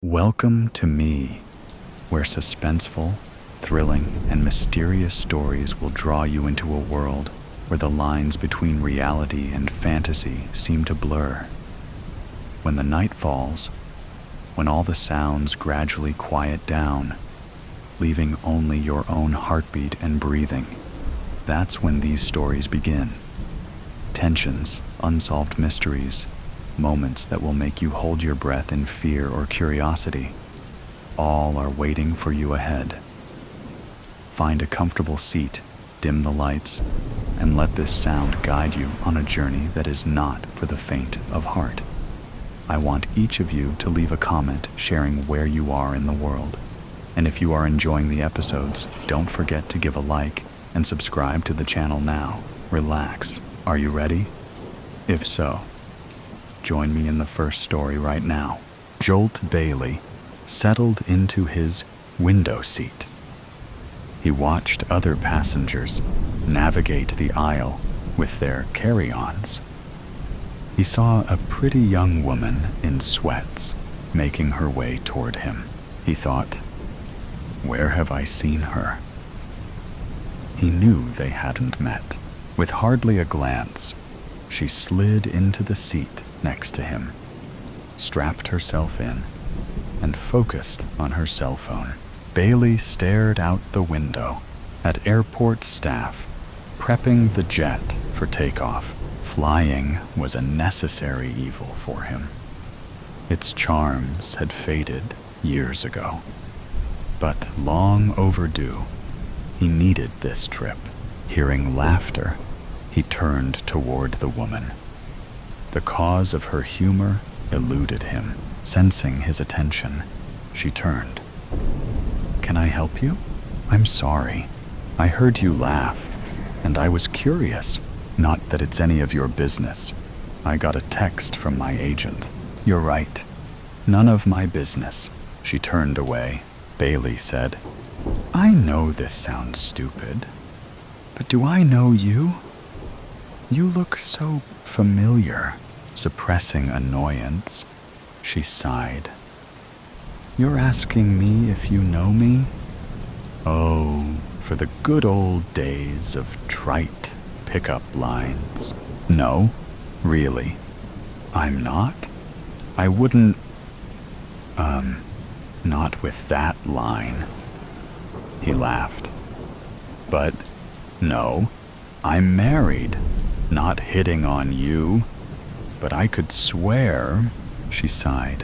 Welcome to me, where suspenseful, thrilling, and mysterious stories will draw you into a world where the lines between reality and fantasy seem to blur. When the night falls, when all the sounds gradually quiet down, leaving only your own heartbeat and breathing, that's when these stories begin. Tensions, unsolved mysteries, moments that will make you hold your breath in fear or curiosity, all are waiting for you ahead. Find a comfortable seat, dim the lights, and let this sound guide you on a journey that is not for the faint of heart. I want each of you to leave a comment sharing where you are in the world. And if you are enjoying the episodes, don't forget to give a like and subscribe to the channel now. Relax. Are you ready? If so, join me in the first story right now. Jolt Bailey settled into his window seat. He watched other passengers navigate the aisle with their carry-ons. He saw a pretty young woman in sweats making her way toward him. He thought, "Where have I seen her?" He knew they hadn't met. With hardly a glance, she slid into the seat next to him, strapped herself in, and focused on her cell phone. Bailey stared out the window at airport staff prepping the jet for takeoff. Flying was a necessary evil for him. Its charms had faded years ago, but long overdue. He needed this trip. Hearing laughter, he turned toward the woman. The cause of her humor eluded him. Sensing his attention, she turned. "Can I help you? I'm sorry. I heard you laugh, and I was curious. Not that it's any of your business. I got a text from my agent." "You're right. None of my business." She turned away. Bailey said, "I know this sounds stupid, but do I know you? You look so familiar." Suppressing annoyance, she sighed. "You're asking me if you know me? Oh, for the good old days of trite pickup lines. No, really, I'm not. I wouldn't, not with that line." He laughed. "But no, I'm married, not hitting on you. But I could swear," she sighed.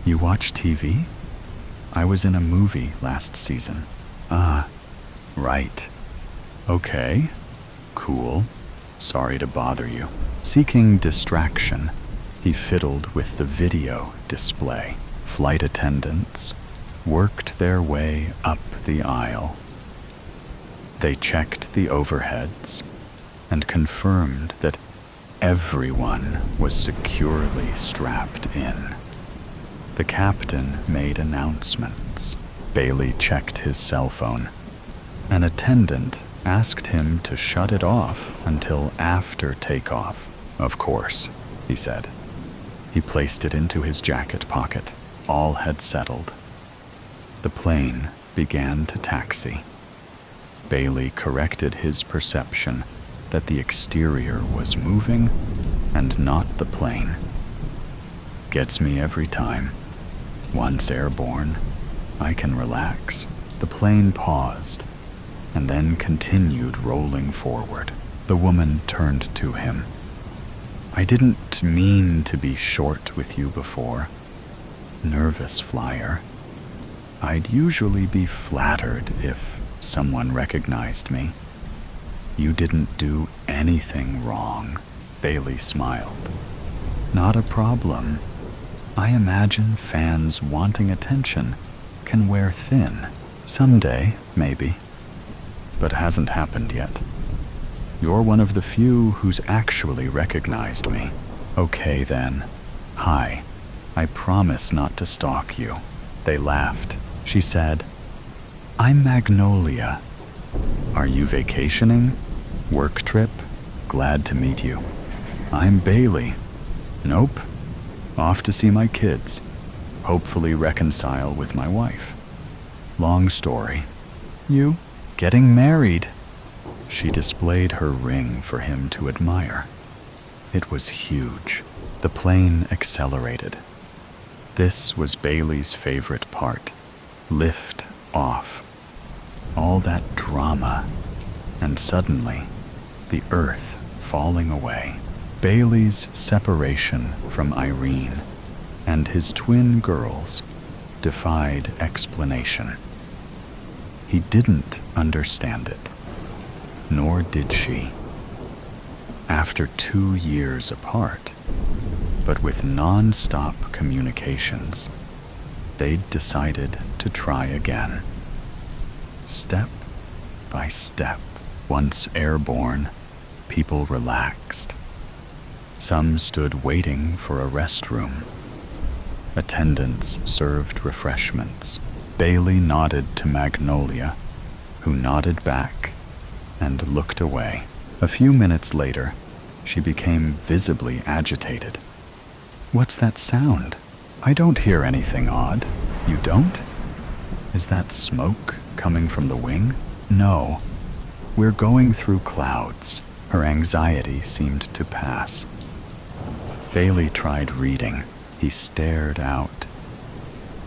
"You watch TV? I was in a movie last season." "Ah, right. Okay, cool. Sorry to bother you." Seeking distraction, he fiddled with the video display. Flight attendants worked their way up the aisle. They checked the overheads and confirmed that everyone was securely strapped in. The captain made announcements. Bailey checked his cell phone. An attendant asked him to shut it off until after takeoff. "Of course," he said. He placed it into his jacket pocket. All had settled. The plane began to taxi. Bailey corrected his perception that the exterior was moving and not the plane. Gets me every time. Once airborne, I can relax. The plane paused and then continued rolling forward. The woman turned to him. "I didn't mean to be short with you before. Nervous flyer. I'd usually be flattered if someone recognized me. You didn't do anything wrong." Bailey smiled. "Not a problem. I imagine fans wanting attention can wear thin. Someday, maybe. But hasn't happened yet. You're one of the few who's actually recognized me." "Okay then. Hi. I promise not to stalk you." They laughed. She said, "I'm Magnolia. Are you vacationing? Work trip? Glad to meet you." "I'm Bailey." "Nope. Off to see my kids. hopefully reconcile with my wife. Long story. You getting married? She displayed her ring for him to admire. It was huge. The plane accelerated. This was Bailey's favorite part. Lift off. All that drama, and suddenly, the earth falling away. Bailey's separation from Irene and his twin girls defied explanation. He didn't understand it, nor did she. After 2 years apart, but with non-stop communications, they'd decided to try again. Step by step, once airborne, people relaxed. Some stood waiting for a restroom. Attendants served refreshments. Bailey nodded to Magnolia, who nodded back and looked away. A few minutes later, she became visibly agitated. What's that sound? I don't hear anything odd. You don't? Is that smoke coming from the wing? No. We're going through clouds. Her anxiety seemed to pass. Bailey tried reading. He stared out.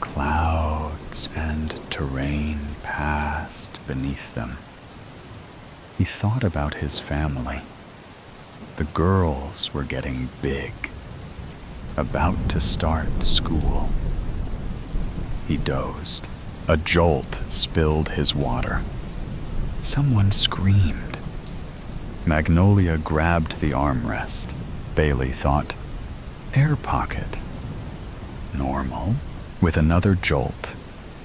Clouds and terrain passed beneath them. He thought about his family. The girls were getting big, about to start school. He dozed. A jolt spilled his water. Someone screamed. Magnolia grabbed the armrest. Bailey thought, air pocket. Normal. With another jolt,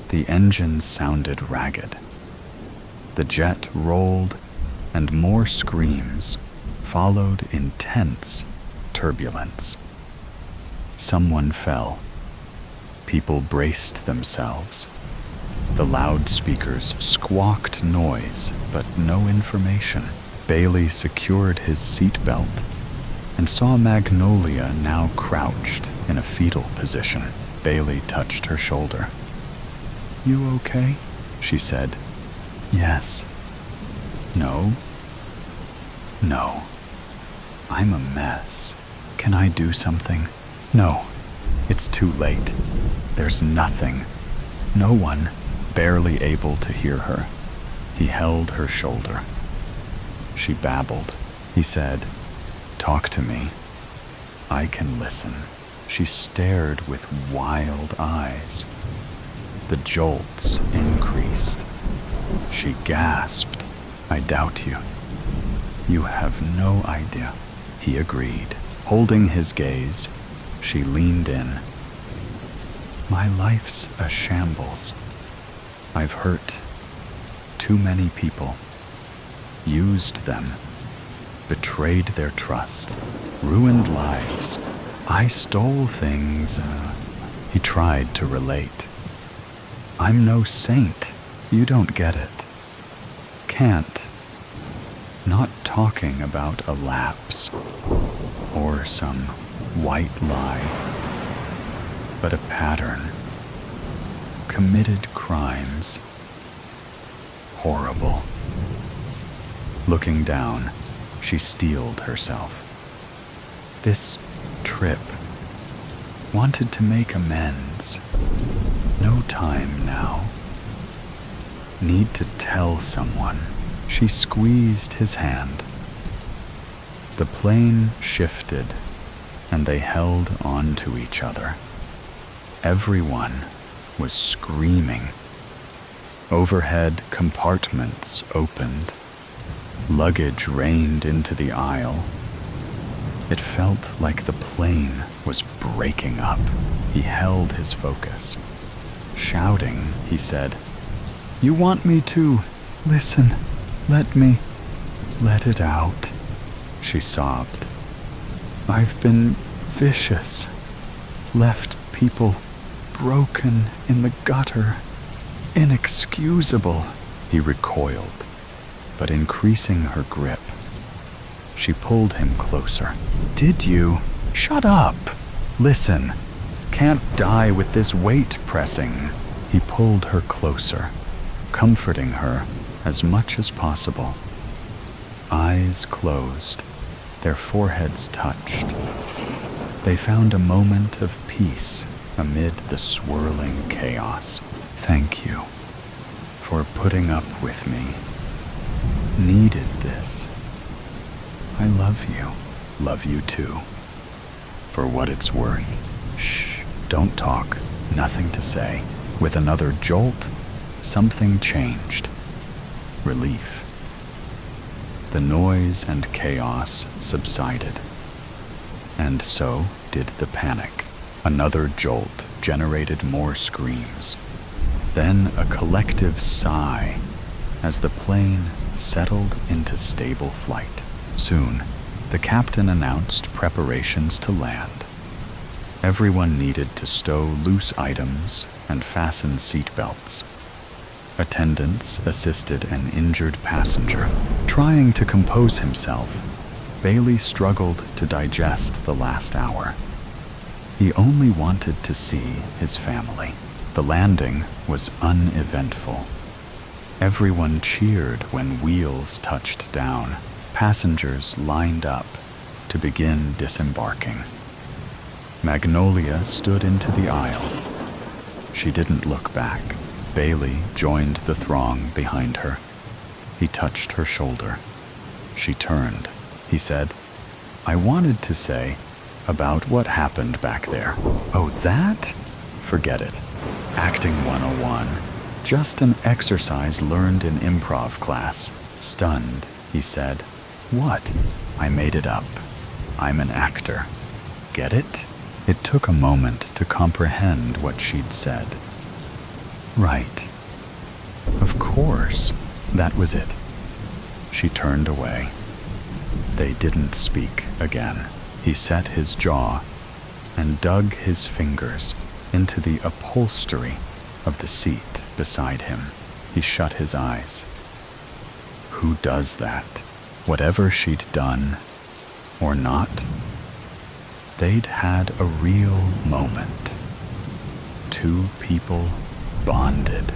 the engine sounded ragged. The jet rolled, and more screams followed intense turbulence. Someone fell. People braced themselves. The loudspeakers squawked noise, but no information. Bailey secured his seatbelt and saw Magnolia now crouched in a fetal position. Bailey touched her shoulder. You okay? She said. Yes. No. No. I'm a mess. Can I do something? No. It's too late. There's nothing. No one. Barely able to hear her. He held her shoulder. She babbled. He said, talk to me. I can listen. She stared with wild eyes. The jolts increased. She gasped. I doubt you. You have no idea. He agreed. Holding his gaze, she leaned in. My life's a shambles. I've hurt too many people. Used them. Betrayed their trust. Ruined lives. I stole things. He tried to relate. I'm no saint. You don't get it. Can't. Not talking about a lapse or some white lie, but a pattern. Committed crimes. Horrible. Looking down, she steeled herself. This trip. Wanted to make amends. No time now. Need to tell someone. She squeezed his hand. The plane shifted, and they held on to each other. Everyone was screaming. Overhead compartments opened. Luggage rained into the aisle. It felt like the plane was breaking up. He held his focus. Shouting, he said, You want me to listen? Let me let it out. She sobbed. I've been vicious. Left people broken in the gutter. Inexcusable. He recoiled, but increasing her grip. She pulled him closer. Did you? Shut up. Listen. can't die with this weight pressing." He pulled her closer, comforting her as much as possible. Eyes closed, their foreheads touched. They found a moment of peace amid the swirling chaos. "Thank you for putting up with me. Needed this. I love you. Love you too. For what it's worth." "Shh, don't talk. Nothing to say." With another jolt, something changed. Relief. The noise and chaos subsided. And so did the panic. Another jolt generated more screams. Then a collective sigh as the plane settled into stable flight. Soon, the captain announced preparations to land. Everyone needed to stow loose items and fasten seatbelts. Attendants assisted an injured passenger. Trying to compose himself, Bailey struggled to digest the last hour. He only wanted to see his family. The landing was uneventful. Everyone cheered when wheels touched down. Passengers lined up to begin disembarking. Magnolia stood into the aisle. She didn't look back. Bailey joined the throng behind her. He touched her shoulder. She turned. He said, "I wanted to say about what happened back there." "Oh, that? Forget it. Acting 101. Just an exercise learned in improv class." Stunned, he said, "What?" "I made it up. I'm an actor. Get it?" It took a moment to comprehend what she'd said. Right. Of course. That was it. She turned away. They didn't speak again. He set his jaw and dug his fingers into the upholstery of the seat beside him. He shut his eyes. Who does that? Whatever she'd done, or not, they'd had a real moment. Two people bonded,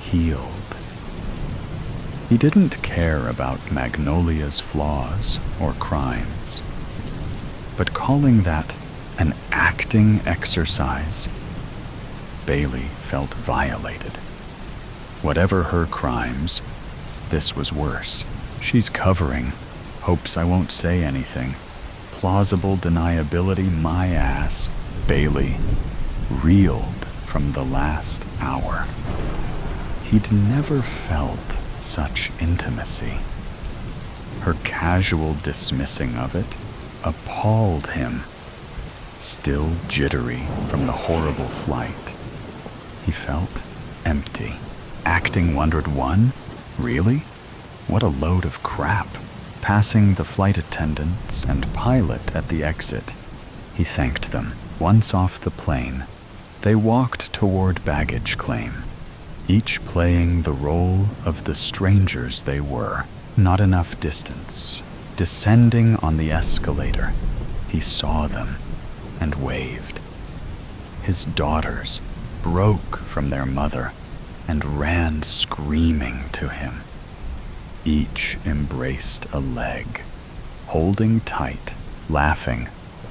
healed. He didn't care about Magnolia's flaws or crimes, but calling that an acting exercise, Bailey felt violated. Whatever her crimes, this was worse. She's covering, hopes I won't say anything. Plausible deniability, my ass. Bailey reeled from the last hour. He'd never felt such intimacy. Her casual dismissing of it appalled him. Still jittery from the horrible flight, he felt empty. Acting 101? Really? What a load of crap. Passing the flight attendants and pilot at the exit, he thanked them. Once off the plane, they walked toward baggage claim, each playing the role of the strangers they were. Not enough distance. Descending on the escalator, he saw them and waved. His daughters broke from their mother and ran screaming to him. Each embraced a leg. Holding tight, laughing,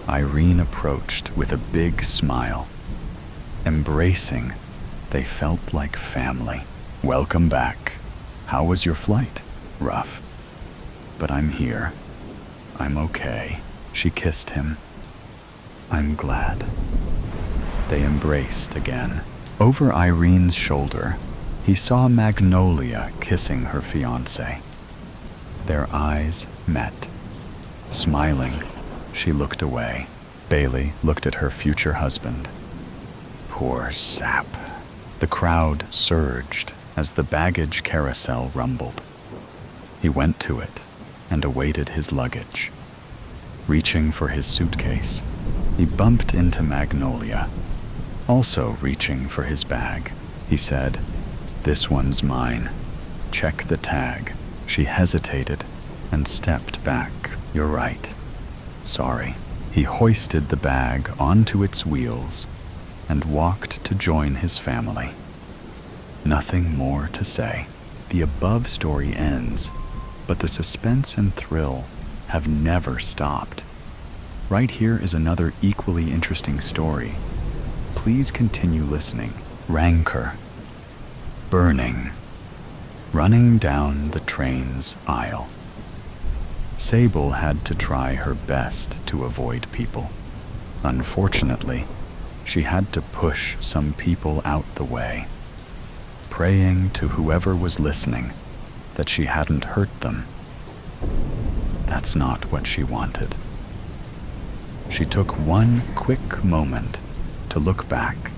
Irene approached with a big smile. Embracing, they felt like family. Welcome back. How was your flight? Rough. But I'm here. I'm okay. She kissed him. I'm glad. They embraced again. Over Irene's shoulder, he saw Magnolia kissing her fiancé. Their eyes met. Smiling, she looked away. Bailey looked at her future husband. Poor sap. The crowd surged as the baggage carousel rumbled. He went to it and awaited his luggage. Reaching for his suitcase, he bumped into Magnolia, also reaching for his bag. He said, "This one's mine. Check the tag." She hesitated and stepped back. "You're right. Sorry." He hoisted the bag onto its wheels and walked to join his family. Nothing more to say. The above story ends, but the suspense and thrill have never stopped. Right here is another equally interesting story. Please continue listening. Rankor. Burning. Running down the train's aisle. Sable had to try her best to avoid people. Unfortunately, she had to push some people out the way, praying to whoever was listening that she hadn't hurt them. That's not what she wanted. She took one quick moment to look back,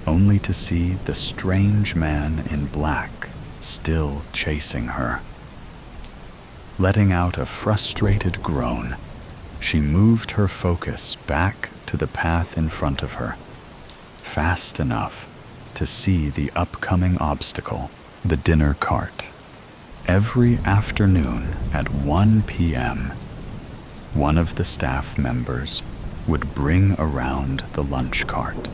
only to see the strange man in black still chasing her. Letting out a frustrated groan, she moved her focus back to the path in front of her, fast enough to see the upcoming obstacle, the dinner cart. Every afternoon at 1 p.m., one of the staff members would bring around the lunch cart.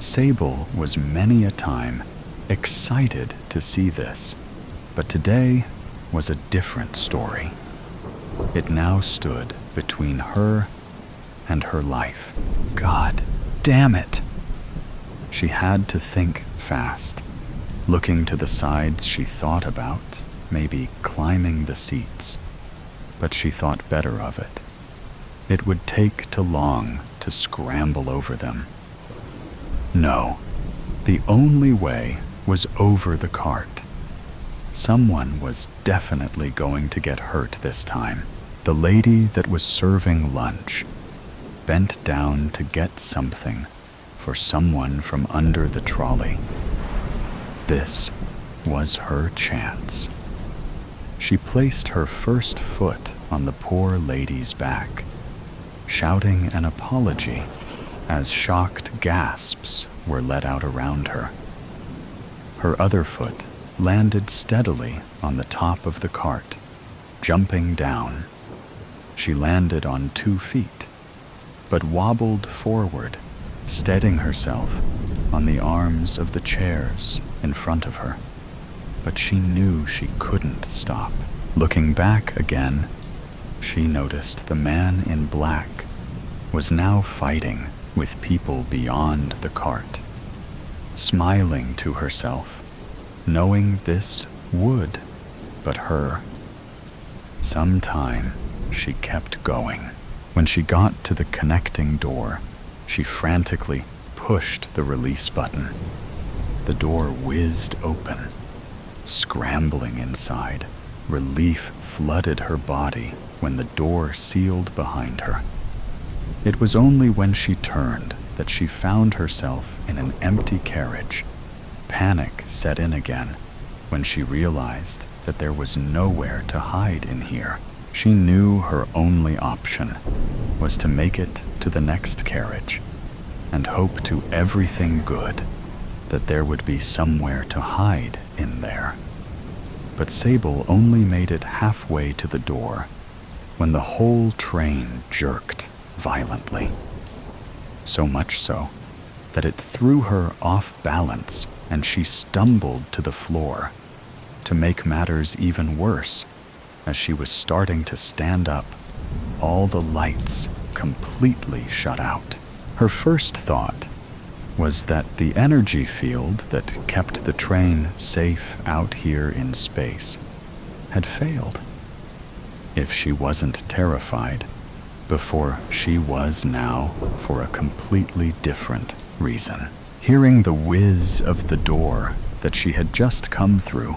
Sable was many a time excited to see this, but today was a different story. It now stood between her and her life. God damn it! She had to think fast, looking to the sides she thought about, maybe climbing the seats. But she thought better of it. It would take too long to scramble over them. No, the only way was over the cart. Someone was definitely going to get hurt this time. The lady that was serving lunch bent down to get something for someone from under the trolley. This was her chance. She placed her first foot on the poor lady's back, shouting an apology as shocked gasps were let out around her. Her other foot landed steadily on the top of the cart, jumping down. She landed on 2 feet, but wobbled forward, steadying herself on the arms of the chairs in front of her. But she knew she couldn't stop. Looking back again, she noticed the man in black was now fighting with people beyond the cart, smiling to herself, knowing this would but her. Sometime she kept going. When she got to the connecting door, she frantically pushed the release button. The door whizzed open. Scrambling inside, relief flooded her body when the door sealed behind her. It was only when she turned that she found herself in an empty carriage. Panic set in again when she realized that there was nowhere to hide in here. She knew her only option was to make it to the next carriage and hope to everything good that there would be somewhere to hide in there. But Sable only made it halfway to the door when the whole train jerked violently. So much so that it threw her off balance and she stumbled to the floor. To make matters even worse, as she was starting to stand up, all the lights completely shut out. Her first thought was that the energy field that kept the train safe out here in space had failed. If she wasn't terrified before, she was now for a completely different reason. Hearing the whiz of the door that she had just come through,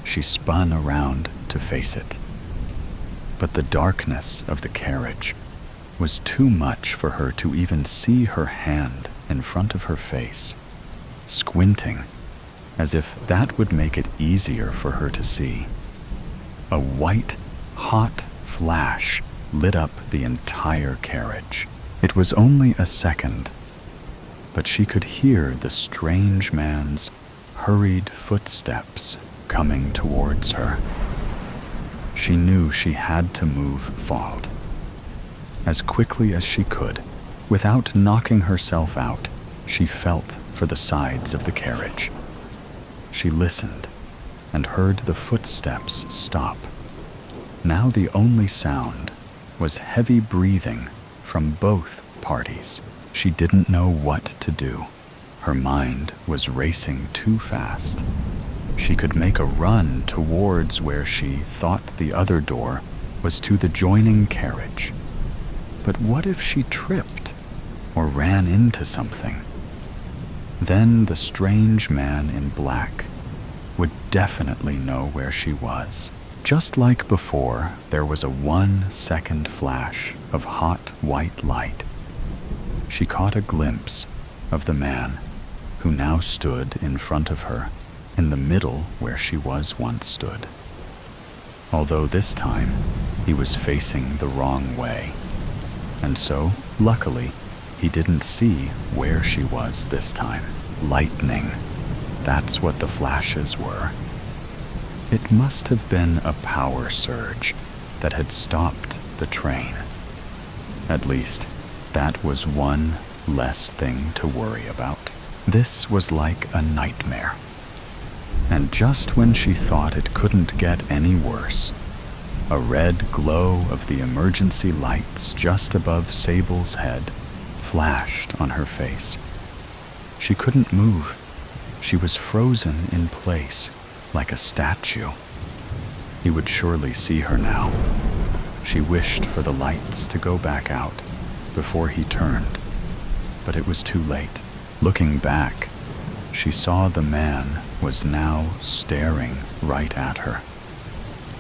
she spun around to face it. But the darkness of the carriage was too much for her to even see her hand in front of her face, squinting as if that would make it easier for her to see. A white, hot flash lit up the entire carriage. It was only a second, but she could hear the strange man's hurried footsteps coming towards her. She knew she had to move forward. As quickly as she could, without knocking herself out, she felt for the sides of the carriage. She listened and heard the footsteps stop. Now the only sound was heavy breathing from both parties. She didn't know what to do. Her mind was racing too fast. She could make a run towards where she thought the other door was to the joining carriage. But what if she tripped or ran into something? Then the strange man in black would definitely know where she was. Just like before, there was a 1-second flash of hot white light. She caught a glimpse of the man who now stood in front of her, in the middle where she was once stood. Although this time, he was facing the wrong way. And so, luckily, he didn't see where she was this time. Lightning. That's what the flashes were. It must have been a power surge that had stopped the train. At least, that was one less thing to worry about. This was like a nightmare. And just when she thought it couldn't get any worse, a red glow of the emergency lights just above Sable's head flashed on her face. She couldn't move. She was frozen in place, like a statue. He would surely see her now. She wished for the lights to go back out before he turned, but it was too late. Looking back, she saw the man was now staring right at her.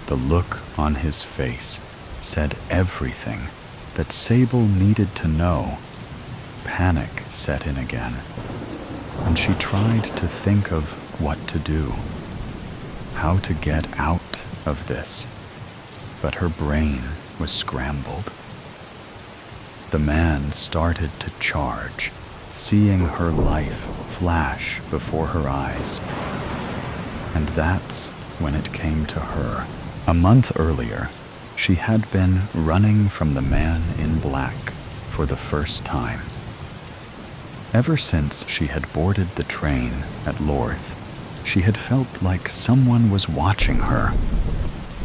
The look on his face said everything that Sable needed to know. Panic set in again, and she tried to think of what to do, how to get out of this, but her brain was scrambled. The man started to charge, seeing her life flash before her eyes. And that's when it came to her. A month earlier, she had been running from the man in black for the first time. Ever since she had boarded the train at Lorth, she had felt like someone was watching her,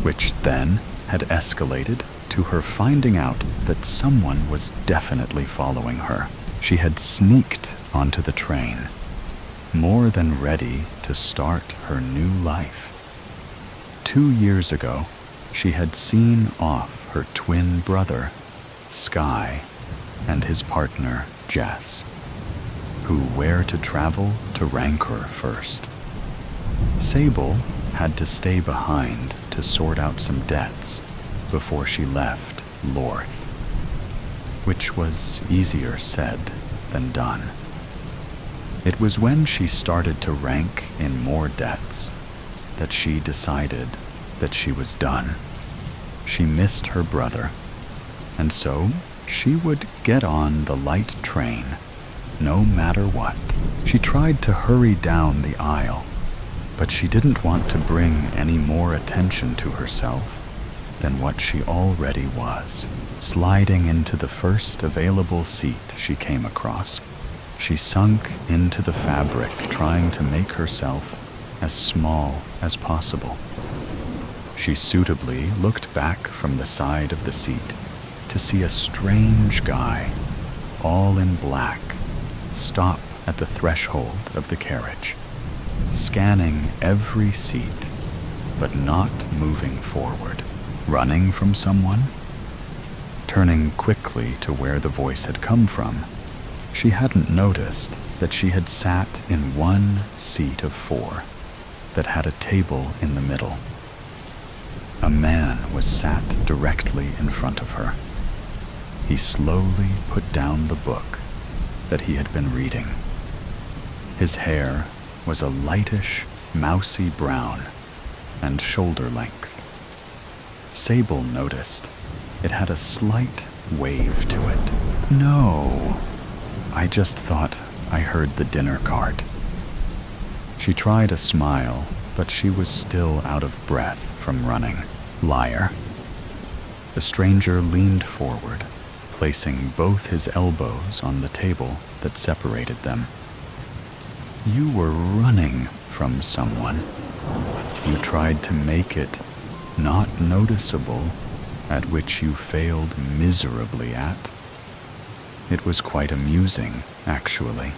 which then had escalated to her finding out that someone was definitely following her. She had sneaked onto the train, more than ready to start her new life. 2 years ago, she had seen off her twin brother, Sky, and his partner, Jess, who were to travel to Rankor first. Sable had to stay behind to sort out some debts before she left Lorth, which was easier said than done. It was when she started to rank in more debts that she decided that she was done. She missed her brother, and so she would get on the light train no matter what. She tried to hurry down the aisle, but she didn't want to bring any more attention to herself than what she already was. Sliding into the first available seat she came across, she sunk into the fabric, trying to make herself as small as possible. She suitably looked back from the side of the seat to see a strange guy, all in black, stop at the threshold of the carriage, scanning every seat, but not moving forward. Running from someone? Turning quickly to where the voice had come from, she hadn't noticed that she had sat in one seat of 4 that had a table in the middle. A man was sat directly in front of her. He slowly put down the book that he had been reading. His hair was a lightish, mousy brown and shoulder length. Sable noticed it had a slight wave to it. "No, I just thought I heard the dinner cart." She tried a smile, but she was still out of breath from running. Liar. The stranger leaned forward, placing both his elbows on the table that separated them. You were running from someone. You tried to make it not noticeable, at which you failed miserably at. It was quite amusing, actually.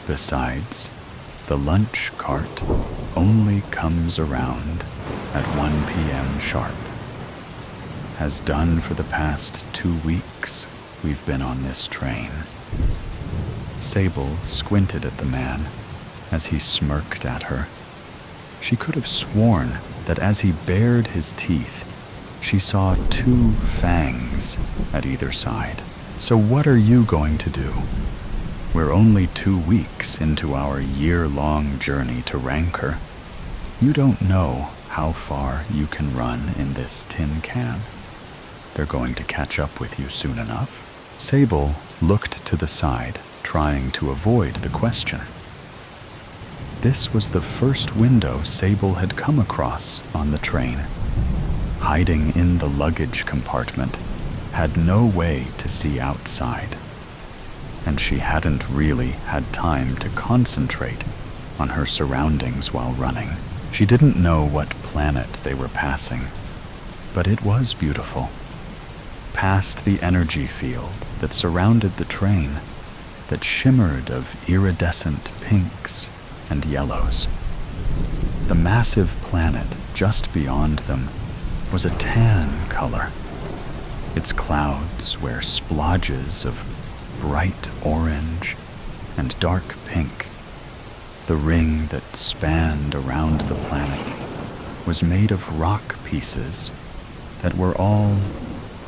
Besides, the lunch cart only comes around at 1 p.m. sharp. Has done for the past 2 weeks we've been on this train. Sable squinted at the man as he smirked at her. She could have sworn that as he bared his teeth, she saw 2 fangs at either side. So what are you going to do? We're only 2 weeks into our year-long journey to Rankor. You don't know how far you can run in this tin can. They're going to catch up with you soon enough. Sable looked to the side, trying to avoid the question. This was the first window Sable had come across on the train. Hiding in the luggage compartment, had no way to see outside. And she hadn't really had time to concentrate on her surroundings while running. She didn't know what planet they were passing, but it was beautiful. Past the energy field that surrounded the train, that shimmered of iridescent pinks and yellows. The massive planet just beyond them was a tan color. Its clouds were splodges of bright orange and dark pink. The ring that spanned around the planet was made of rock pieces that were all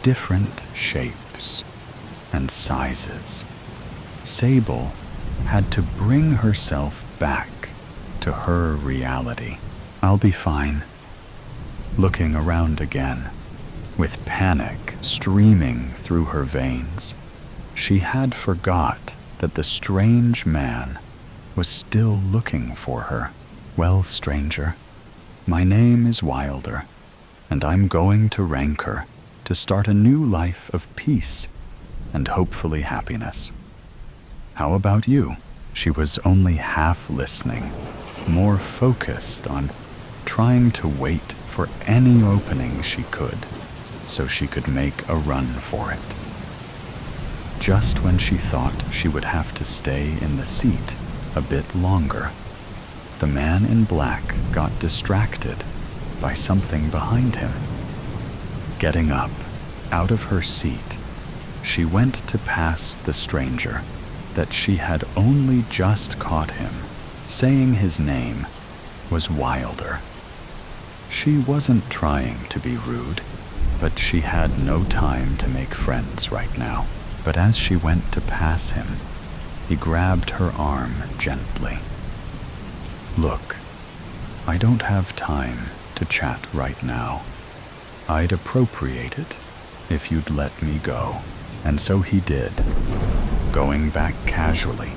different shapes and sizes. Sable had to bring herself back to her reality. I'll be fine. Looking around again, with panic streaming through her veins, she had forgot that the strange man was still looking for her. Well, stranger, my name is Wilder, and I'm going to Rankor to start a new life of peace and hopefully happiness. How about you? She was only half listening, more focused on trying to wait for any opening she could so she could make a run for it. Just when she thought she would have to stay in the seat a bit longer, the man in black got distracted by something behind him. Getting up, out of her seat, she went to pass the stranger that she had only just caught him, saying his name was Wilder. She wasn't trying to be rude, but she had no time to make friends right now. But as she went to pass him, he grabbed her arm gently. Look, I don't have time to chat right now. I'd appropriate it if you'd let me go. And so he did, going back casually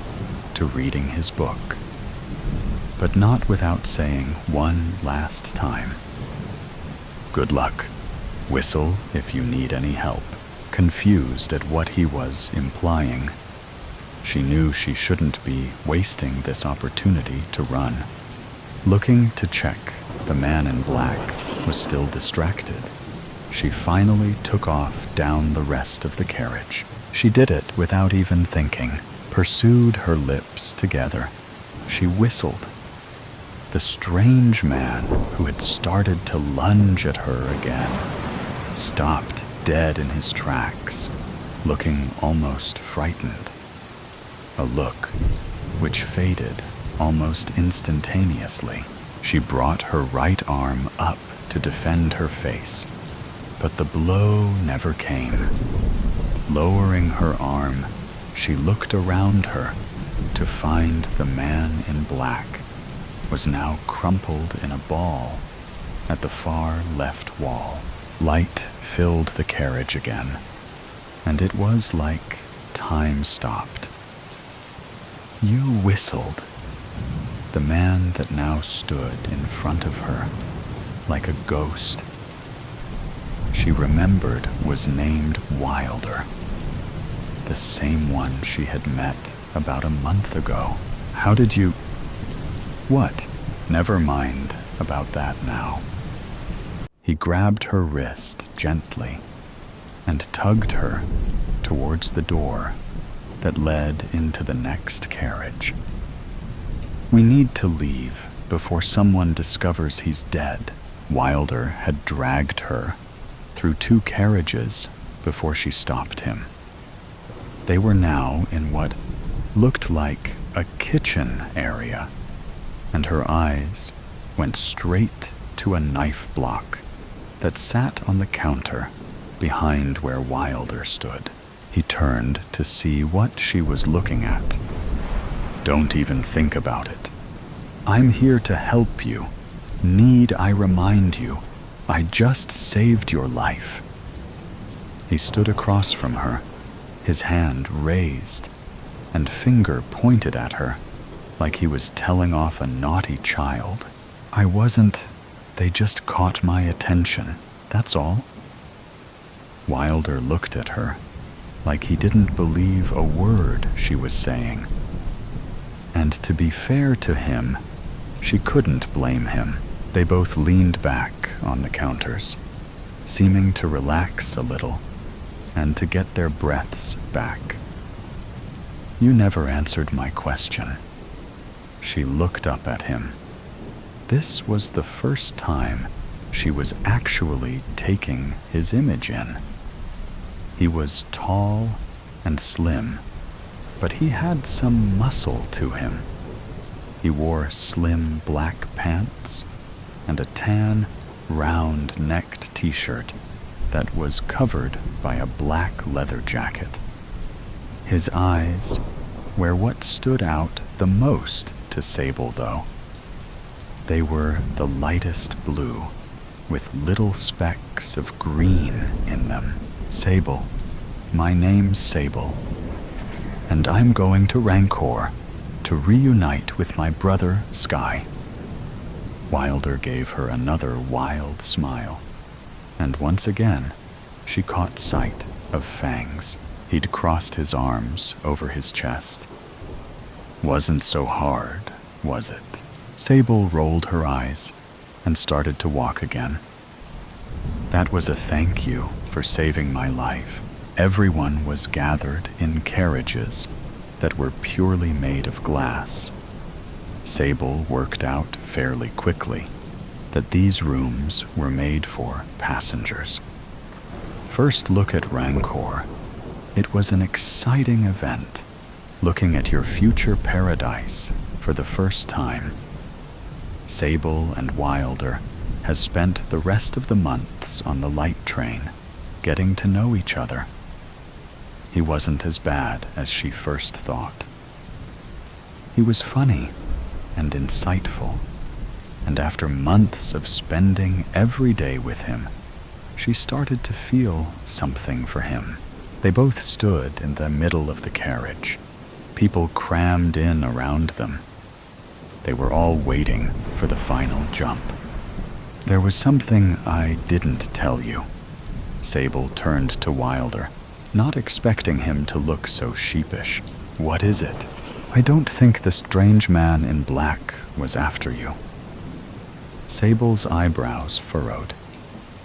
to reading his book, but not without saying one last time, "Good luck. Whistle if you need any help." Confused at what he was implying, she knew she shouldn't be wasting this opportunity to run. Looking to check the man in black was still distracted, she finally took off down the rest of the carriage. She did it without even thinking, pursued her lips together. She whistled. The strange man who had started to lunge at her again stopped dead in his tracks, looking almost frightened. A look which faded almost instantaneously. She brought her right arm up to defend her face, but the blow never came. Lowering her arm, she looked around her to find the man in black was now crumpled in a ball at the far left wall. Light filled the carriage again, and it was like time stopped. You whistled. The man that now stood in front of her, like a ghost, she remembered was named Wilder. the same one she had met about a month ago. How did you... What? Never mind about that now. He grabbed her wrist gently and tugged her towards the door that led into the next carriage. We need to leave before someone discovers he's dead. Wilder had dragged her through 2 carriages before she stopped him. They were now in what looked like a kitchen area, and her eyes went straight to a knife block that sat on the counter behind where Wilder stood. He turned to see what she was looking at. Don't even think about it. I'm here to help you. Need I remind you, I just saved your life. He stood across from her, his hand raised and finger pointed at her like he was telling off a naughty child. I wasn't. They just caught my attention, that's all. Wilder looked at her like he didn't believe a word she was saying. And to be fair to him, she couldn't blame him. They both leaned back on the counters, seeming to relax a little and to get their breaths back. You never answered my question. She looked up at him. This was the first time she was actually taking his image in. He was tall and slim, but he had some muscle to him. He wore slim black pants and a tan, round-necked t-shirt that was covered by a black leather jacket. His eyes were what stood out the most to Sable, though. They were the lightest blue, with little specks of green in them. Sable. My name's Sable, and I'm going to Rankor to reunite with my brother, Sky. Wilder gave her another wild smile, and once again, she caught sight of fangs. He'd crossed his arms over his chest. Wasn't so hard, was it? Sable rolled her eyes and started to walk again. That was a thank you for saving my life. Everyone was gathered in carriages that were purely made of glass. Sable worked out fairly quickly that these rooms were made for passengers. First look at Rankor. It was an exciting event, looking at your future paradise for the first time. Sable and Wilder has spent the rest of the months on the light train, getting to know each other. He wasn't as bad as she first thought. He was funny and insightful, and after months of spending every day with him, she started to feel something for him. They both stood in the middle of the carriage. People crammed in around them. They were all waiting for the final jump. There was something I didn't tell you. Sable turned to Wilder, not expecting him to look so sheepish. What is it? I don't think the strange man in black was after you. Sable's eyebrows furrowed,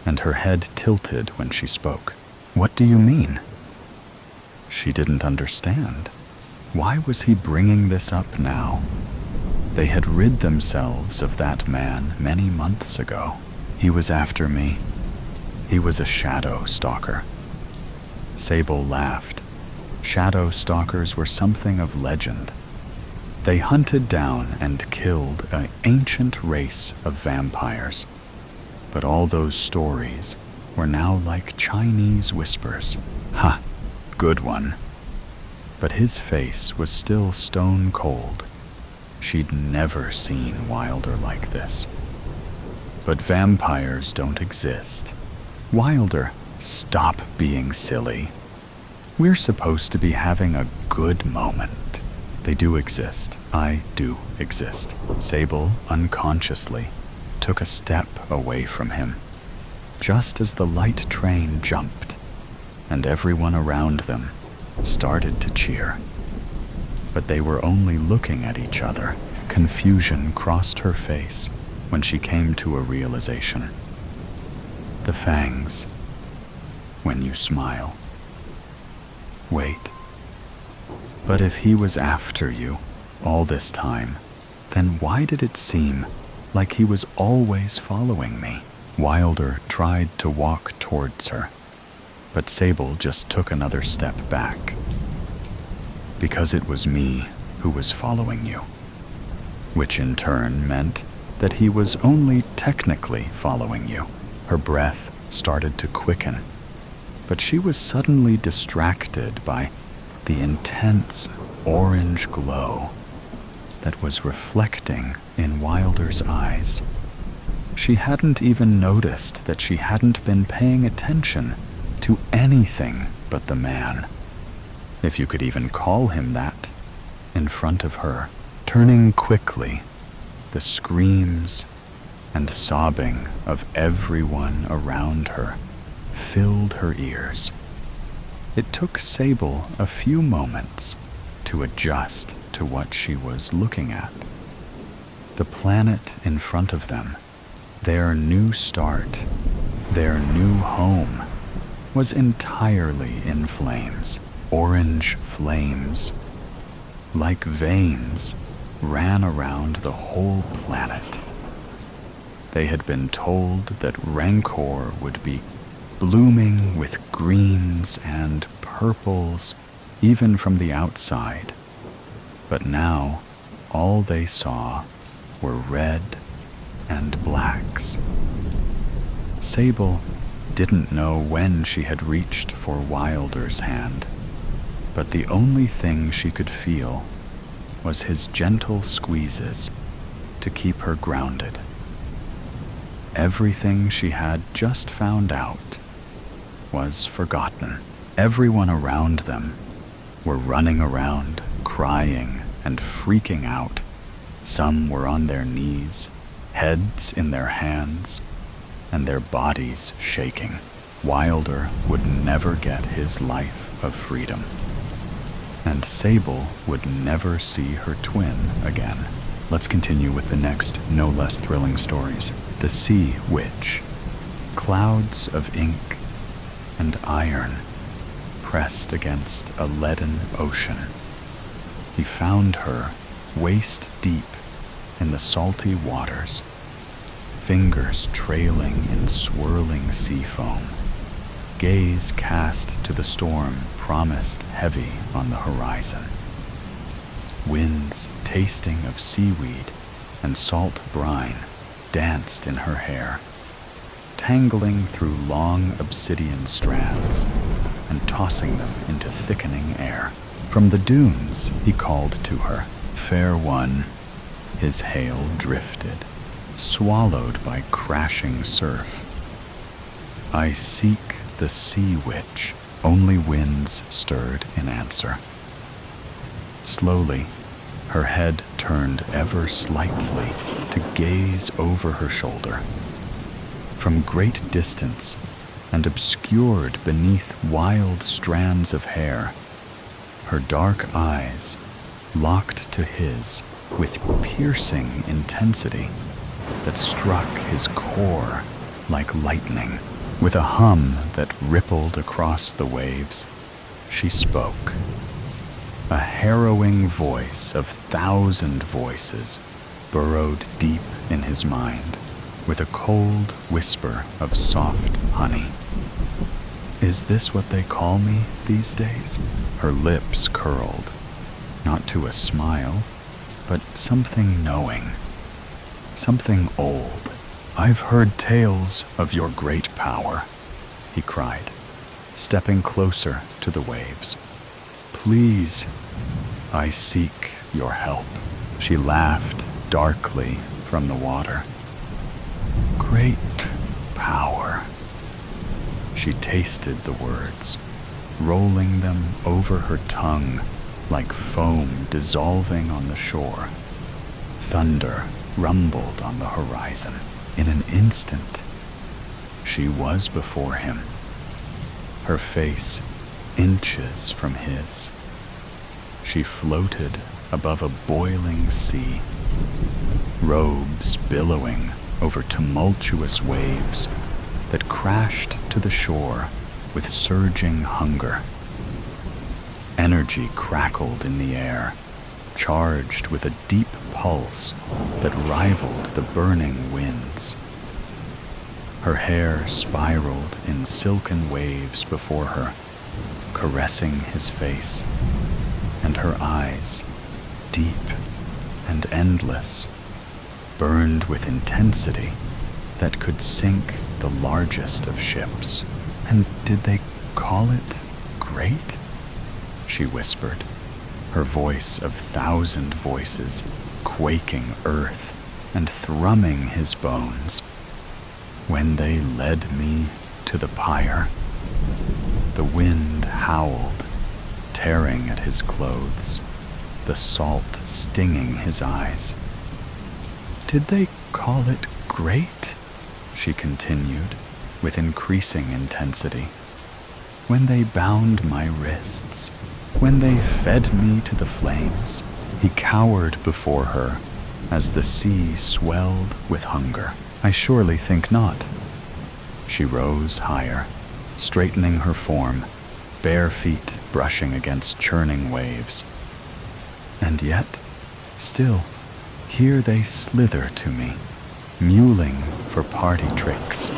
and her head tilted when she spoke. What do you mean? She didn't understand. Why was he bringing this up now? They had rid themselves of that man many months ago. He was after me. He was a shadow stalker. Sable laughed. Shadow stalkers were something of legend. They hunted down and killed an ancient race of vampires. But all those stories were now like Chinese whispers. Ha! Good one. But his face was still stone cold. She'd never seen Wilder like this. But vampires don't exist. Wilder, stop being silly. We're supposed to be having a good moment. They do exist. I do exist. Sable, unconsciously, took a step away from him, just as the light train jumped, and everyone around them started to cheer. But they were only looking at each other. Confusion crossed her face when she came to a realization. The fangs, when you smile. Wait. But if he was after you all this time, then why did it seem like he was always following me? Wilder tried to walk towards her, but Sable just took another step back. Because it was me who was following you, which in turn meant that he was only technically following you. Her breath started to quicken, but she was suddenly distracted by the intense orange glow that was reflecting in Wilder's eyes. She hadn't even noticed that she hadn't been paying attention to anything but the man, if you could even call him that, in front of her. Turning quickly, the screams and sobbing of everyone around her filled her ears. It took Sable a few moments to adjust to what she was looking at. The planet in front of them, their new start, their new home, was entirely in flames. Orange flames, like veins, ran around the whole planet. They had been told that Rankor would be blooming with greens and purples even from the outside. But now, all they saw were red and blacks. Sable didn't know when she had reached for Wilder's hand, but the only thing she could feel was his gentle squeezes to keep her grounded. Everything she had just found out was forgotten. Everyone around them were running around, crying and freaking out. Some were on their knees, heads in their hands, and their bodies shaking. Wilder would never get his life of freedom, and Sable would never see her twin again. Let's continue with the next, no less thrilling stories. The Sea Witch. Clouds of ink and iron pressed against a leaden ocean. He found her waist deep in the salty waters, fingers trailing in swirling sea foam. Gaze cast to the storm promised heavy on the horizon. Winds tasting of seaweed and salt brine danced in her hair, tangling through long obsidian strands and tossing them into thickening air. From the dunes he called to her, fair one. His hail drifted, swallowed by crashing surf. I seek the Sea Witch. Only winds stirred in answer. Slowly, her head turned ever slightly to gaze over her shoulder. From great distance, and obscured beneath wild strands of hair, her dark eyes locked to his with piercing intensity that struck his core like lightning. With a hum that rippled across the waves, she spoke. A harrowing voice of 1,000 voices burrowed deep in his mind with a cold whisper of soft honey. Is this what they call me these days? Her lips curled, not to a smile, but something knowing, something old. I've heard tales of your great power, he cried, stepping closer to the waves. Please, I seek your help. She laughed darkly from the water. Great power. She tasted the words, rolling them over her tongue like foam dissolving on the shore. Thunder rumbled on the horizon. In an instant, she was before him, her face inches from his. She floated above a boiling sea, robes billowing over tumultuous waves that crashed to the shore with surging hunger. Energy crackled in the air, charged with a deep pulse that rivaled the burning winds. Her hair spiraled in silken waves before her, caressing his face, and her eyes, deep and endless, burned with intensity that could sink the largest of ships. And did they call it great? She whispered, her voice of 1,000 voices quaking earth and thrumming his bones. When they led me to the pyre, the wind howled, tearing at his clothes, the salt stinging his eyes. Did they call it great? She continued with increasing intensity. When they bound my wrists, when they fed me to the flames, he cowered before her as the sea swelled with hunger. I surely think not. She rose higher, straightening her form, bare feet brushing against churning waves. And yet, still, here they slither to me, mewling for party tricks.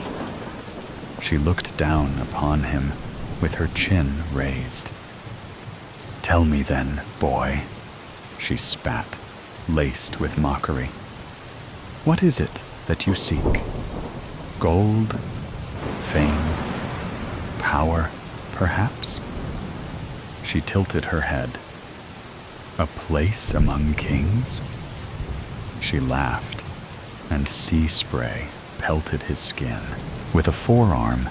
She looked down upon him with her chin raised. Tell me then, boy, she spat, laced with mockery. What is it that you seek? Gold? Fame? Power, perhaps? She tilted her head. A place among kings? She laughed, and sea spray pelted his skin. With a forearm,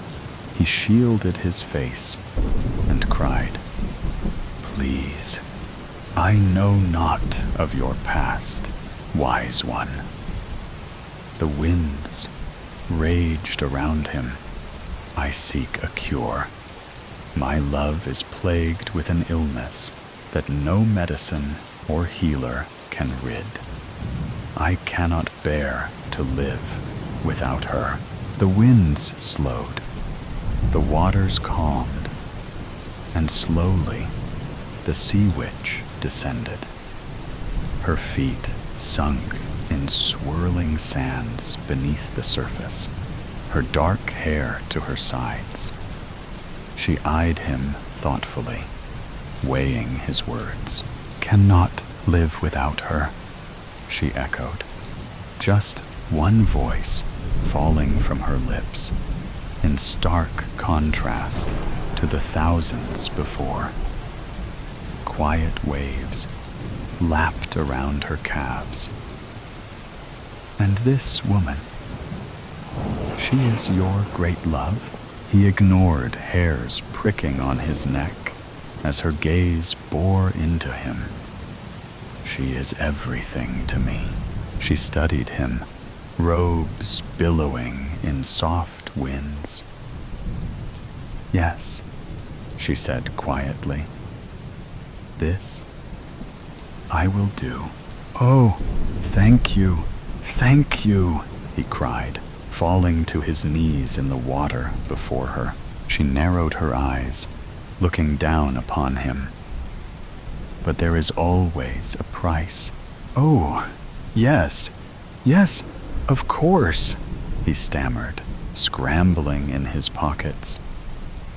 he shielded his face and cried, Please, I know not of your past, wise one. The winds raged around him. I seek a cure. My love is plagued with an illness that no medicine or healer can rid. I cannot bear to live without her. The winds slowed, the waters calmed, and slowly the sea witch descended. Her feet sunk in swirling sands beneath the surface, her dark hair to her sides. She eyed him thoughtfully, weighing his words. Cannot live without her, she echoed. Just one voice falling from her lips, in stark contrast to the thousands before. Quiet waves lapped around her calves. And this woman, she is your great love? He ignored hairs pricking on his neck as her gaze bore into him. She is everything to me. She studied him, robes billowing in soft winds. Yes, she said quietly. This I will do. Oh, thank you, he cried, falling to his knees in the water before her. She narrowed her eyes, looking down upon him. But there is always a price. Oh, yes, of course, he stammered, scrambling in his pockets.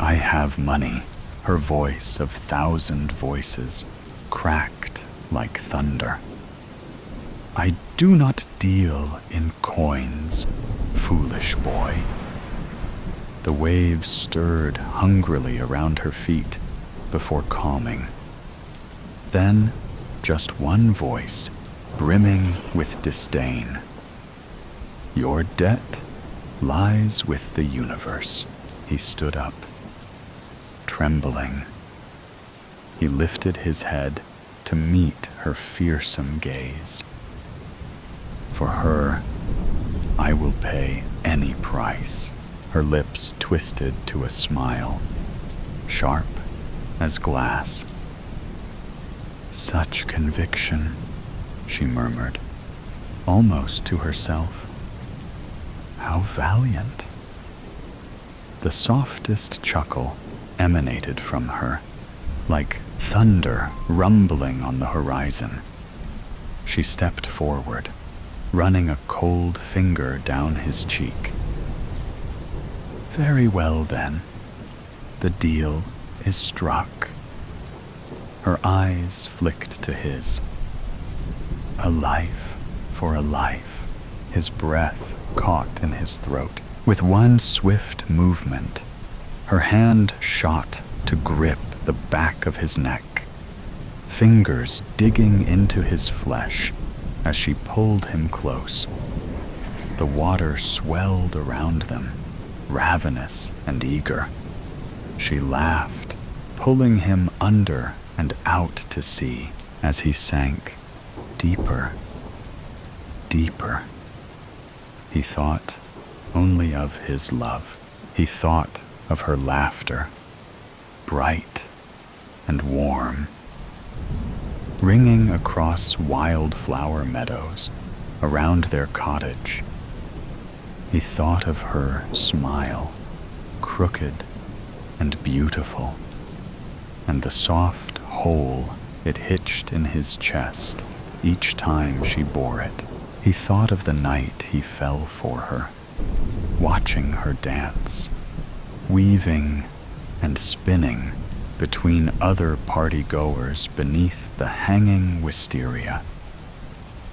I have money. Her voice of 1,000 voices cracked like thunder. I do not deal in coins, foolish boy. The waves stirred hungrily around her feet before calming. Then, just one voice, brimming with disdain. Your debt lies with the universe. He stood up, trembling. He lifted his head to meet her fearsome gaze. For her, I will pay any price. Her lips twisted to a smile, sharp as glass. "Such conviction," she murmured, almost to herself. "How valiant." The softest chuckle emanated from her, like thunder rumbling on the horizon. She stepped forward, running a cold finger down his cheek. "Very well, then. The deal is struck." Her eyes flicked to his. "A life for a life." His breath caught in his throat. With one swift movement, her hand shot to grip the back of his neck, fingers digging into his flesh as she pulled him close. The water swelled around them, ravenous and eager. She laughed, pulling him under and out to sea as he sank deeper, deeper. He thought only of his love. He thought of her laughter, bright and warm, ringing across wildflower meadows around their cottage. He thought of her smile, crooked and beautiful, and the soft hole it hitched in his chest each time she bore it. He thought of the night he fell for her, watching her dance, weaving and spinning between other party-goers beneath the hanging wisteria.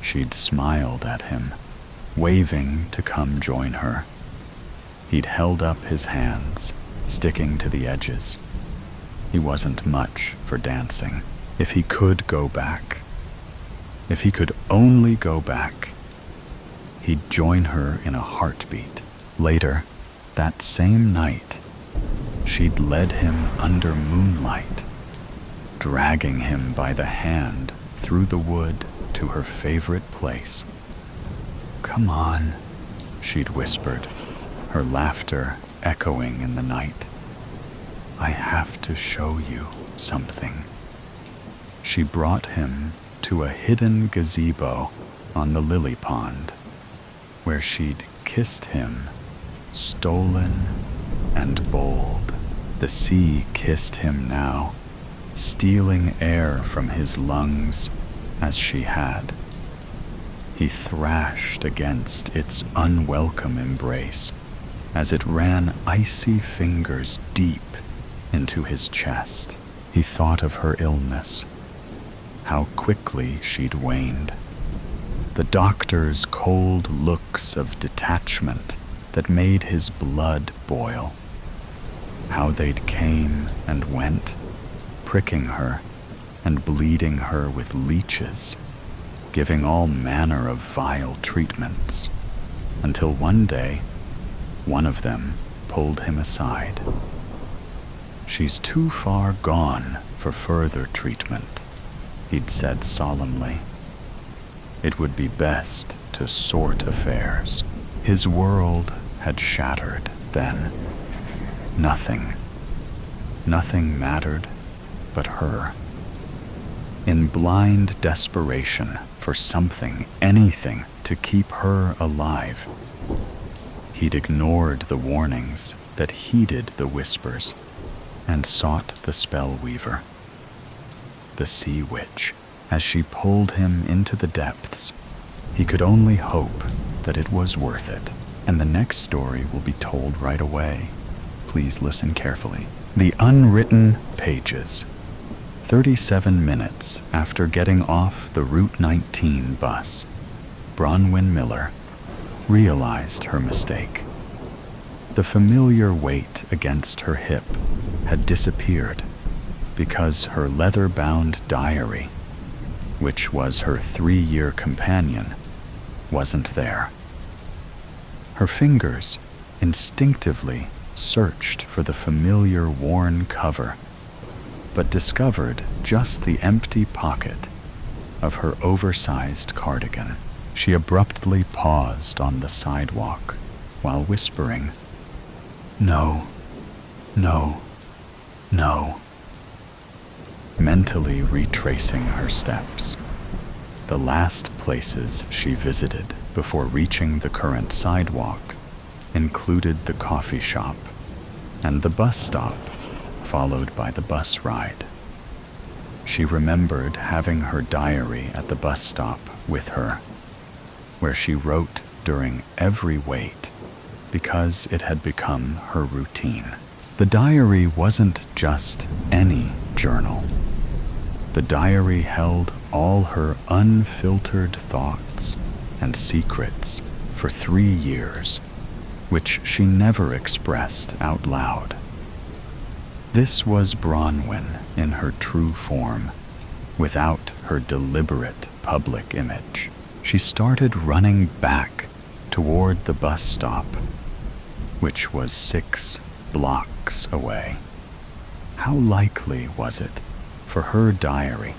She'd smiled at him, waving to come join her. He'd held up his hands, sticking to the edges. He wasn't much for dancing. If he could go back, if he could only go back, he'd join her in a heartbeat. Later, that same night, she'd led him under moonlight, dragging him by the hand through the wood to her favorite place. "Come on," she'd whispered, her laughter echoing in the night. "I have to show you something." She brought him to a hidden gazebo on the lily pond, where she'd kissed him, stolen and bold. The sea kissed him now, stealing air from his lungs as she had. He thrashed against its unwelcome embrace as it ran icy fingers deep into his chest. He thought of her illness, how quickly she'd waned. The doctor's cold looks of detachment that made his blood boil. How they'd came and went, pricking her and bleeding her with leeches, giving all manner of vile treatments, until one day, one of them pulled him aside. "She's too far gone for further treatment," he'd said solemnly. It would be best to sort affairs. His world had shattered then. Nothing mattered but her. In blind desperation for something, anything, to keep her alive, he'd ignored the warnings that heeded the whispers and sought the spellweaver, the sea witch. As she pulled him into the depths, he could only hope that it was worth it. And the next story will be told right away. Please listen carefully. The Unwritten pages. 37 minutes after getting off the Route 19 bus, Bronwyn Miller realized her mistake. The familiar weight against her hip had disappeared because her leather-bound diary, which was her 3-year companion, wasn't there. Her fingers instinctively searched for the familiar worn cover, but discovered just the empty pocket of her oversized cardigan. She abruptly paused on the sidewalk while whispering, "No, no, no." mentally retracing her steps. The last places she visited before reaching the current sidewalk included the coffee shop and the bus stop, followed by the bus ride. She remembered having her diary at the bus stop with her, where she wrote during every wait because it had become her routine. The diary wasn't just any journal. The diary held all her unfiltered thoughts and secrets for 3 years, which she never expressed out loud. This was Bronwyn in her true form, without her deliberate public image. She started running back toward the bus stop, which was 6 blocks away. How likely was it for her diary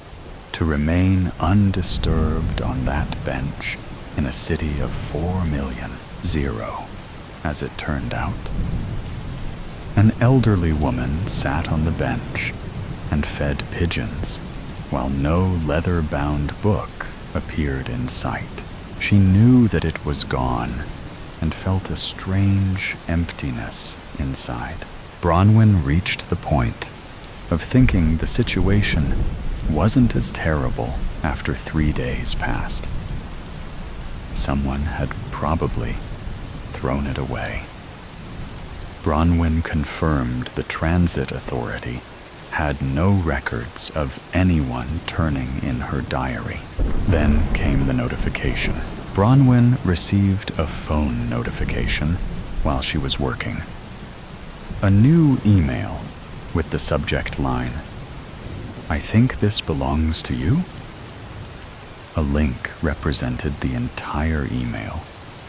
to remain undisturbed on that bench in a city of 4 million, 0, as it turned out? An elderly woman sat on the bench and fed pigeons, while no leather-bound book appeared in sight. She knew that it was gone and felt a strange emptiness inside. Bronwyn reached the point of thinking the situation wasn't as terrible after 3 days passed. Someone had probably thrown it away. Bronwyn confirmed the transit authority had no records of anyone turning in her diary. Then came the notification. Bronwyn received a phone notification while she was working. A new email with the subject line, "I think this belongs to you?" A link represented the entire email,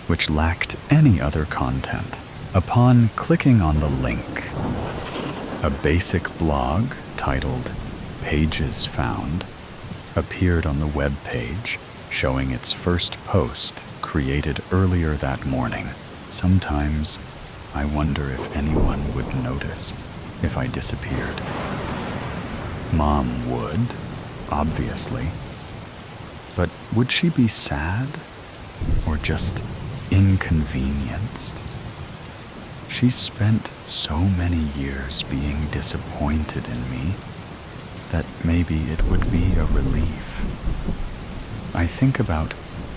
which lacked any other content. Upon clicking on the link, a basic blog titled "Pages Found" appeared on the web page, showing its first post created earlier that morning. Sometimes I wonder if anyone would notice if I disappeared. Mom would, obviously. But would she be sad or just inconvenienced? She spent so many years being disappointed in me that maybe it would be a relief. I think about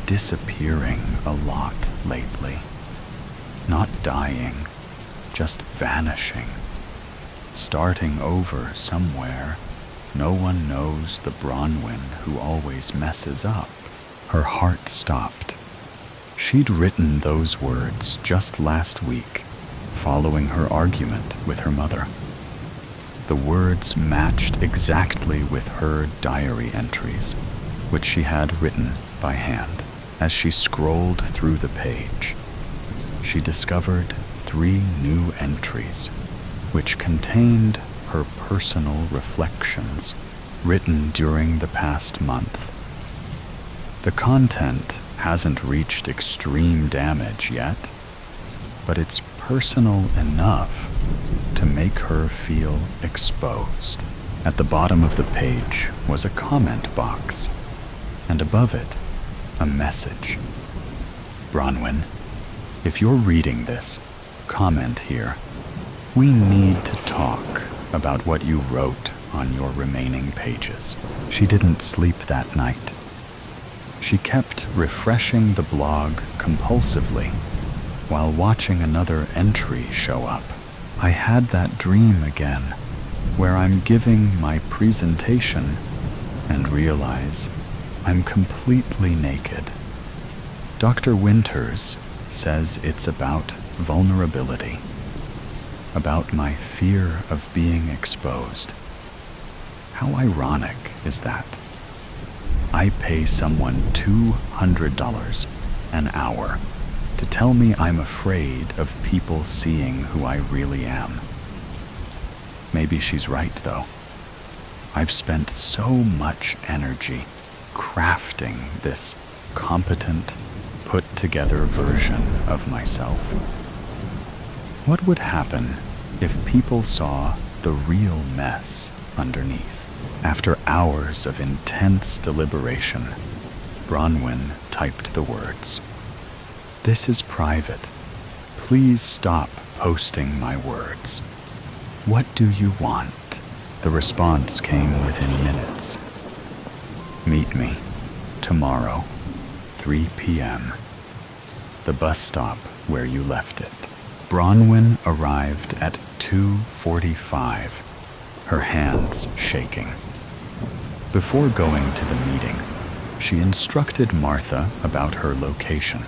disappearing a lot lately. Not dying, just vanishing. Starting over somewhere. No one knows the Bronwyn who always messes up. Her heart stopped. She'd written those words just last week, following her argument with her mother. The words matched exactly with her diary entries, which she had written by hand. As she scrolled through the page, she discovered 3 new entries, which contained her personal reflections written during the past month. The content hasn't reached extreme damage yet, but it's personal enough to make her feel exposed. At the bottom of the page was a comment box, and above it, a message. Bronwyn, if you're reading this, comment here. We need to talk about what you wrote on your remaining pages. She didn't sleep that night. She kept refreshing the blog compulsively while watching another entry show up. I had that dream again, where I'm giving my presentation and realize I'm completely naked. Dr. Winters says it's about vulnerability, about my fear of being exposed. How ironic is that? I pay someone $200 an hour to tell me I'm afraid of people seeing who I really am. Maybe she's right, though. I've spent so much energy crafting this competent, put-together version of myself. What would happen if people saw the real mess underneath? After hours of intense deliberation, Bronwyn typed the words. "This is private. Please stop posting my words. What do you want?" The response came within minutes. "Meet me tomorrow, 3 p.m. The bus stop where you left it." Bronwyn arrived at 2:45, her hands shaking. Before going to the meeting, she instructed Martha about her location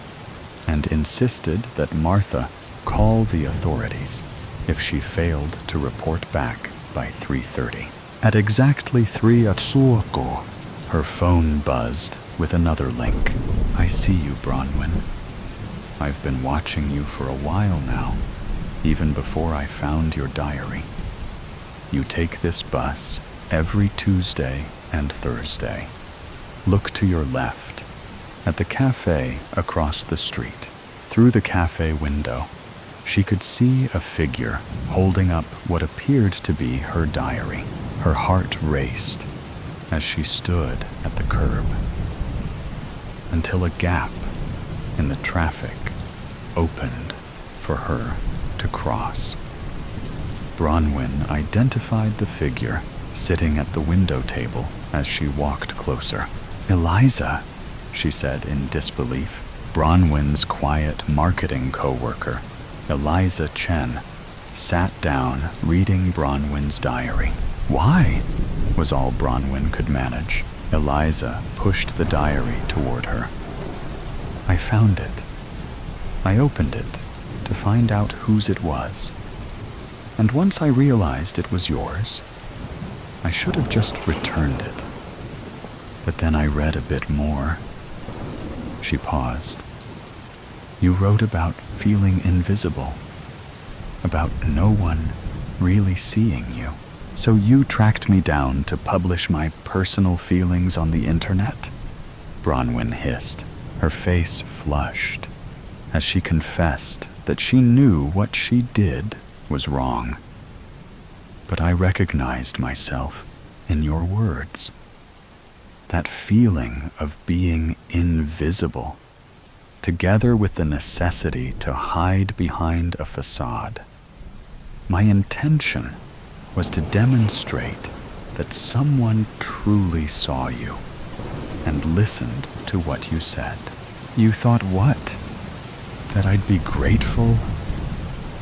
and insisted that Martha call the authorities if she failed to report back by 3:30. At exactly 3 o'clock, her phone buzzed with another link. "I see you, Bronwyn. I've been watching you for a while now, even before I found your diary. You take this bus every Tuesday and Thursday. Look to your left, at the cafe across the street." Through the cafe window, she could see a figure holding up what appeared to be her diary. Her heart raced as she stood at the curb, until a gap in the traffic opened for her to cross. Bronwyn identified the figure sitting at the window table as she walked closer. "Eliza," she said in disbelief. Bronwyn's quiet marketing co-worker, Eliza Chen, sat down reading Bronwyn's diary. "Why?" was all Bronwyn could manage. Eliza pushed the diary toward her. "I found it. I opened it to find out whose it was. And once I realized it was yours, I should have just returned it. But then I read a bit more." She paused. "You wrote about feeling invisible, about no one really seeing you. So you tracked me down to publish my personal feelings on the internet?" Bronwyn hissed. Her face flushed as she confessed that she knew what she did was wrong. "But I recognized myself in your words. That feeling of being invisible, together with the necessity to hide behind a facade. My intention was to demonstrate that someone truly saw you and listened to what you said." "You thought what? That I'd be grateful?"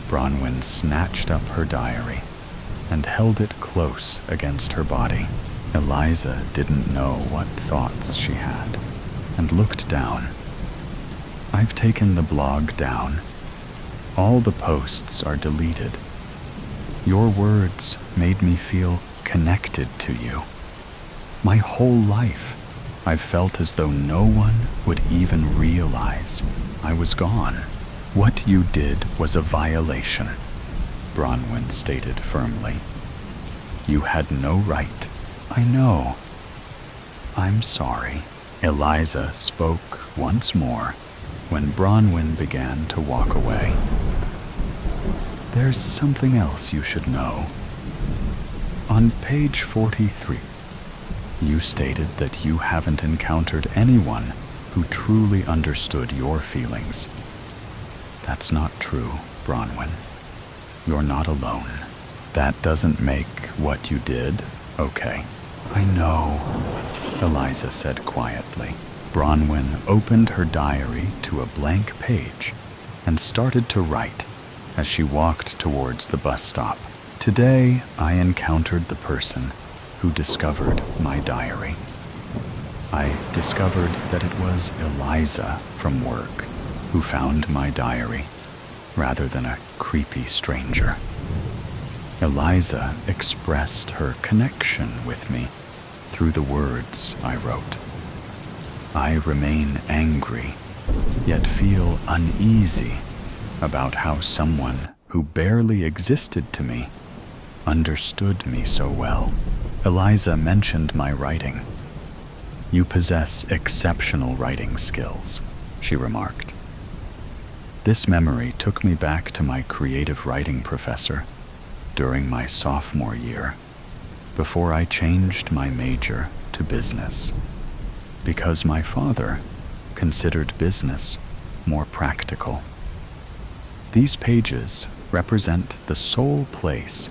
Bronwyn snatched up her diary and held it close against her body. Eliza didn't know what thoughts she had and looked down. "I've taken the blog down. All the posts are deleted. Your words made me feel connected to you. My whole life, I've felt as though no one would even realize I was gone." "What you did was a violation," Bronwyn stated firmly. "You had no right." "I know. I'm sorry." Eliza spoke once more when Bronwyn began to walk away. "There's something else you should know. On page 43, you stated that you haven't encountered anyone who truly understood your feelings. That's not true, Bronwyn. You're not alone. That doesn't make what you did okay." "I know," Eliza said quietly. Bronwyn opened her diary to a blank page and started to write as she walked towards the bus stop. "Today, I encountered the person who discovered my diary. I discovered that it was Eliza from work who found my diary, rather than a creepy stranger. Eliza expressed her connection with me through the words I wrote. I remain angry, yet feel uneasy about how someone who barely existed to me understood me so well." Eliza mentioned my writing. "You possess exceptional writing skills," she remarked. This memory took me back to my creative writing professor during my sophomore year. before I changed my major to business, because my father considered business more practical. These pages represent the sole place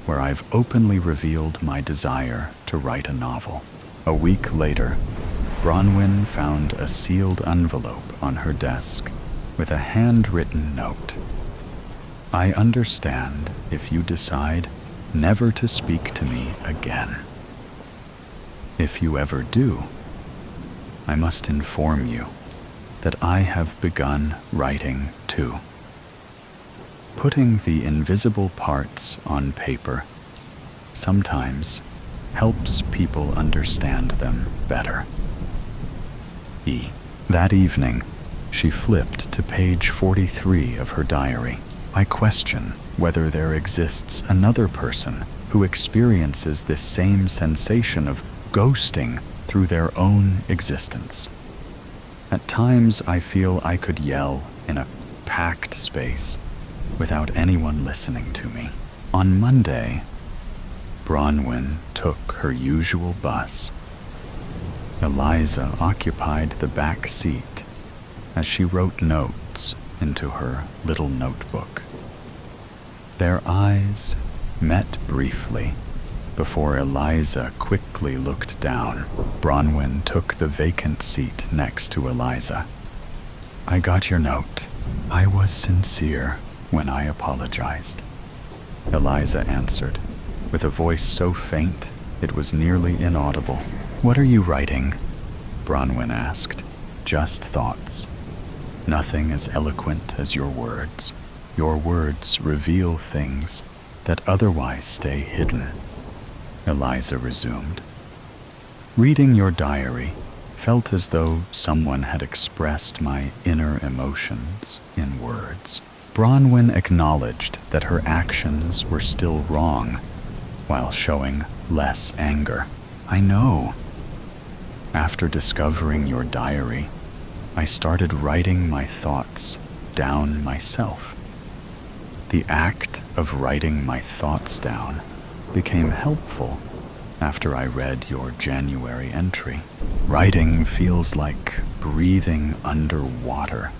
where I've openly revealed my desire to write a novel. A week later, Bronwyn found a sealed envelope on her desk with a handwritten note. I understand if you decide never to speak to me again. If you ever do, I must inform you that I have begun writing too. Putting the invisible parts on paper sometimes helps people understand them better. E. That evening, she flipped to page 43 of her diary. I question whether there exists another person who experiences this same sensation of ghosting through their own existence. At times, I feel I could yell in a packed space without anyone listening to me. On Monday, Bronwyn took her usual bus. Eliza occupied the back seat as she wrote notes into her little notebook. Their eyes met briefly before Eliza quickly looked down. Bronwyn took the vacant seat next to Eliza. I got your note. I was sincere when I apologized, Eliza answered, with a voice so faint it was nearly inaudible. What are you writing? Bronwyn asked. Just thoughts. Nothing as eloquent as your words. Your words reveal things that otherwise stay hidden, Eliza resumed. Reading your diary felt as though someone had expressed my inner emotions in words. Bronwyn acknowledged that her actions were still wrong, while showing less anger. I know. After discovering your diary, I started writing my thoughts down myself. The act of writing my thoughts down became helpful after I read your January entry. Writing feels like breathing underwater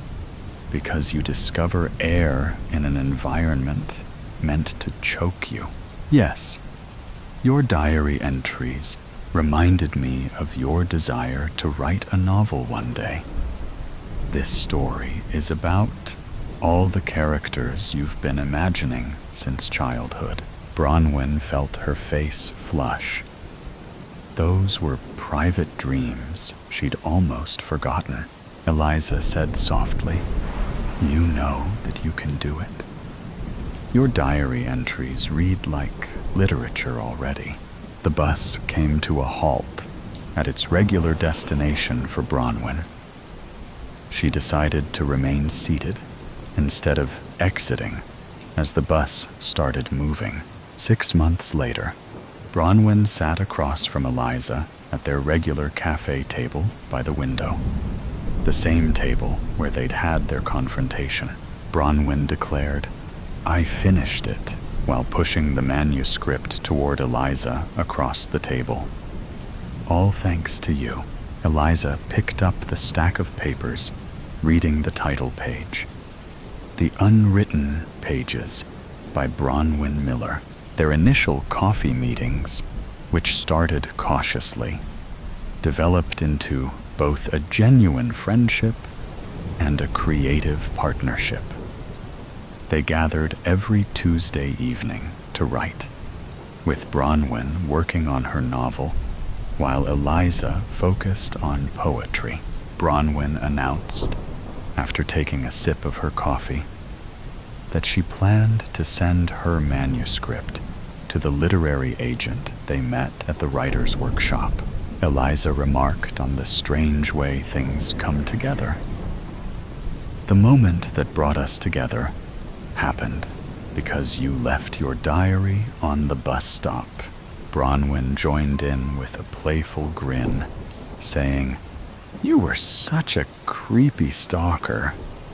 because you discover air in an environment meant to choke you. Yes, your diary entries reminded me of your desire to write a novel one day. This story is about all the characters you've been imagining since childhood. Bronwyn felt her face flush. Those were private dreams she'd almost forgotten. Eliza said softly, You know that you can do it. Your diary entries read like literature already. The bus came to a halt at its regular destination for Bronwyn. She decided to remain seated instead of exiting as the bus started moving. 6 months later, Bronwyn sat across from Eliza at their regular cafe table by the window, the same table where they'd had their confrontation. Bronwyn declared, I finished it, while pushing the manuscript toward Eliza across the table. All thanks to you. Eliza picked up the stack of papers, reading the title page. The Unwritten pages by Bronwyn Miller. Their initial coffee meetings, which started cautiously, developed into both a genuine friendship and a creative partnership. They gathered every Tuesday evening to write, with Bronwyn working on her novel, while Eliza focused on poetry. Bronwyn announced, after taking a sip of her coffee, that she planned to send her manuscript to the literary agent they met at the writer's workshop. Eliza remarked on the strange way things come together. The moment that brought us together happened because you left your diary on the bus stop. Bronwyn joined in with a playful grin, saying, You were such a creepy stalker.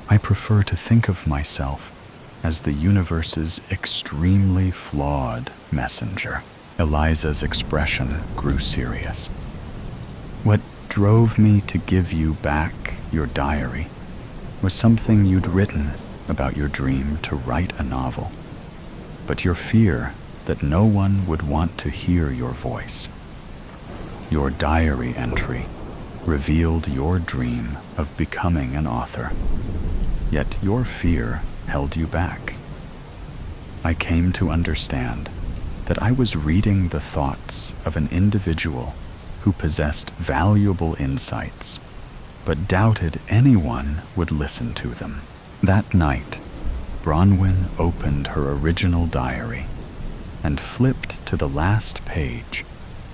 I prefer to think of myself as the universe's extremely flawed messenger. Eliza's expression grew serious. What drove me to give you back your diary was something you'd written about your dream to write a novel, but your fear that no one would want to hear your voice. Your diary entry revealed your dream of becoming an author, yet your fear held you back. I came to understand that I was reading the thoughts of an individual who possessed valuable insights, but doubted anyone would listen to them. That night, Bronwyn opened her original diary and flipped to the last page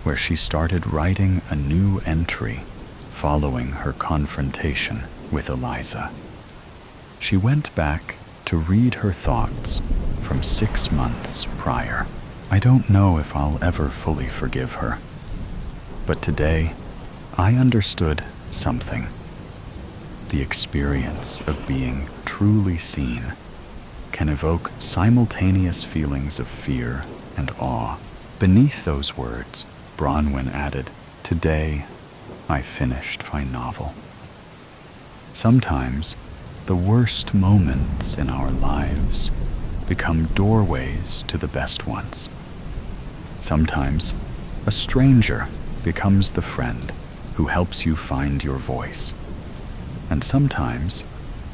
where she started writing a new entry following her confrontation with Eliza. She went back to read her thoughts from 6 months prior. I don't know if I'll ever fully forgive her, but today I understood something. The experience of being truly seen can evoke simultaneous feelings of fear and awe. Beneath those words, Bronwyn added, "Today, I finished my novel." Sometimes, the worst moments in our lives become doorways to the best ones. Sometimes, a stranger becomes the friend who helps you find your voice. And sometimes,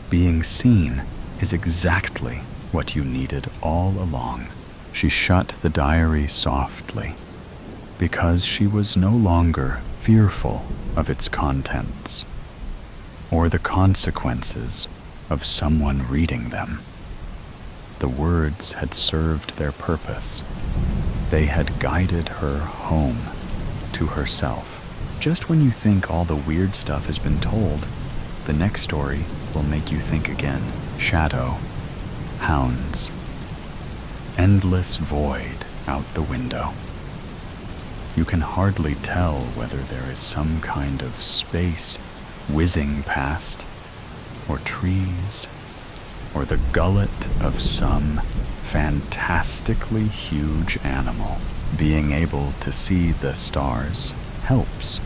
being seen is exactly what you needed all along. She shut the diary softly because she was no longer fearful of its contents or the consequences of someone reading them. The words had served their purpose. They had guided her home to herself. Just when you think all the weird stuff has been told, the next story will make you think again. Shadow, Hounds, endless void out the window. You can hardly tell whether there is some kind of space whizzing past, or trees, or the gullet of some fantastically huge animal. Being able to see the stars helps,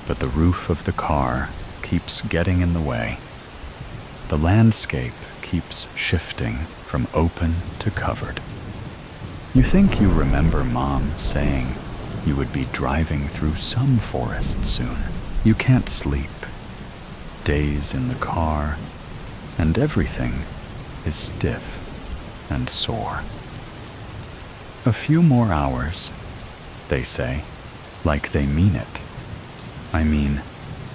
but the roof of the car keeps getting in the way. The landscape keeps shifting from open to covered. You think you remember Mom saying you would be driving through some forest soon. You can't sleep. Days in the car, and everything is stiff and sore. A few more hours, they say, like they mean it. I mean,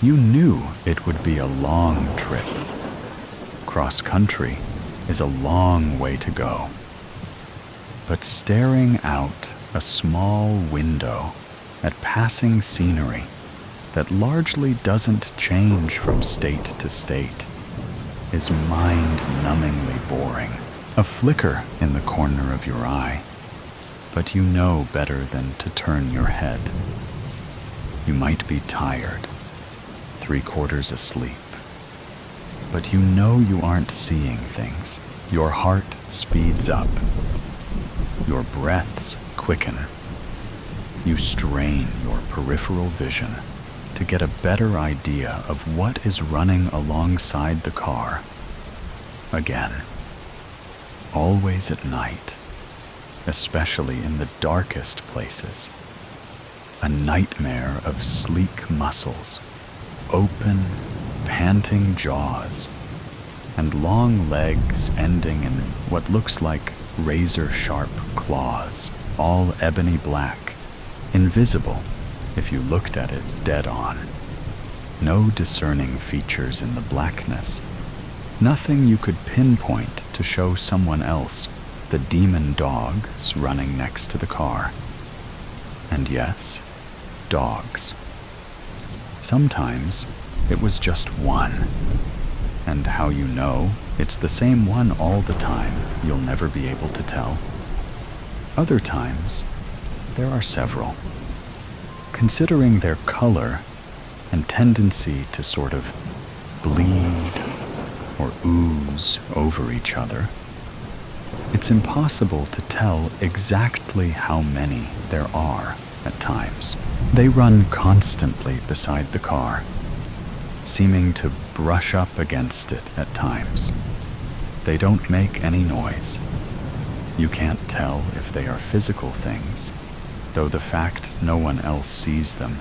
you knew it would be a long trip. Cross country is a long way to go. But staring out a small window at passing scenery that largely doesn't change from state to state is mind-numbingly boring. A flicker in the corner of your eye, but you know better than to turn your head. You might be tired, 3/4 asleep, but you know you aren't seeing things. Your heart speeds up. Your breaths quicken. You strain your peripheral vision to get a better idea of what is running alongside the car. Again, always at night, especially in the darkest places, a nightmare of sleek muscles, open, panting jaws, and long legs ending in what looks like razor-sharp claws, all ebony black, invisible if you looked at it dead on. No discerning features in the blackness. Nothing you could pinpoint to show someone else the demon dogs running next to the car. And yes, dogs. Sometimes it was just one. And how you know it's the same one all the time, you'll never be able to tell. Other times, there are several. Considering their color and tendency to sort of bleed or ooze over each other, It's impossible to tell exactly how many there are at times. They run constantly beside the car, seeming to brush up against it at times. They don't make any noise. You can't tell if they are physical things, though the fact no one else sees them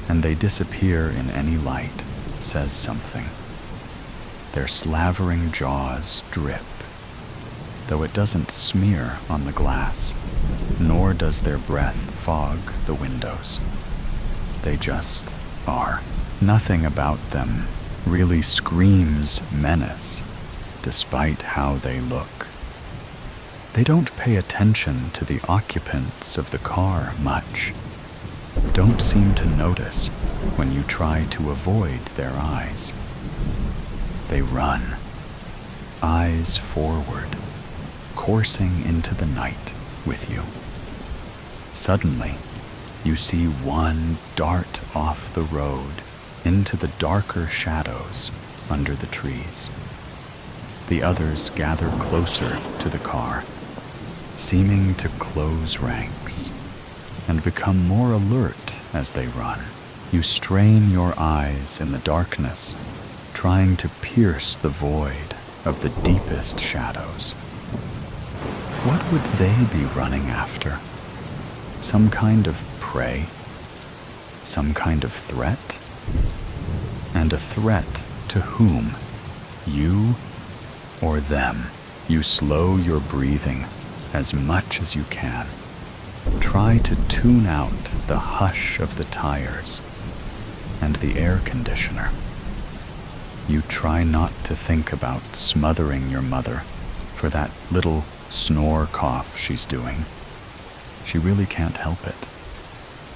and they disappear in any light says something. Their slavering jaws drip, though it doesn't smear on the glass, nor does their breath fog the windows. They just are. Nothing about them really screams menace, despite how they look. They don't pay attention to the occupants of the car much. Don't seem to notice when you try to avoid their eyes. They run, eyes forward, coursing into the night with you. Suddenly, you see one dart off the road into the darker shadows under the trees. The others gather closer to the car, seeming to close ranks and become more alert as they run. You strain your eyes in the darkness, trying to pierce the void of the deepest shadows. What would they be running after? Some kind of prey? Some kind of threat? And a threat to whom? You or them? You slow your breathing as much as you can. Try to tune out the hush of the tires and the air conditioner. You try not to think about smothering your mother for that little snore cough she's doing. She really can't help it.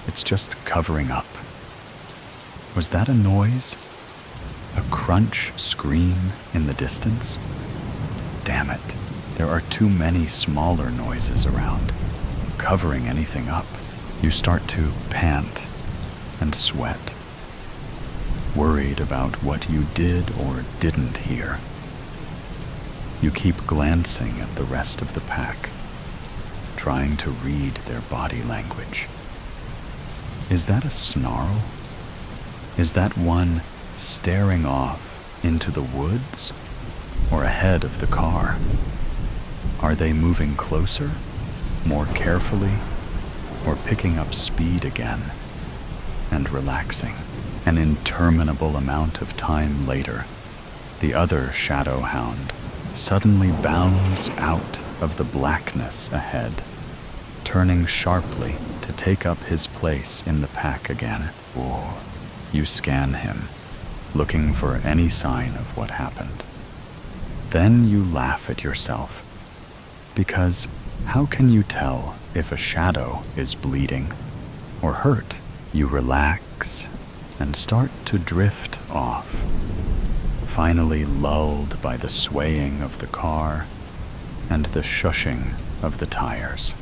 It's just covering up. Was that a noise? A crunch scream in the distance? Damn it, there are too many smaller noises around, covering anything up. You start to pant and sweat, worried about what you did or didn't hear. You keep glancing at the rest of the pack, trying to read their body language. Is that a snarl? Is that one staring off into the woods or ahead of the car? Are they moving closer, more carefully, or picking up speed again and relaxing? An interminable amount of time later, the other shadow hound suddenly bounds out of the blackness ahead, turning sharply to take up his place in the pack again. You scan him, looking for any sign of what happened. Then you laugh at yourself, because how can you tell if a shadow is bleeding or hurt? You relax and start to drift off, finally lulled by the swaying of the car and the shushing of the tires.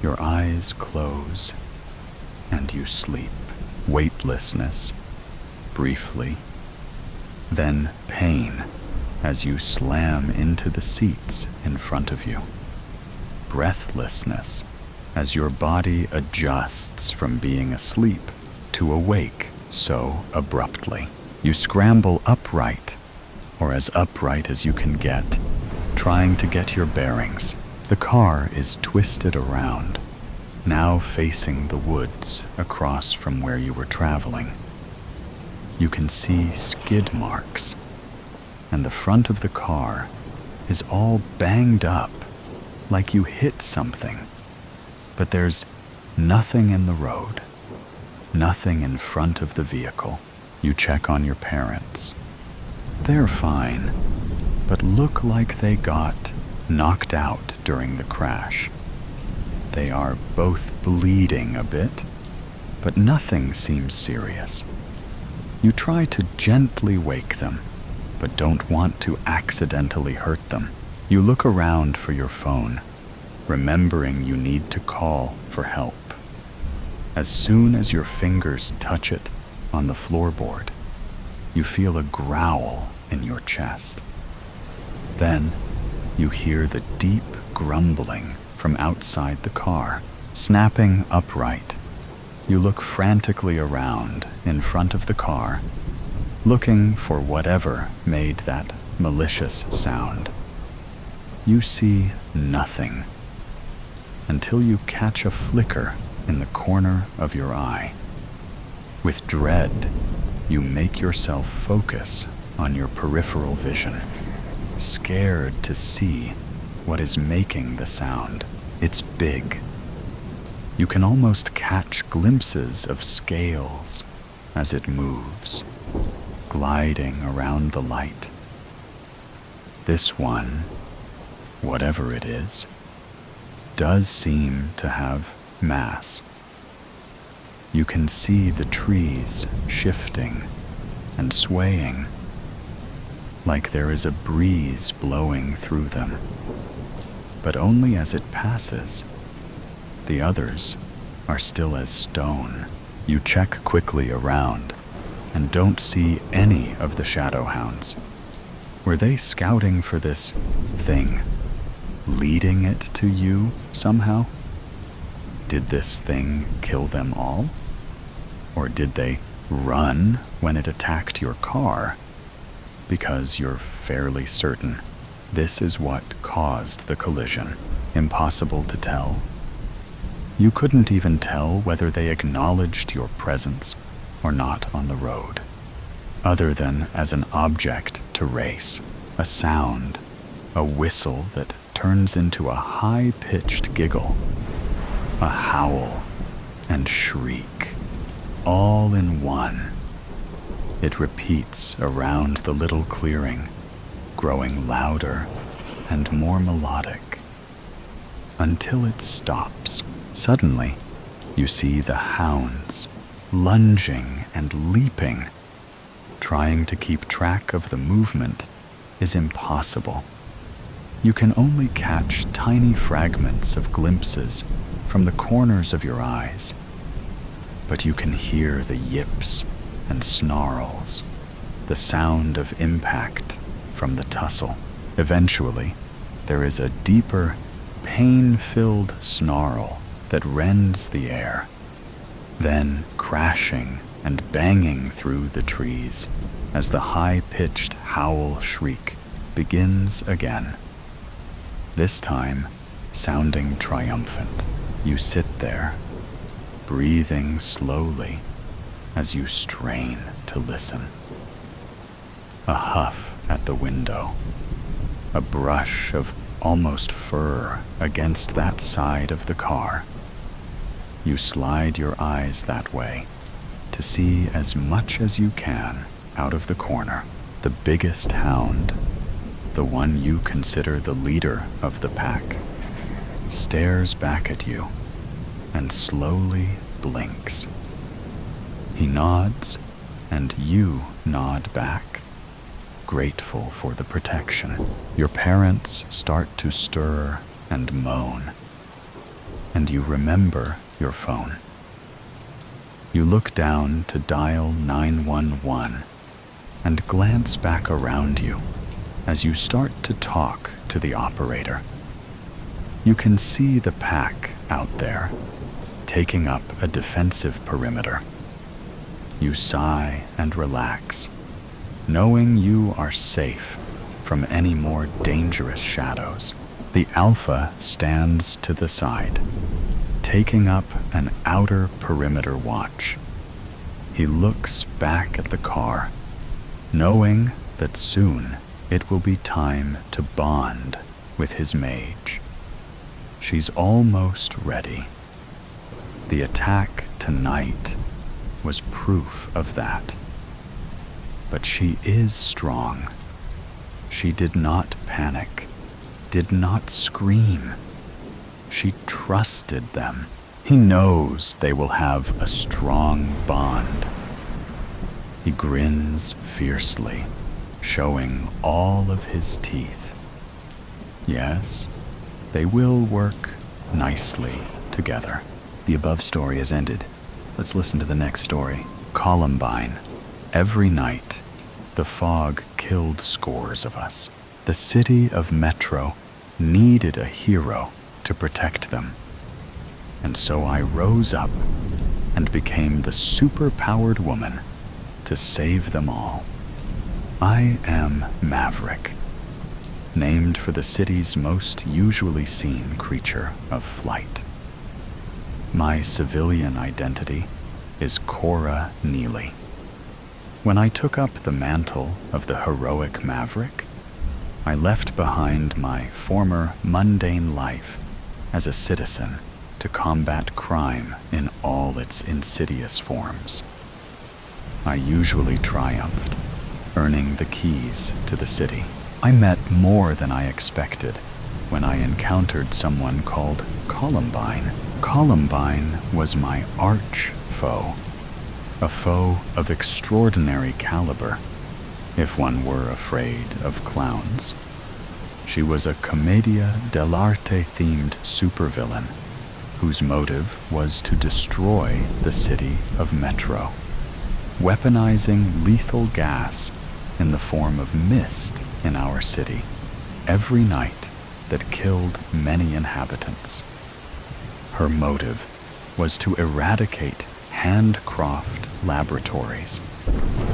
Your eyes close and you sleep. Weightlessness, briefly, then pain as you slam into the seats in front of you. Breathlessness as your body adjusts from being asleep to awake so abruptly. You scramble upright, or as upright as you can get, trying to get your bearings. The car is twisted around, now facing the woods across from where you were traveling. You can see skid marks, and the front of the car is all banged up, like you hit something. But there's nothing in the road, nothing in front of the vehicle. You check on your parents. They're fine, but look like they got knocked out during the crash. They are both bleeding a bit, but nothing seems serious. You try to gently wake them, but don't want to accidentally hurt them. You look around for your phone, remembering you need to call for help. As soon as your fingers touch it on the floorboard, you feel a growl in your chest. Then, you hear the deep grumbling from outside the car. Snapping upright, you look frantically around in front of the car, looking for whatever made that malicious sound. You see nothing until you catch a flicker in the corner of your eye. With dread, you make yourself focus on your peripheral vision, scared to see what is making the sound. It's big. You can almost catch glimpses of scales as it moves, gliding around the light. This one, whatever it is, does seem to have mass. You can see the trees shifting and swaying, like there is a breeze blowing through them, but only as it passes. The others are still as stone. You check quickly around and don't see any of the shadow hounds. Were they scouting for this thing, leading it to you somehow? Did this thing kill them all? Or did they run when it attacked your car? Because you're fairly certain this is what caused the collision. Impossible to tell. You couldn't even tell whether they acknowledged your presence or not on the road, other than as an object to race, a sound, a whistle that turns into a high-pitched giggle, a howl and shriek, all in one. It repeats around the little clearing, growing louder and more melodic, until it stops. Suddenly, you see the hounds lunging and leaping. Trying to keep track of the movement is impossible. You can only catch tiny fragments of glimpses from the corners of your eyes, but you can hear the yips and snarls, the sound of impact from the tussle. Eventually, there is a deeper, pain-filled snarl that rends the air, then crashing and banging through the trees as the high-pitched howl shriek begins again. This time, sounding triumphant. You sit there, breathing slowly as you strain to listen. A huff at the window, a brush of almost fur against that side of the car. You slide your eyes that way to see as much as you can out of the corner. The biggest hound, the one you consider the leader of the pack, stares back at you and slowly blinks. He nods, and you nod back, grateful for the protection. Your parents start to stir and moan, and you remember your phone. You look down to dial 911 and glance back around you as you start to talk to the operator. You can see the pack out there, taking up a defensive perimeter. You sigh and relax, knowing you are safe from any more dangerous shadows. The Alpha stands to the side, taking up an outer perimeter watch. He looks back at the car, knowing that soon it will be time to bond with his mage. She's almost ready. The attack tonight was proof of that. But she is strong. She did not panic, did not scream. She trusted them. He knows they will have a strong bond. He grins fiercely, showing all of his teeth. Yes, they will work nicely together. The above story has ended. Let's listen to the next story. Columbine. Every night, the fog killed scores of us. The city of Metro needed a hero to protect them. And so I rose up and became the super-powered woman to save them all. I am Maverick, named for the city's most usually seen creature of flight. My civilian identity is Cora Neely. When I took up the mantle of the heroic Maverick, I left behind my former mundane life as a citizen to combat crime in all its insidious forms. I usually triumphed, earning the keys to the city. I met more than I expected when I encountered someone called Columbine. Columbine was my arch foe, a foe of extraordinary caliber, if one were afraid of clowns. She was a commedia dell'arte themed supervillain whose motive was to destroy the city of Metro, weaponizing lethal gas in the form of mist in our city every night that killed many inhabitants. Her motive was to eradicate Handcroft Laboratories,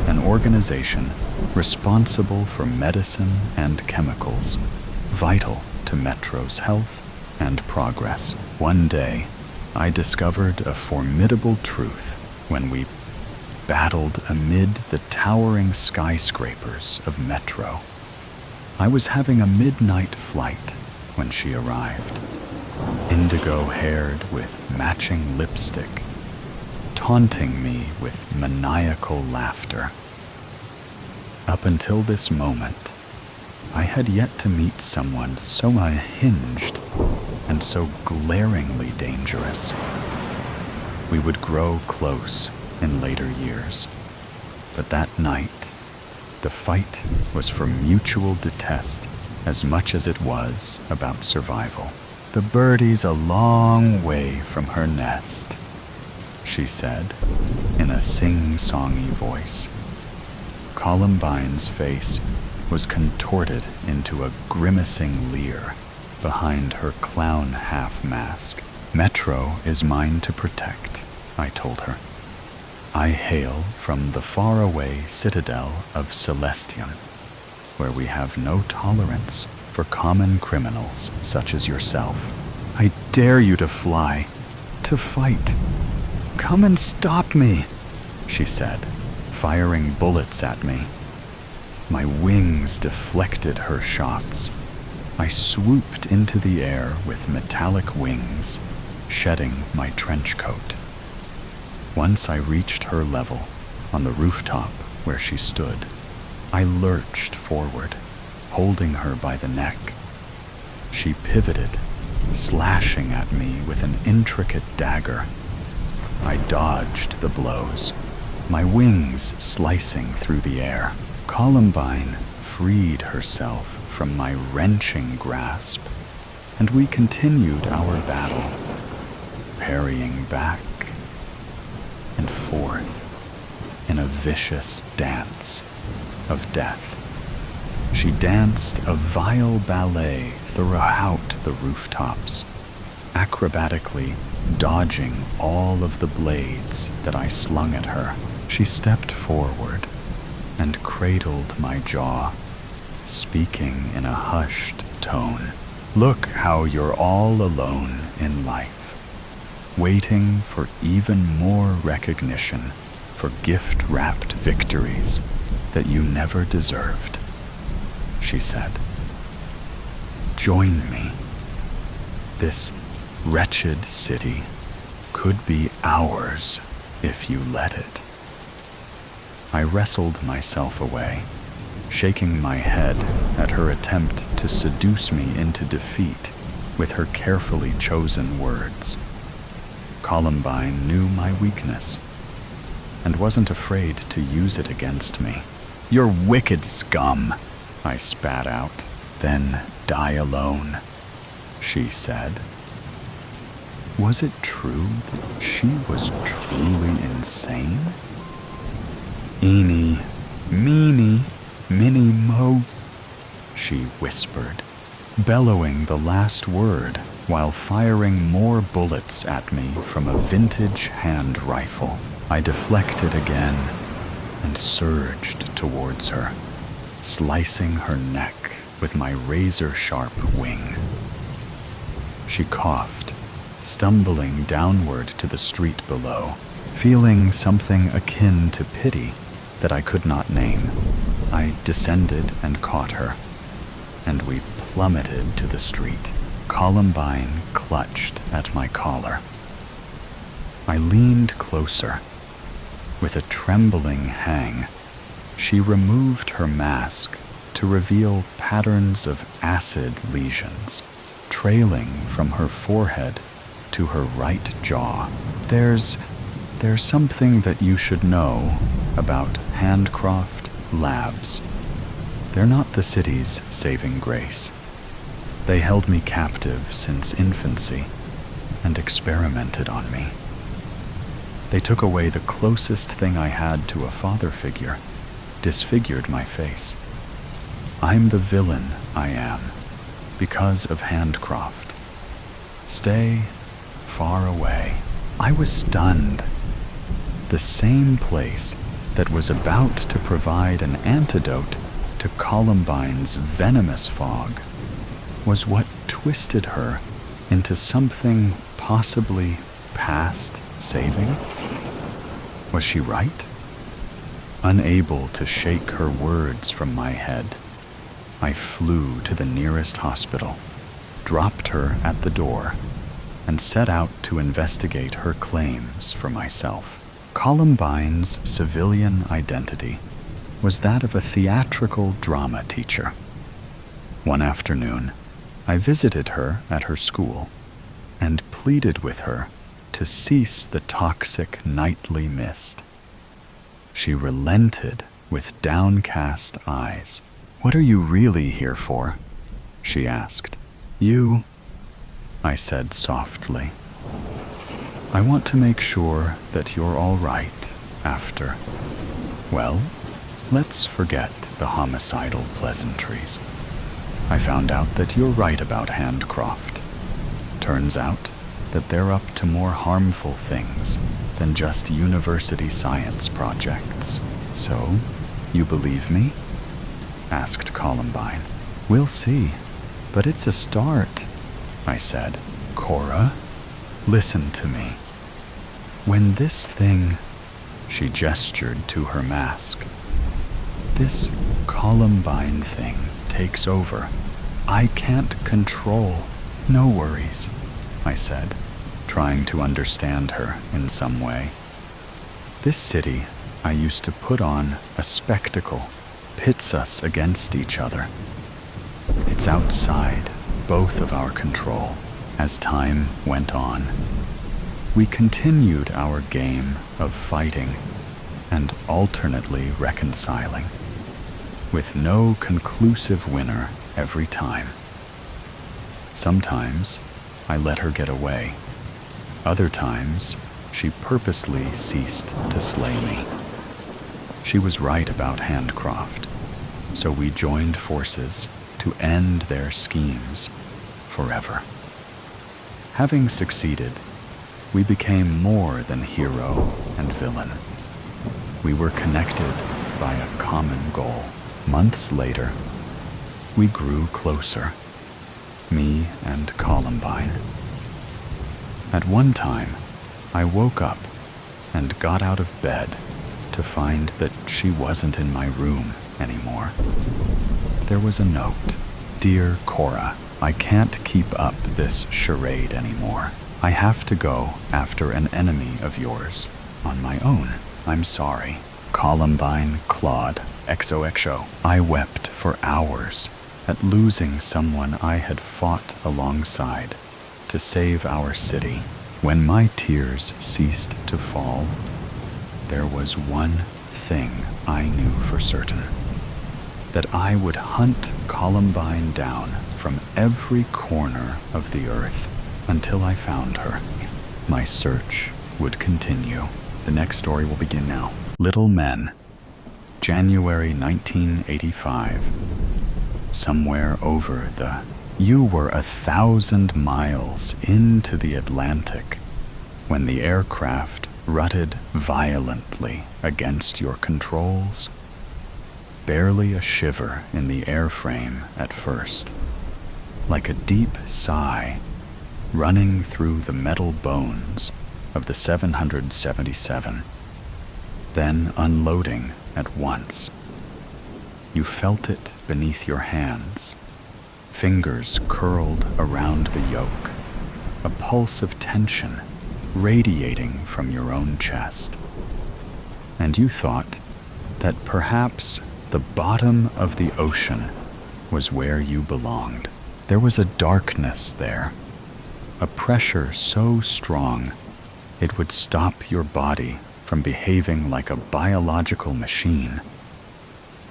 an organization responsible for medicine and chemicals vital to Metro's health and progress. One day, I discovered a formidable truth when we battled amid the towering skyscrapers of Metro. I was having a midnight flight when she arrived, indigo-haired with matching lipstick, taunting me with maniacal laughter. Up until this moment, I had yet to meet someone so unhinged and so glaringly dangerous. We would grow close in later years, but that night, the fight was for mutual detest as much as it was about survival. "The birdie's a long way from her nest," she said in a sing-songy voice. Columbine's face was contorted into a grimacing leer behind her clown half-mask. "Metro is mine to protect," I told her. "I hail from the faraway citadel of Celestium, where we have no tolerance for common criminals such as yourself. I dare you to fly, to fight. Come and stop me," she said, firing bullets at me. My wings deflected her shots. I swooped into the air with metallic wings, shedding my trench coat. Once I reached her level, on the rooftop where she stood, I lurched forward, holding her by the neck. She pivoted, slashing at me with an intricate dagger. I dodged the blows, my wings slicing through the air. Columbine freed herself from my wrenching grasp, and we continued our battle, parrying back and forth in a vicious dance of death. She danced a vile ballet throughout the rooftops, acrobatically dodging all of the blades that I slung at her. She stepped forward and cradled my jaw, speaking in a hushed tone. "Look how you're all alone in life, waiting for even more recognition for gift-wrapped victories that you never deserved," she said. "Join me. This wretched city could be ours if you let it." I wrestled myself away, shaking my head at her attempt to seduce me into defeat with her carefully chosen words. Columbine knew my weakness and wasn't afraid to use it against me. "You're wicked scum," I spat out. "Then die alone," she said. Was it true that she was truly insane? "Eeny, meeny, miny, mo," she whispered, bellowing the last word while firing more bullets at me from a vintage hand rifle. I deflected again and surged towards her, slicing her neck with my razor-sharp wing. She coughed, stumbling downward to the street below, feeling something akin to pity that I could not name. I descended and caught her, and we plummeted to the street. Columbine clutched at my collar. I leaned closer. With a trembling hang, she removed her mask to reveal patterns of acid lesions trailing from her forehead to her right jaw. There's something that you should know about Handcroft Labs. They're not the city's saving grace. They held me captive since infancy and experimented on me. They took away the closest thing I had to a father figure, disfigured my face. I'm the villain I am because of Handcroft. Stay far away. I was stunned. The same place that was about to provide an antidote to Columbine's venomous fog was what twisted her into something possibly past saving? Was she right? Unable to shake her words from my head, I flew to the nearest hospital, dropped her at the door, and set out to investigate her claims for myself. Columbine's civilian identity was that of a theatrical drama teacher. One afternoon, I visited her at her school and pleaded with her to cease the toxic nightly mist. She relented with downcast eyes. "What are you really here for?" she asked. "You," I said softly. "I want to make sure that you're all right after. Well, let's forget the homicidal pleasantries. I found out that you're right about Handcroft. Turns out that they're up to more harmful things than just university science projects. So, you believe me?" asked Columbine. "We'll see, but it's a start," I said. "Cora, listen to me. When this thing," she gestured to her mask, "this Columbine thing takes over, I can't control." "No worries," I said, trying to understand her in some way. "This city I used to put on a spectacle pits us against each other. It's outside both of our control." As time went on, we continued our game of fighting and alternately reconciling, with no conclusive winner every time. Sometimes I let her get away. Other times, she purposely ceased to slay me. She was right about Handcroft, so we joined forces to end their schemes forever. Having succeeded, we became more than hero and villain. We were connected by a common goal. Months later, we grew closer, me and Columbine. At one time, I woke up and got out of bed to find that she wasn't in my room anymore. There was a note. "Dear Cora, I can't keep up this charade anymore. I have to go after an enemy of yours on my own. I'm sorry. Columbine Claude XOXO." I wept for hours at losing someone I had fought alongside to save our city. When my tears ceased to fall, there was one thing I knew for certain: that I would hunt Columbine down from every corner of the earth until I found her. My search would continue. The next story will begin now. Little Men, January 1985. Somewhere over the You were 1,000 miles into the Atlantic when the aircraft rutted violently against your controls. Barely a shiver in the airframe at first, like a deep sigh running through the metal bones of the 777, then unloading at once. You felt it beneath your hands, fingers curled around the yoke, a pulse of tension radiating from your own chest. And you thought that perhaps the bottom of the ocean was where you belonged. There was a darkness there, a pressure so strong it would stop your body from behaving like a biological machine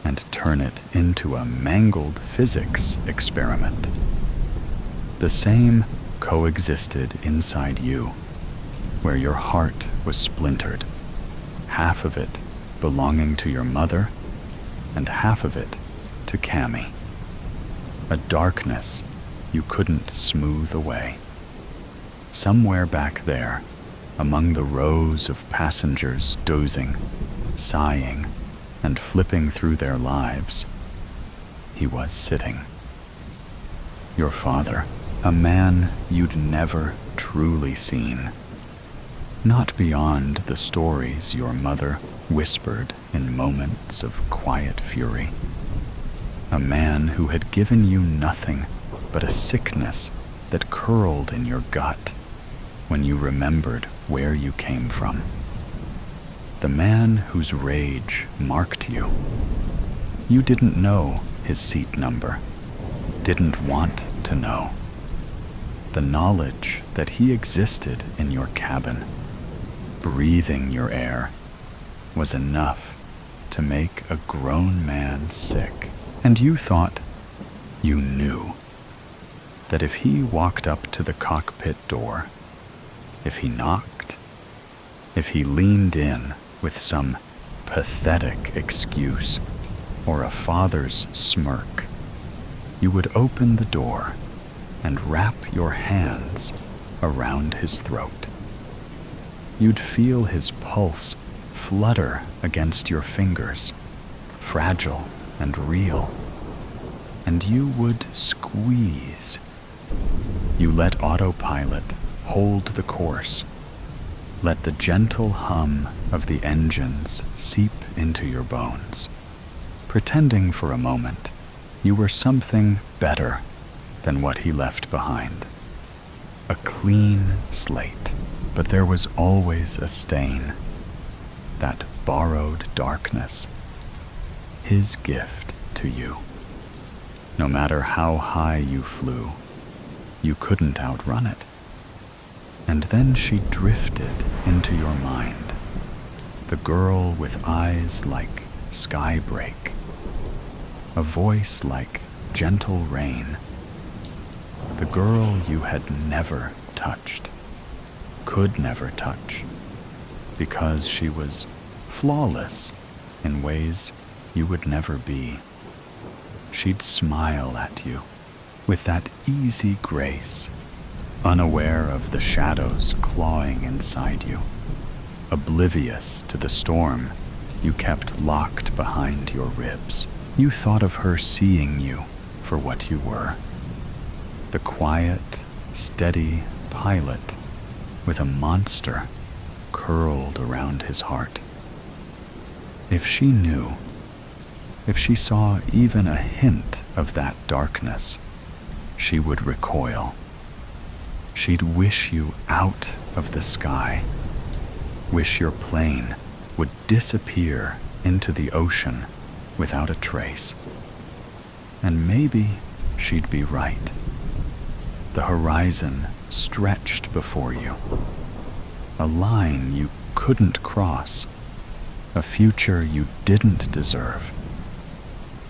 and turn it into a mangled physics experiment. The same coexisted inside you, where your heart was splintered, half of it belonging to your mother and half of it to Cammy. A darkness you couldn't smooth away. Somewhere back there, among the rows of passengers dozing, sighing, and flipping through their lives, he was sitting. Your father, a man you'd never truly seen. Not beyond the stories your mother whispered in moments of quiet fury. A man who had given you nothing but a sickness that curled in your gut when you remembered where you came from. The man whose rage marked you. You didn't know his seat number, didn't want to know. The knowledge that he existed in your cabin, breathing your air, was enough to make a grown man sick. And you thought you knew that if he walked up to the cockpit door, if he knocked, if he leaned in with some pathetic excuse or a father's smirk, you would open the door and wrap your hands around his throat. You'd feel his pulse flutter against your fingers, fragile and real, and you would squeeze. You let autopilot hold the course. Let the gentle hum of the engines seep into your bones, pretending for a moment you were something better than what he left behind. A clean slate, but there was always a stain, that borrowed darkness, his gift to you. No matter how high you flew, you couldn't outrun it. And then she drifted into your mind, the girl with eyes like sky break, a voice like gentle rain, the girl you had never touched, could never touch, because she was flawless in ways you would never be. She'd smile at you with that easy grace, unaware of the shadows clawing inside you, oblivious to the storm you kept locked behind your ribs. You thought of her seeing you for what you were, the quiet, steady pilot with a monster curled around his heart. If she knew, if she saw even a hint of that darkness, she would recoil. She'd wish you out of the sky, wish your plane would disappear into the ocean without a trace. And maybe she'd be right. The horizon stretched before you, a line you couldn't cross, a future you didn't deserve.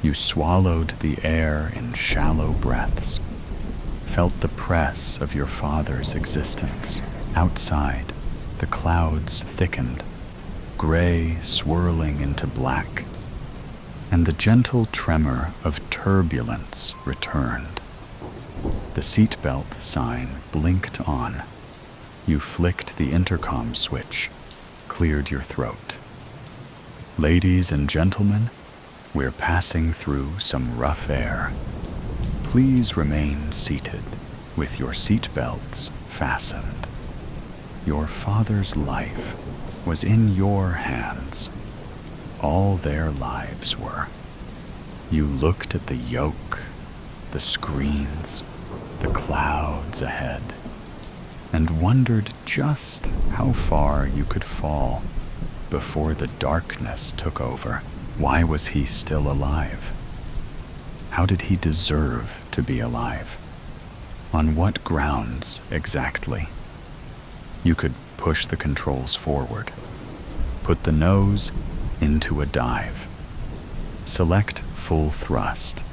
You swallowed the air in shallow breaths, felt the press of your father's existence. Outside, the clouds thickened, gray swirling into black, and the gentle tremor of turbulence returned. The seatbelt sign blinked on. You flicked the intercom switch, cleared your throat. Ladies and gentlemen, we're passing through some rough air. Please remain seated with your seatbelts fastened. Your father's life was in your hands. All their lives were. You looked at the yoke, the screens, the clouds ahead, and wondered just how far you could fall before the darkness took over. Why was he still alive? How did he deserve to be alive? On what grounds exactly? You could push the controls forward, put the nose into a dive, select full thrust,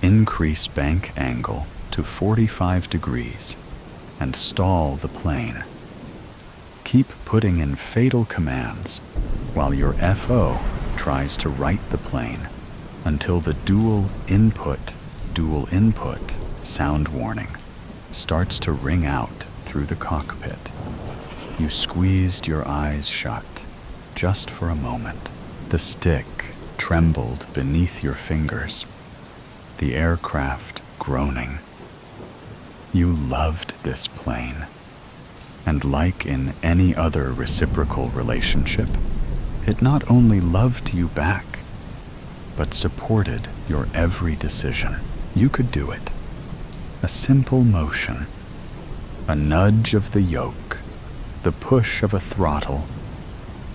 increase bank angle to 45 degrees, and stall the plane. Keep putting in fatal commands while your FO tries to right the plane until the dual input sound warning starts to ring out through the cockpit. You squeezed your eyes shut just for a moment. The stick trembled beneath your fingers, the aircraft groaning. You loved this plane, and like in any other reciprocal relationship, it not only loved you back, but supported your every decision. You could do it. A simple motion, a nudge of the yoke, the push of a throttle,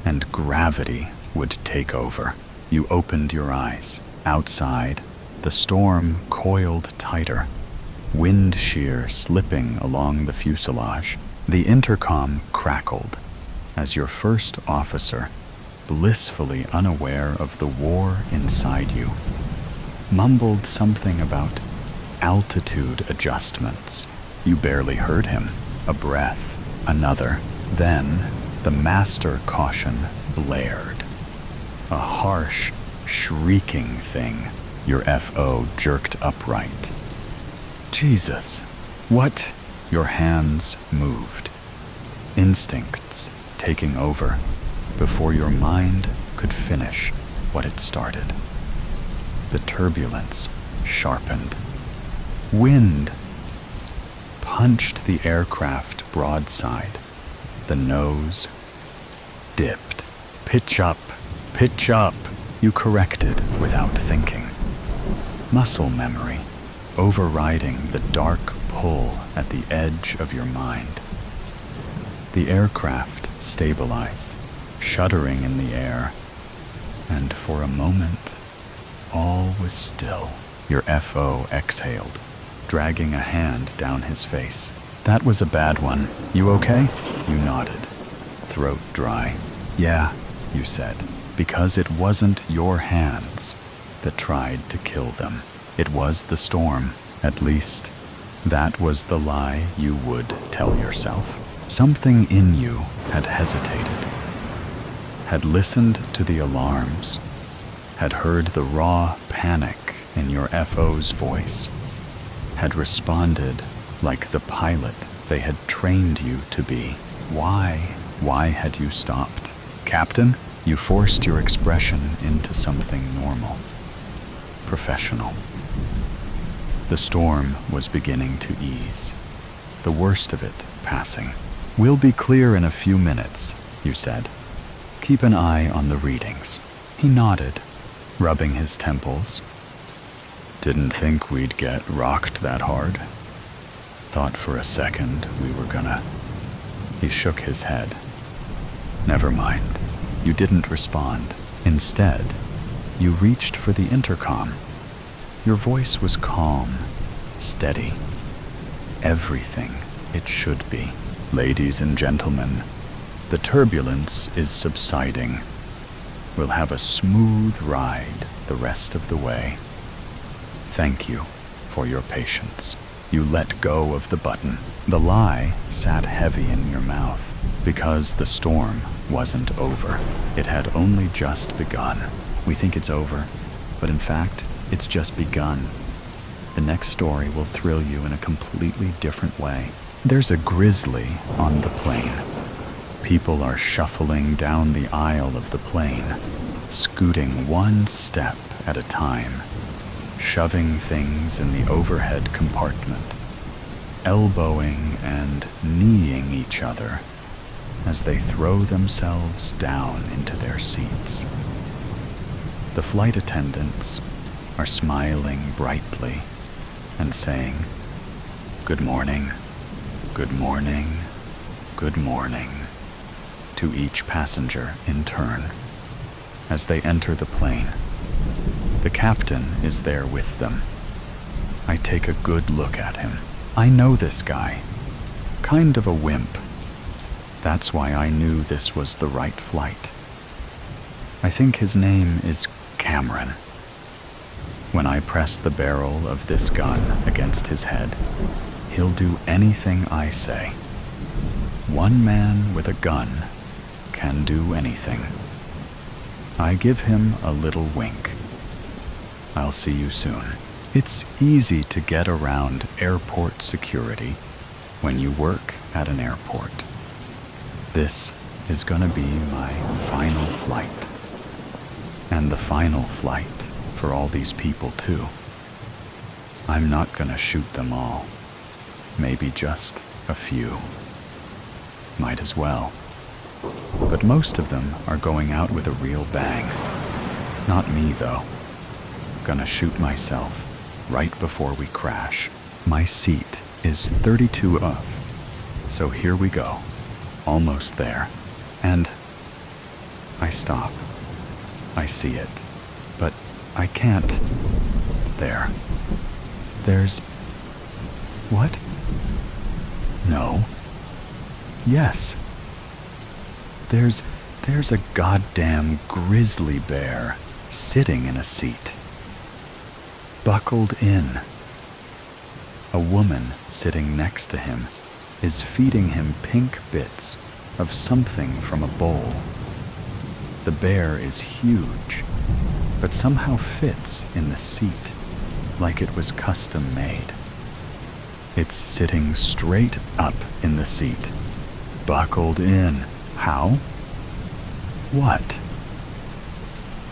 and gravity would take over. You opened your eyes. Outside, the storm coiled tighter, wind shear slipping along the fuselage. The intercom crackled as your first officer, blissfully unaware of the war inside you, mumbled something about altitude adjustments. You barely heard him. A breath, another. Then the master caution blared. A harsh, shrieking thing. Your FO jerked upright. Jesus, what? Your hands moved, instincts taking over before your mind could finish what it started. The turbulence sharpened. Wind punched the aircraft broadside. The nose dipped. Pitch up, pitch up, you corrected without thinking. Muscle memory overriding the dark pull at the edge of your mind. The aircraft stabilized, shuddering in the air, and for a moment, all was still. Your FO exhaled, dragging a hand down his face. That was a bad one. You okay? You nodded, throat dry. Yeah, you said, because it wasn't your hands that tried to kill them. It was the storm. At least, that was the lie you would tell yourself. Something in you had hesitated, had listened to the alarms, had heard the raw panic in your FO's voice, had responded like the pilot they had trained you to be. Why had you stopped? Captain, you forced your expression into something normal, professional. The storm was beginning to ease, the worst of it passing. We'll be clear in a few minutes, you said. Keep an eye on the readings. He nodded, rubbing his temples. Didn't think we'd get rocked that hard. Thought for a second we were gonna. He shook his head. Never mind. You didn't respond. Instead, you reached for the intercom. Your voice was calm, steady. Everything it should be. Ladies and gentlemen, the turbulence is subsiding. We'll have a smooth ride the rest of the way. Thank you for your patience. You let go of the button. The lie sat heavy in your mouth because the storm wasn't over. It had only just begun. We think it's over, but in fact, it's just begun. The next story will thrill you in a completely different way. There's a grizzly on the plane. People are shuffling down the aisle of the plane, scooting one step at a time, shoving things in the overhead compartment, elbowing and kneeing each other as they throw themselves down into their seats. The flight attendants are smiling brightly and saying, "Good morning, good morning, good morning," to each passenger in turn as they enter the plane. The captain is there with them. I take a good look at him. I know this guy. Kind of a wimp. That's why I knew this was the right flight. I think his name is Cameron. When I press the barrel of this gun against his head, he'll do anything I say. One man with a gun can do anything. I give him a little wink. I'll see you soon. It's easy to get around airport security when you work at an airport. This is gonna be my final flight. And the final flight for all these people too. I'm not gonna shoot them all. Maybe just a few. Might as well. But most of them are going out with a real bang. Not me though. Gonna shoot myself right before we crash. My seat is 32 of, so here we go. Almost there. And I stop. I see it. But I can't. There. There's... What? No. Yes. There's a goddamn grizzly bear sitting in a seat. Buckled in. A woman sitting next to him is feeding him pink bits of something from a bowl. The bear is huge, but somehow fits in the seat like it was custom made. It's sitting straight up in the seat, buckled in. How? What?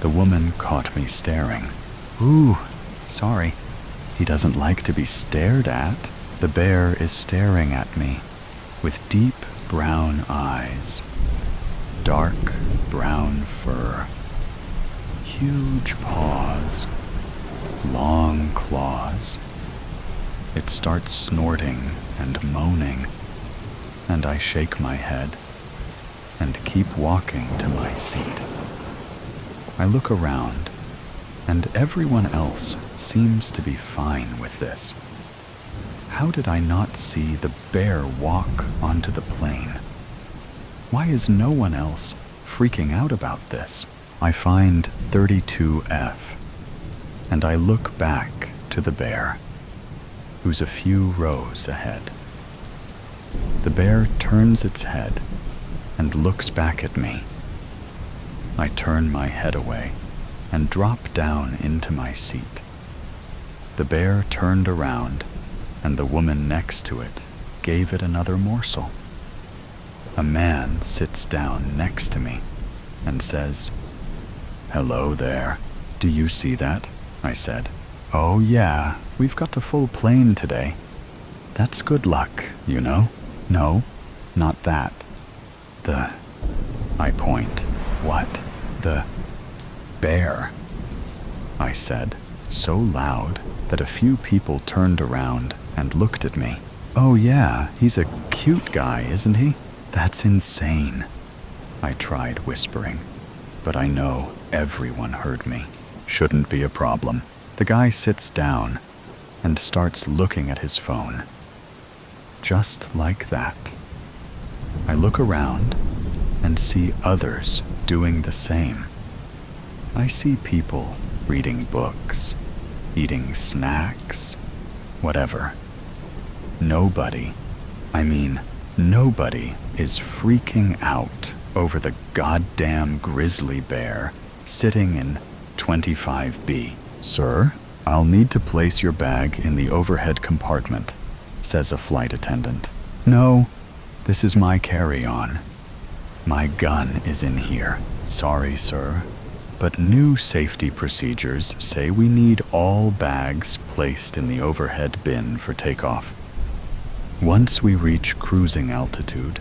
The woman caught me staring. Ooh, sorry. He doesn't like to be stared at. The bear is staring at me with deep brown eyes, dark brown fur, huge paws, long claws. It starts snorting and moaning, and I shake my head and keep walking to my seat. I look around, and everyone else seems to be fine with this. How did I not see the bear walk onto the plane? Why is no one else freaking out about this? I find 32F, and I look back to the bear, who's a few rows ahead. The bear turns its head and looks back at me. I turn my head away and drop down into my seat. The bear turned around, and the woman next to it gave it another morsel. A man sits down next to me and says, "Hello there. Do you see that?" I said. "Oh yeah, we've got a full plane today. That's good luck, you know." "No, not that. I point. "What?" "The bear," I said, so loud that a few people turned around and looked at me. "Oh yeah, he's a cute guy, isn't he?" "That's insane," I tried whispering, but I know everyone heard me. Shouldn't be a problem. The guy sits down and starts looking at his phone. Just like that. I look around and see others doing the same. I see people reading books, eating snacks, whatever. Nobody is freaking out over the goddamn grizzly bear sitting in 25B. "Sir?" "I'll need to place your bag in the overhead compartment," says a flight attendant. "No, this is my carry-on. My gun is in here. Sorry, sir, but new safety procedures say we need all bags placed in the overhead bin for takeoff. Once we reach cruising altitude,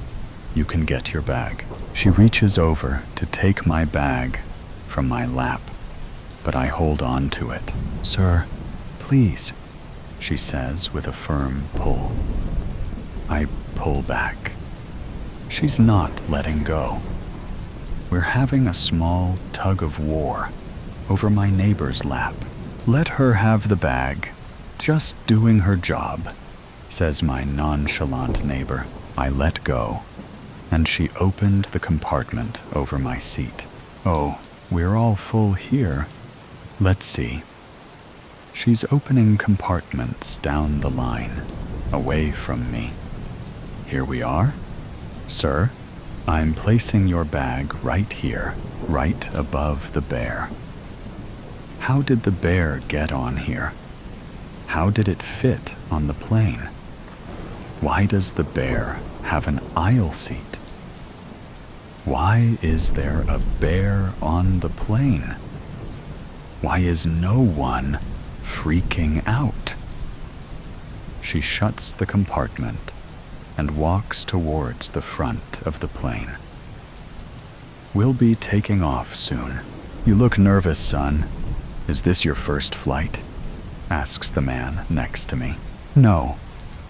you can get your bag." She reaches over to take my bag from my lap, but I hold on to it. "Sir, please," she says with a firm pull. I pull back. She's not letting go. We're having a small tug of war over my neighbor's lap. "Let her have the bag, just doing her job," says my nonchalant neighbor. I let go, and she opened the compartment over my seat. "Oh, we're all full here. Let's see." She's opening compartments down the line, away from me. "Here we are. Sir, I'm placing your bag right here, right above the bear." How did the bear get on here? How did it fit on the plane? Why does the bear have an aisle seat? Why is there a bear on the plane? Why is no one freaking out? She shuts the compartment and walks towards the front of the plane. "We'll be taking off soon. You look nervous, son. Is this your first flight?" asks the man next to me. "No,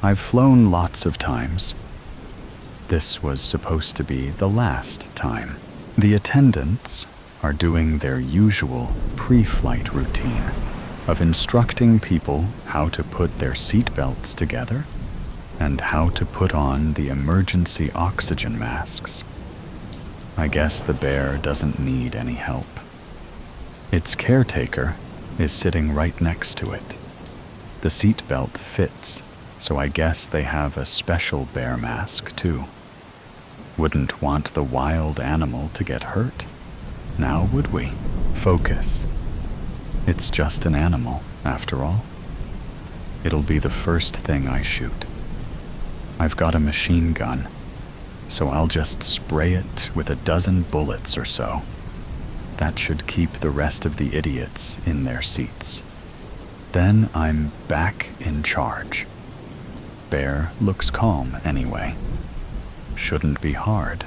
I've flown lots of times." This was supposed to be the last time. The attendants are doing their usual pre-flight routine of instructing people how to put their seatbelts together and how to put on the emergency oxygen masks. I guess the bear doesn't need any help. Its caretaker is sitting right next to it. The seatbelt fits, so I guess they have a special bear mask too. Wouldn't want the wild animal to get hurt, now would we? Focus. It's just an animal, after all. It'll be the first thing I shoot. I've got a machine gun, so I'll just spray it with a dozen bullets or so. That should keep the rest of the idiots in their seats. Then I'm back in charge. Bear looks calm anyway. Shouldn't be hard.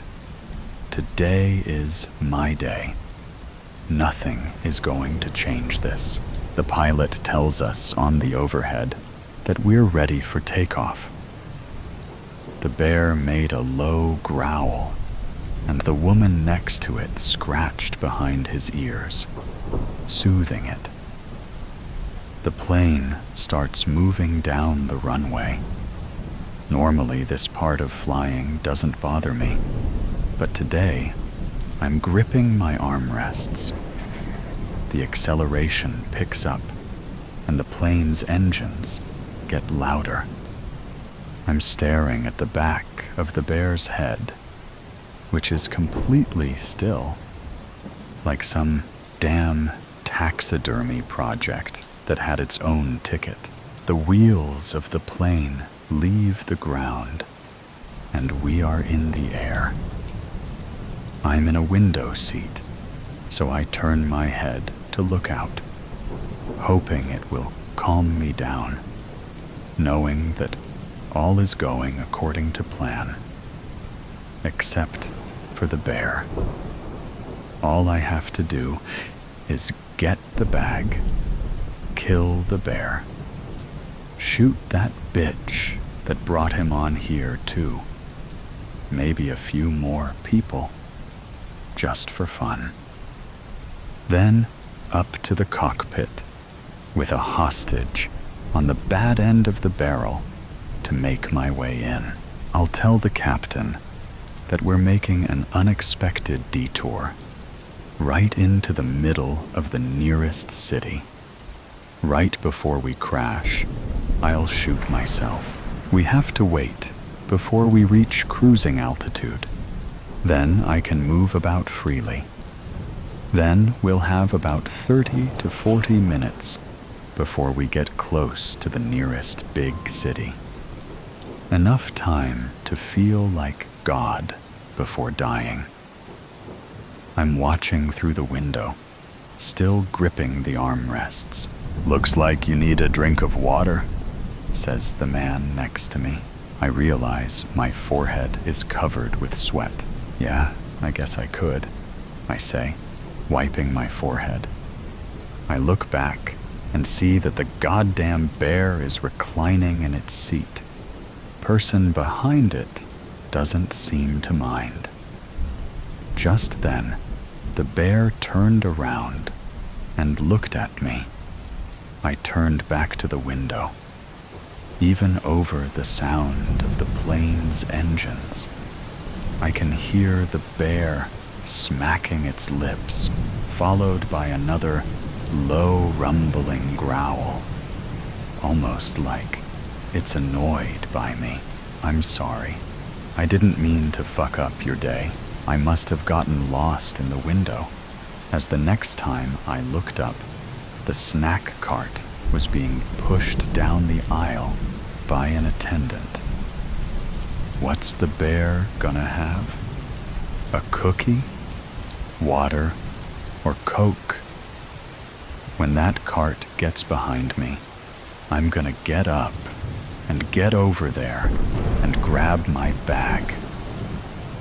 Today is my day. Nothing is going to change this. The pilot tells us on the overhead that we're ready for takeoff. The bear made a low growl, and the woman next to it scratched behind his ears, soothing it. The plane starts moving down the runway. Normally, this part of flying doesn't bother me, but today, I'm gripping my armrests. The acceleration picks up, and the plane's engines get louder. I'm staring at the back of the bear's head, which is completely still, like some damn taxidermy project that had its own ticket. The wheels of the plane leave the ground, and we are in the air. I'm in a window seat, so I turn my head to look out, hoping it will calm me down, knowing that all is going according to plan, except for the bear. All I have to do is get the bag, kill the bear, shoot that bitch that brought him on here too. Maybe a few more people, just for fun. Then up to the cockpit with a hostage on the bad end of the barrel to make my way in. I'll tell the captain that we're making an unexpected detour right into the middle of the nearest city. Right before we crash, I'll shoot myself. We have to wait before we reach cruising altitude. Then I can move about freely. Then we'll have about 30 to 40 minutes before we get close to the nearest big city. Enough time to feel like God before dying. I'm watching through the window, still gripping the armrests. "Looks like you need a drink of water," says the man next to me. I realize my forehead is covered with sweat. "Yeah, I guess I could," I say, wiping my forehead. I look back and see that the goddamn bear is reclining in its seat. Person behind it doesn't seem to mind. Just then, the bear turned around and looked at me. I turned back to the window. Even over the sound of the plane's engines, I can hear the bear smacking its lips, followed by another low rumbling growl, almost like it's annoyed by me. "I'm sorry. I didn't mean to fuck up your day. I must have gotten lost in the window." As the next time I looked up, the snack cart was being pushed down the aisle by an attendant. What's the bear gonna have? A cookie? Water? Or Coke? When that cart gets behind me, I'm gonna get up and get over there and grab my bag.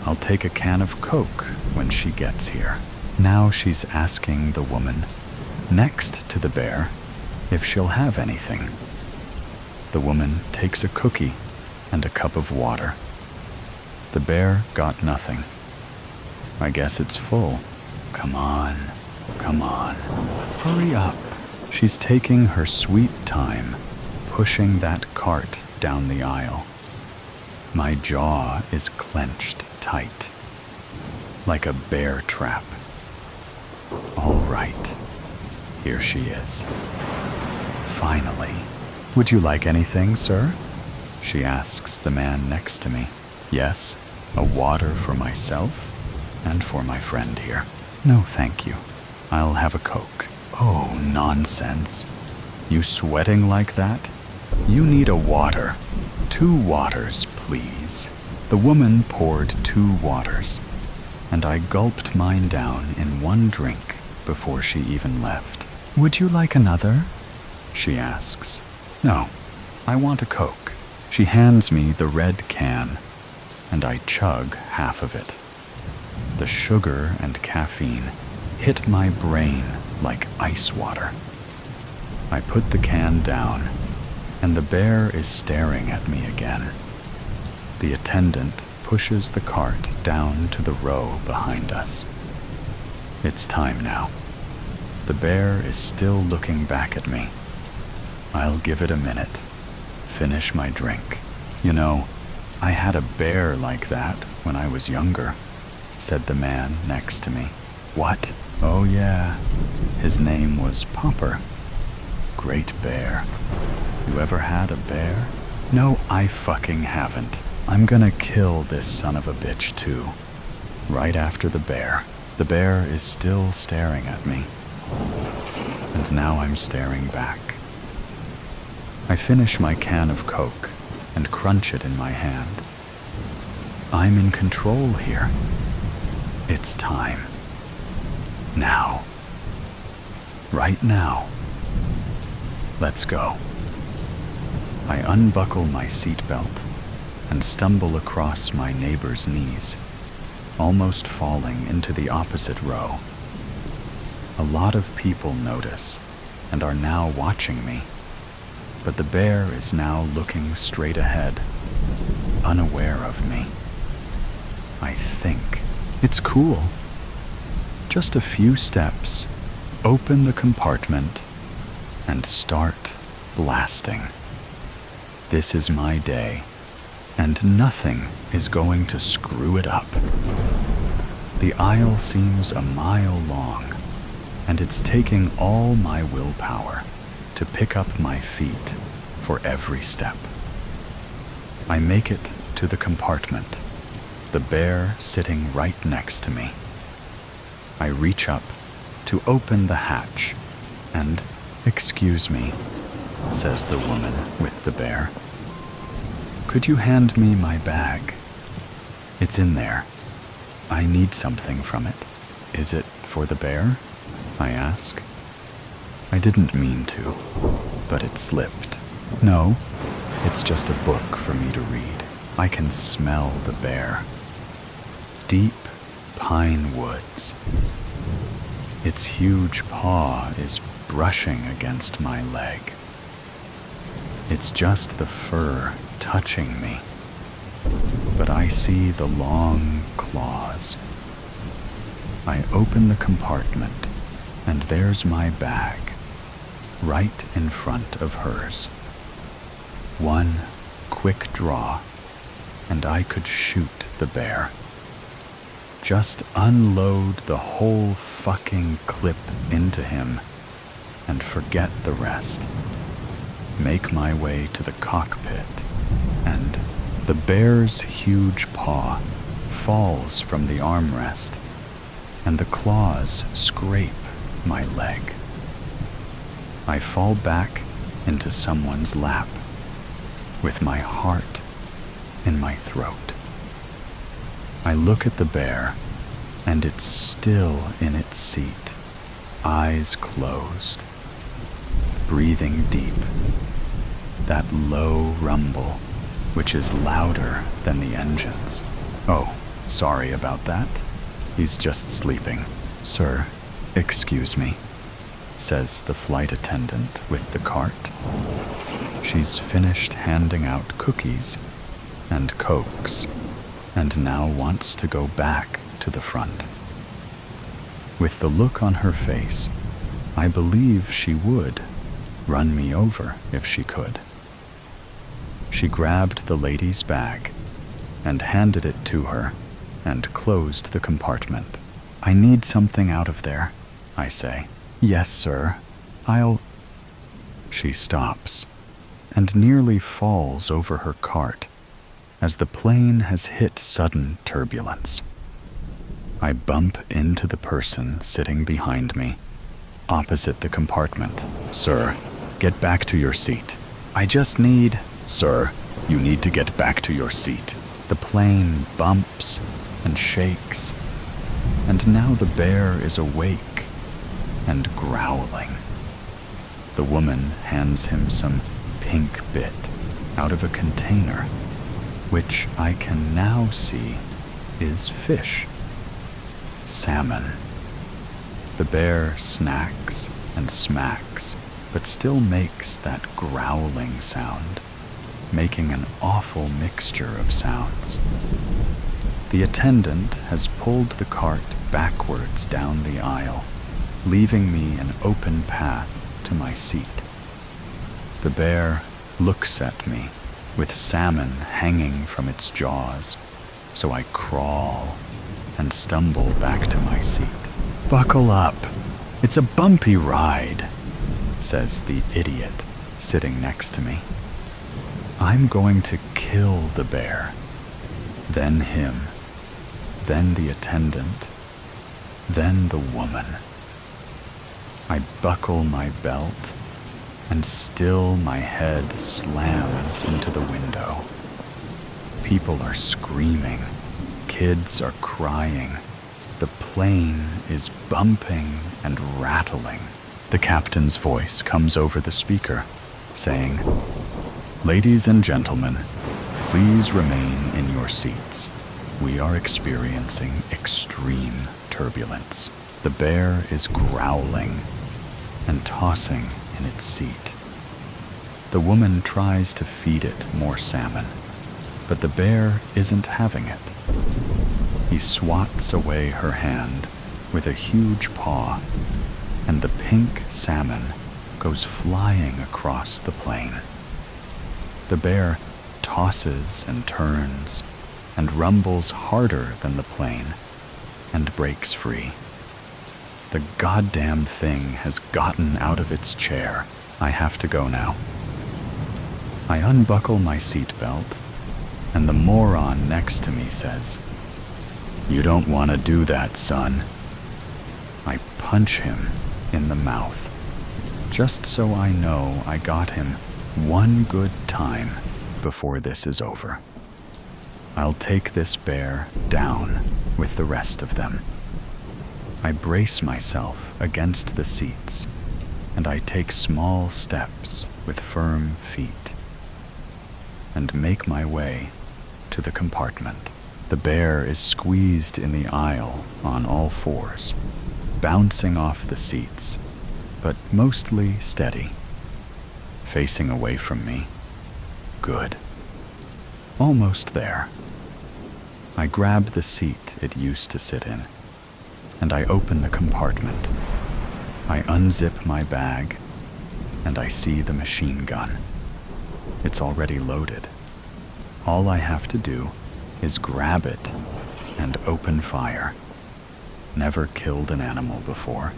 I'll take a can of Coke when she gets here. Now she's asking the woman next to the bear if she'll have anything. The woman takes a cookie and a cup of water. The bear got nothing. I guess it's full. Come on, hurry up. She's taking her sweet time, pushing that cart down the aisle. My jaw is clenched tight, like a bear trap. All right, here she is. Finally. "Would you like anything, sir?" she asks the man next to me. "Yes, a water for myself and for my friend here." "No, thank you. I'll have a Coke." "Oh, nonsense. You sweating like that? You need a water. 2 waters, please." The woman poured 2 waters, and I gulped mine down in one drink before she even left. "Would you like another?" she asks. "No, I want a Coke." She hands me the red can, and I chug half of it. The sugar and caffeine hit my brain like ice water. I put the can down, and the bear is staring at me again. The attendant pushes the cart down to the row behind us. It's time now. The bear is still looking back at me. I'll give it a minute, finish my drink. "You know, I had a bear like that when I was younger," said the man next to me. "What?" "Oh yeah, his name was Popper. Great bear. You ever had a bear?" "No, I fucking haven't. I'm gonna kill this son of a bitch too." Right after the bear. The bear is still staring at me, and now I'm staring back. I finish my can of Coke and crunch it in my hand. I'm in control here. It's time. Now. Right now. Let's go. I unbuckle my seatbelt and stumble across my neighbor's knees, almost falling into the opposite row. A lot of people notice and are now watching me, but the bear is now looking straight ahead, unaware of me. I think it's cool. Just a few steps, open the compartment, and start blasting. This is my day, and nothing is going to screw it up. The aisle seems a mile long, and it's taking all my willpower to pick up my feet for every step. I make it to the compartment, the bear sitting right next to me. I reach up to open the hatch and "Excuse me," says the woman with the bear. "Could you hand me my bag? It's in there. I need something from it." "Is it for the bear?" I ask. I didn't mean to, but it slipped. "No, it's just a book for me to read. I can smell the bear. Deep pine woods. Its huge paw is brushing against my leg. It's just the fur touching me, but I see the long claws. I open the compartment, and there's my bag, right in front of hers. One quick draw, and I could shoot the bear. Just unload the whole fucking clip into him and forget the rest. Make my way to the cockpit, and the bear's huge paw falls from the armrest, and the claws scrape my leg. I fall back into someone's lap, with my heart in my throat. I look at the bear, and it's still in its seat, eyes closed, breathing deep. That low rumble, which is louder than the engines. "Oh, sorry about that. He's just sleeping." "Sir, excuse me," says the flight attendant with the cart. She's finished handing out cookies and Cokes, and now wants to go back to the front. With the look on her face, I believe she would run me over if she could. She grabbed the lady's bag and handed it to her and closed the compartment. "I need something out of there," I say. "Yes, sir. I'll..." She stops and nearly falls over her cart as the plane has hit sudden turbulence. I bump into the person sitting behind me, opposite the compartment. "Sir, get back to your seat. I just need..." "Sir, you need to get back to your seat." The plane bumps and shakes, and now the bear is awake and growling. The woman hands him some pink bit out of a container, which I can now see is fish. Salmon. The bear snacks and smacks, but still makes that growling sound, making an awful mixture of sounds. The attendant has pulled the cart backwards down the aisle, leaving me an open path to my seat. The bear looks at me with salmon hanging from its jaws, so I crawl and stumble back to my seat. "Buckle up. It's a bumpy ride," says the idiot sitting next to me. I'm going to kill the bear, then him, then the attendant, then the woman. I buckle my belt, and still my head slams into the window. People are screaming, kids are crying, the plane is bumping and rattling. The captain's voice comes over the speaker, saying, "Ladies and gentlemen, please remain in your seats. We are experiencing extreme turbulence." The bear is growling and tossing in its seat. The woman tries to feed it more salmon, but the bear isn't having it. He swats away her hand with a huge paw, and the pink salmon goes flying across the plane. The bear tosses and turns and rumbles harder than the plane and breaks free. The goddamn thing has gotten out of its chair. I have to go now. I unbuckle my seatbelt, and the moron next to me says, "You don't want to do that, son." I punch him in the mouth, just so I know I got him one good time before this is over. I'll take this bear down with the rest of them. I brace myself against the seats, and I take small steps with firm feet and make my way to the compartment. The bear is squeezed in the aisle on all fours, bouncing off the seats, but mostly steady, facing away from me. Good. Almost there. I grab the seat it used to sit in, and I open the compartment. I unzip my bag, and I see the machine gun. It's already loaded. All I have to do is grab it and open fire. Never killed an animal before.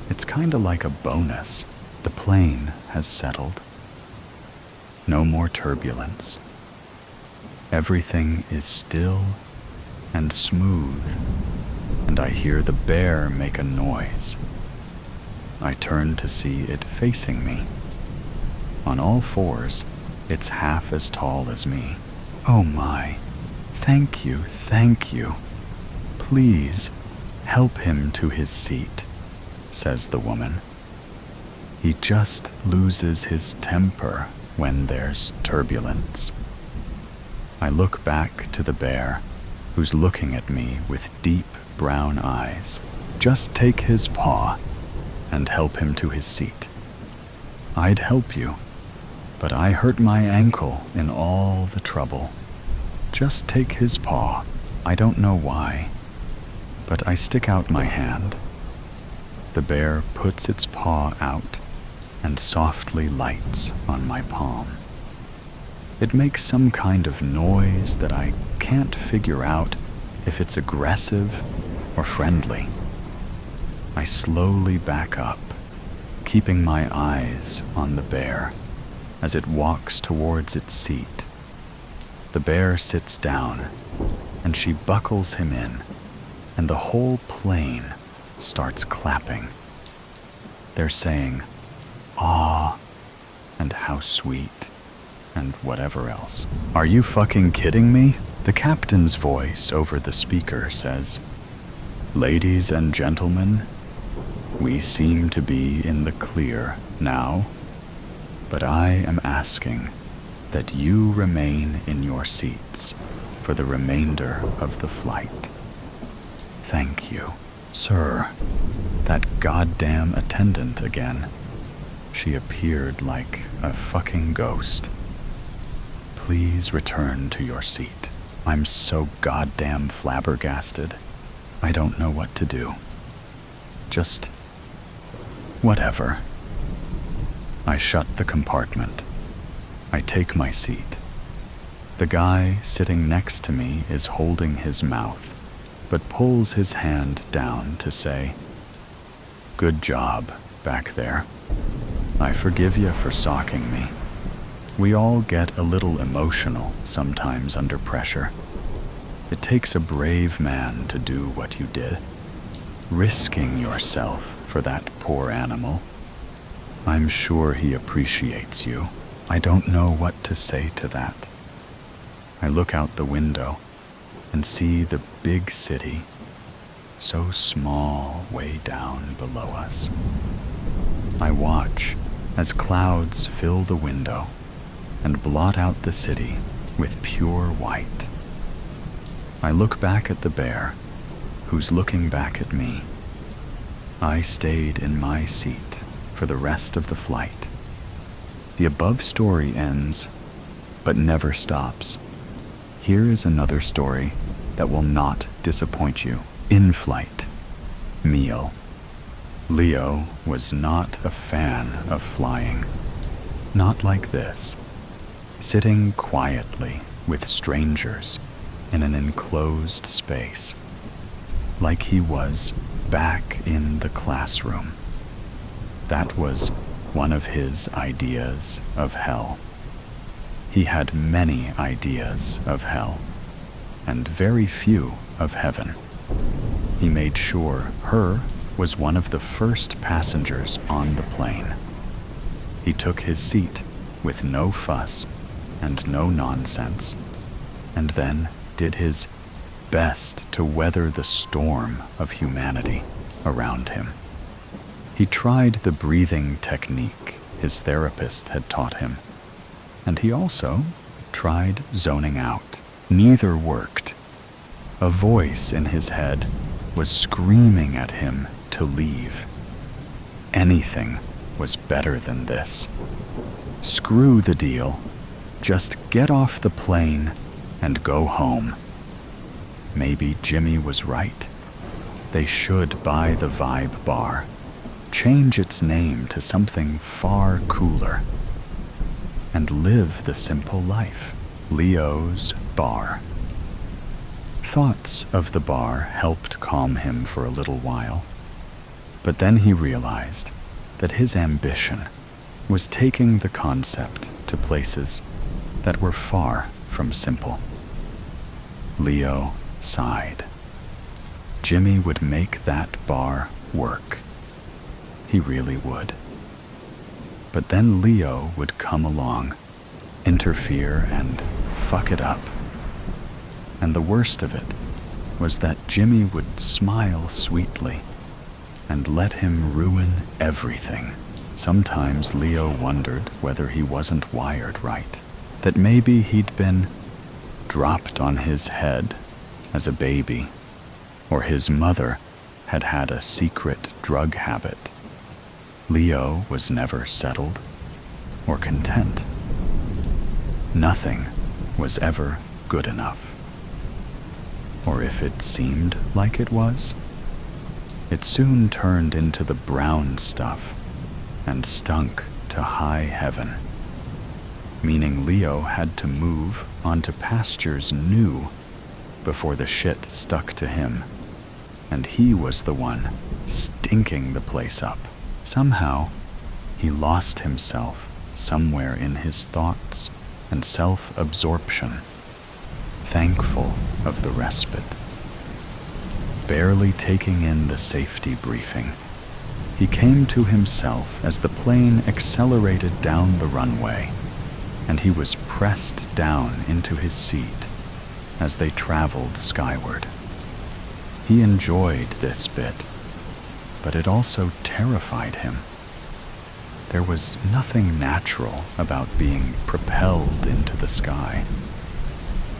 It's kinda like a bonus. The plane has settled. No more turbulence. Everything is still and smooth, and I hear the bear make a noise. I turn to see it facing me. On all fours, it's half as tall as me. Oh my, thank you. Please, help him to his seat, says the woman. He just loses his temper when there's turbulence. I look back to the bear, who's looking at me with deep brown eyes. Just take his paw and help him to his seat. I'd help you, but I hurt my ankle in all the trouble. Just take his paw. I don't know why, but I stick out my hand. The bear puts its paw out and softly lights on my palm. It makes some kind of noise that I can't figure out if it's aggressive or friendly. I slowly back up, keeping my eyes on the bear as it walks towards its seat. The bear sits down, and she buckles him in, and the whole plane starts clapping. They're saying, "Aw," and "how sweet," and whatever else. Are you fucking kidding me? The captain's voice over the speaker says, "Ladies and gentlemen, we seem to be in the clear now, but I am asking that you remain in your seats for the remainder of the flight. Thank you." Sir, that goddamn attendant again. She appeared like a fucking ghost. Please return to your seat. I'm so goddamn flabbergasted. I don't know what to do. Just whatever. I shut the compartment. I take my seat. The guy sitting next to me is holding his mouth, but pulls his hand down to say, "Good job back there. I forgive you for socking me. We all get a little emotional sometimes under pressure. It takes a brave man to do what you did, risking yourself for that poor animal. I'm sure he appreciates you." I don't know what to say to that. I look out the window and see the big city, so small way down below us. I watch as clouds fill the window and blot out the city with pure white. I look back at the bear, who's looking back at me. I stayed in my seat for the rest of the flight. The above story ends, but never stops. Here is another story that will not disappoint you. Inflight. Meal. Leo was not a fan of flying. Not like this. Sitting quietly with strangers in an enclosed space, like he was back in the classroom. That was one of his ideas of hell. He had many ideas of hell, and very few of heaven. He made sure her was one of the first passengers on the plane. He took his seat with no fuss and no nonsense, and then did his best to weather the storm of humanity around him. He tried the breathing technique his therapist had taught him, and he also tried zoning out. Neither worked. A voice in his head was screaming at him to leave. Anything was better than this. Screw the deal. Just get off the plane and go home. Maybe Jimmy was right. They should buy the Vibe Bar, change its name to something far cooler, and live the simple life. Leo's Bar. Thoughts of the bar helped calm him for a little while, but then he realized that his ambition was taking the concept to places that were far from simple. Leo sighed. Jimmy would make that bar work. He really would. But then Leo would come along, interfere, and fuck it up. And the worst of it was that Jimmy would smile sweetly and let him ruin everything. Sometimes Leo wondered whether he wasn't wired right, that maybe he'd been dropped on his head as a baby, or his mother had had a secret drug habit. Leo was never settled or content. Nothing was ever good enough. Or if it seemed like it was, it soon turned into the brown stuff and stunk to high heaven, meaning Leo had to move onto pastures new before the shit stuck to him, and he was the one stinking the place up. Somehow, he lost himself somewhere in his thoughts and self-absorption, thankful of the respite. Barely taking in the safety briefing, he came to himself as the plane accelerated down the runway, and he was pressed down into his seat as they traveled skyward. He enjoyed this bit, but it also terrified him. There was nothing natural about being propelled into the sky.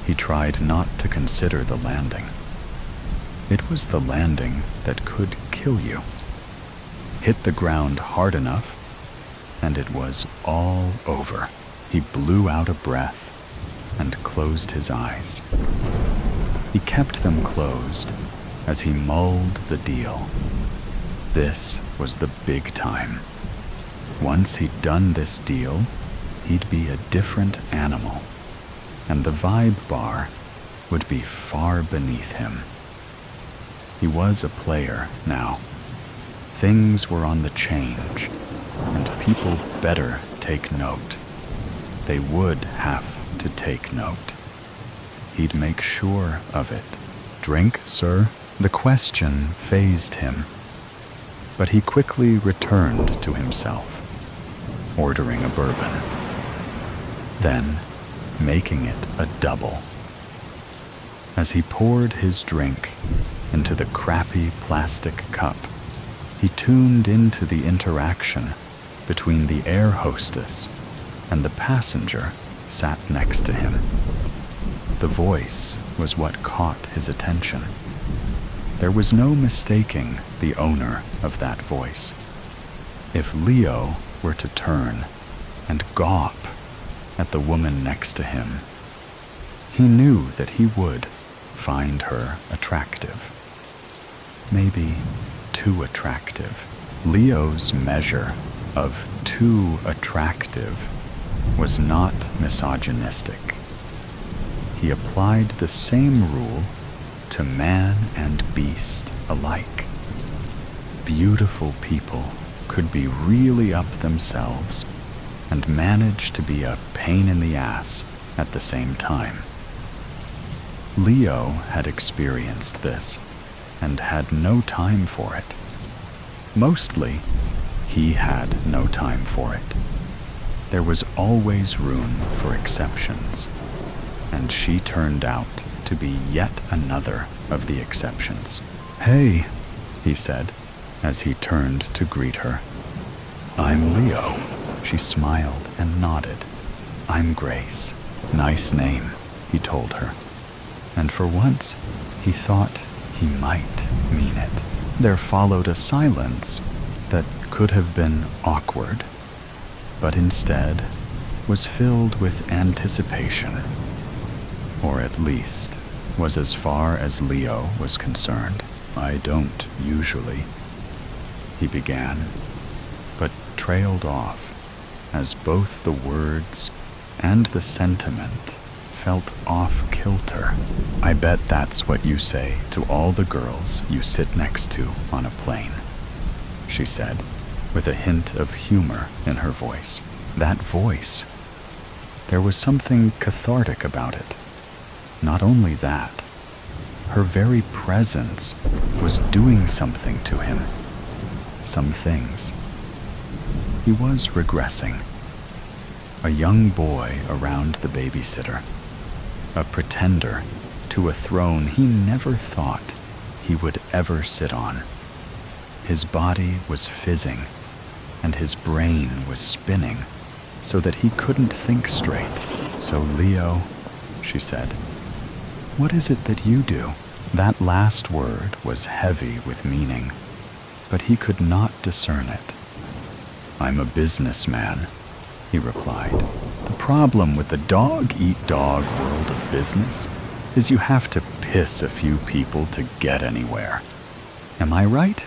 He tried not to consider the landing. It was the landing that could kill you. Hit the ground hard enough, and it was all over. He blew out a breath and closed his eyes. He kept them closed as he mulled the deal. This was the big time. Once he'd done this deal, he'd be a different animal, and the Vibe Bar would be far beneath him. He was a player now. Things were on the change, and people better take note. They would have to take note. He'd make sure of it. "Drink, sir?" The question fazed him, but he quickly returned to himself, ordering a bourbon, then making it a double. As he poured his drink into the crappy plastic cup, he tuned into the interaction between the air hostess and the passenger sat next to him. The voice was what caught his attention. There was no mistaking the owner of that voice. If Leo were to turn and gawp at the woman next to him, he knew that he would find her attractive. Maybe too attractive. Leo's measure of too attractive was not misogynistic. He applied the same rule to man and beast alike. Beautiful people could be really up themselves and manage to be a pain in the ass at the same time. Leo had experienced this and had no time for it. Mostly, he had no time for it. There was always room for exceptions, and she turned out to be yet another of the exceptions. "Hey," he said, as he turned to greet her. "I'm Leo." She smiled and nodded. "I'm Grace. Nice name," he told her. And for once, he thought he might mean it. There followed a silence that could have been awkward, but instead was filled with anticipation, or at least was as far as Leo was concerned. "I don't usually," he began, but trailed off as both the words and the sentiment felt off-kilter. "I bet that's what you say to all the girls you sit next to on a plane," she said, with a hint of humor in her voice. That voice. There was something cathartic about it. Not only that, her very presence was doing something to him. Some things. He was regressing. A young boy around the babysitter. A pretender to a throne he never thought he would ever sit on. His body was fizzing, and his brain was spinning so that he couldn't think straight. "So, Leo," she said, "what is it that you do?" That last word was heavy with meaning, but he could not discern it. "I'm a businessman," he replied. "The problem with the dog-eat-dog world of business is you have to piss a few people to get anywhere. Am I right?"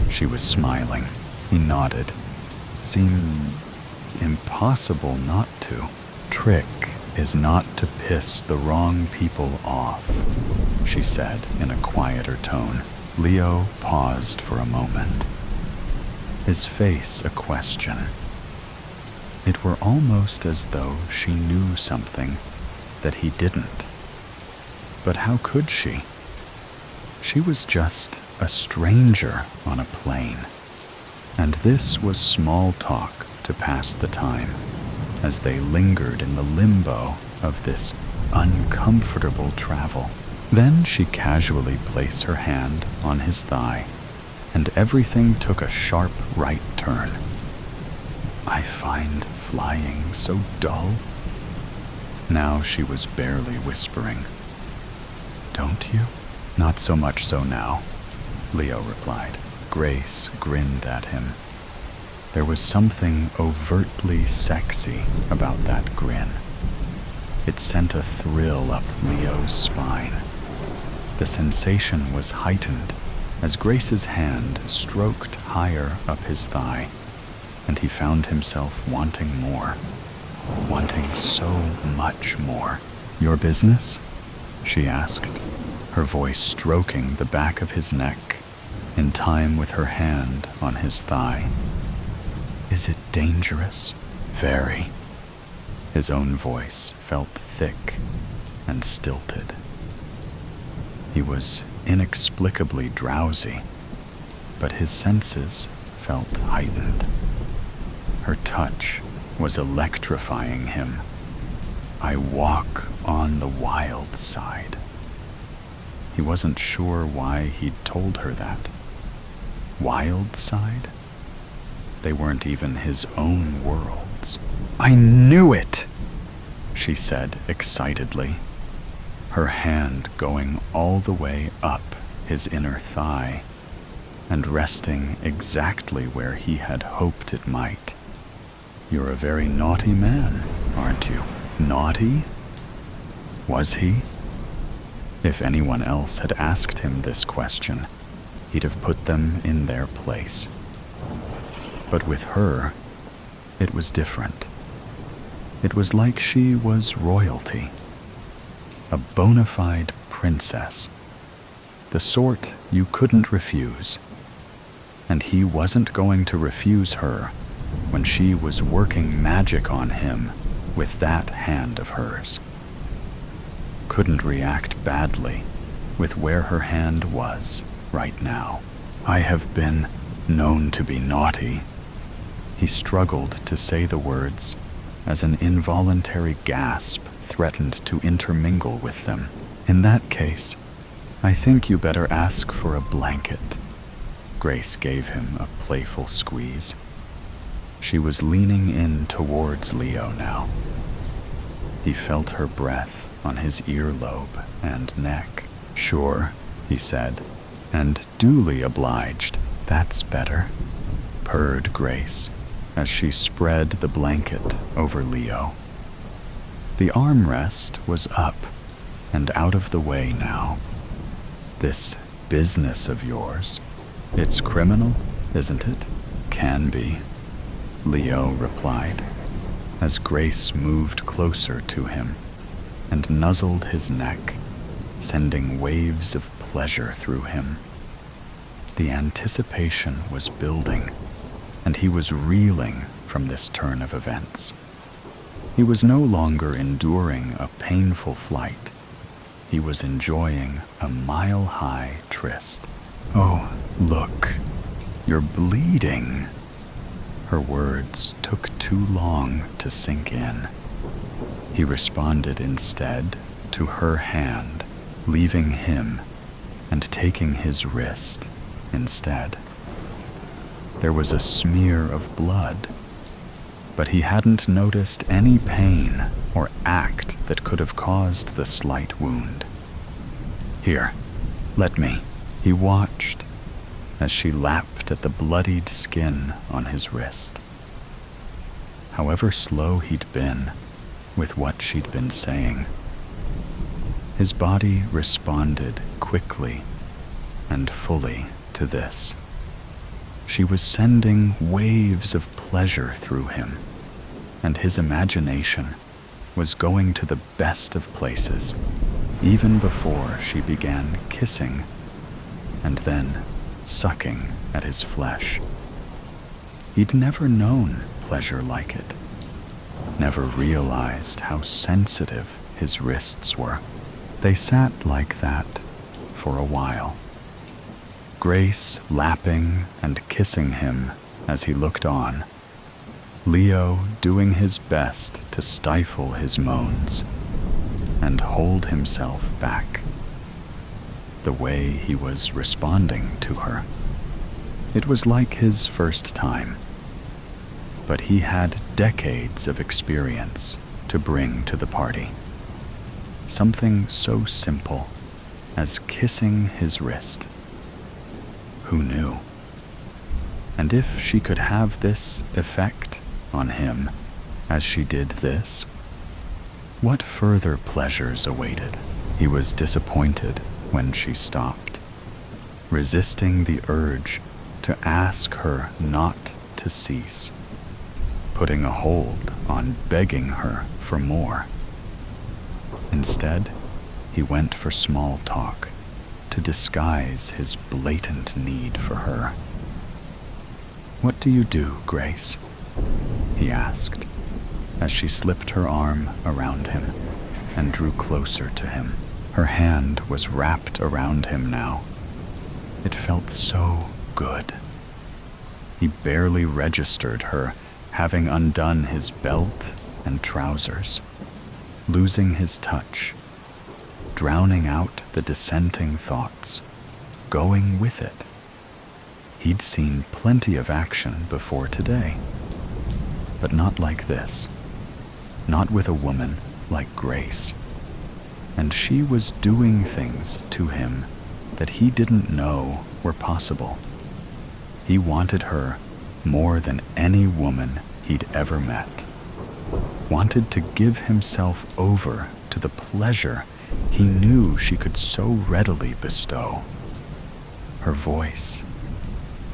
She was smiling. He nodded. "Seemed impossible not to. Trick is not to piss the wrong people off," she said in a quieter tone. Leo paused for a moment, his face a question. It were almost as though she knew something that he didn't. But how could she? She was just a stranger on a plane, and this was small talk to pass the time as they lingered in the limbo of this uncomfortable travel. Then she casually placed her hand on his thigh, and everything took a sharp right turn. "I find flying so dull." Now she was barely whispering. "Don't you?" "Not so much so now," Leo replied. Grace grinned at him. There was something overtly sexy about that grin. It sent a thrill up Leo's spine. The sensation was heightened as Grace's hand stroked higher up his thigh, and he found himself wanting more, wanting so much more. "Your business?" she asked, her voice stroking the back of his neck in time with her hand on his thigh. "Is it dangerous?" "Very." His own voice felt thick and stilted. He was inexplicably drowsy, but his senses felt heightened. Her touch was electrifying him. "I walk on the wild side." He wasn't sure why he'd told her that. Wild side? They weren't even his own worlds. "I knew it!" she said excitedly, her hand going all the way up his inner thigh and resting exactly where he had hoped it might. "You're a very naughty man, aren't you?" Naughty? Was he? If anyone else had asked him this question, he'd have put them in their place. But with her, it was different. It was like she was royalty, a bona fide princess, the sort you couldn't refuse. And he wasn't going to refuse her when she was working magic on him with that hand of hers. Couldn't react badly with where her hand was right now. "I have been known to be naughty. He struggled to say the words as an involuntary gasp threatened to intermingle with them. In that case, I think you better ask for a blanket. Grace gave him a playful squeeze. She was leaning in towards Leo now. He felt her breath on his earlobe and neck. Sure, he said, and duly obliged. That's better, purred Grace as she spread the blanket over Leo. The armrest was up and out of the way now. This business of yours, it's criminal, isn't it? Can be, Leo replied, as Grace moved closer to him and nuzzled his neck, sending waves of pleasure through him. The anticipation was building, and he was reeling from this turn of events. He was no longer enduring a painful flight. He was enjoying a mile-high tryst. Oh, look, you're bleeding. Her words took too long to sink in. He responded instead to her hand, leaving him and taking his wrist instead. There was a smear of blood, but he hadn't noticed any pain or act that could have caused the slight wound. Here, let me. He watched as she lapped at the bloodied skin on his wrist. However slow he'd been with what she'd been saying, his body responded quickly and fully to this. She was sending waves of pleasure through him, and his imagination was going to the best of places, even before she began kissing and then sucking at his flesh. He'd never known pleasure like it, never realized how sensitive his wrists were. They sat like that for a while, Grace lapping and kissing him as he looked on, Leo doing his best to stifle his moans and hold himself back. The way he was responding to her, it was like his first time, but he had decades of experience to bring to the party. Something so simple as kissing his wrist. Who knew? And if she could have this effect on him as she did this, what further pleasures awaited? He was disappointed when she stopped, resisting the urge to ask her not to cease, putting a hold on begging her for more. Instead, he went for small talk to disguise his blatant need for her. "What do you do, Grace?" he asked, as she slipped her arm around him and drew closer to him. Her hand was wrapped around him now. It felt so good. He barely registered her having undone his belt and trousers, losing his touch, drowning out the dissenting thoughts, going with it. He'd seen plenty of action before today, but not like this, not with a woman like Grace. And she was doing things to him that he didn't know were possible. He wanted her more than any woman he'd ever met, wanted to give himself over to the pleasure he knew she could so readily bestow. Her voice,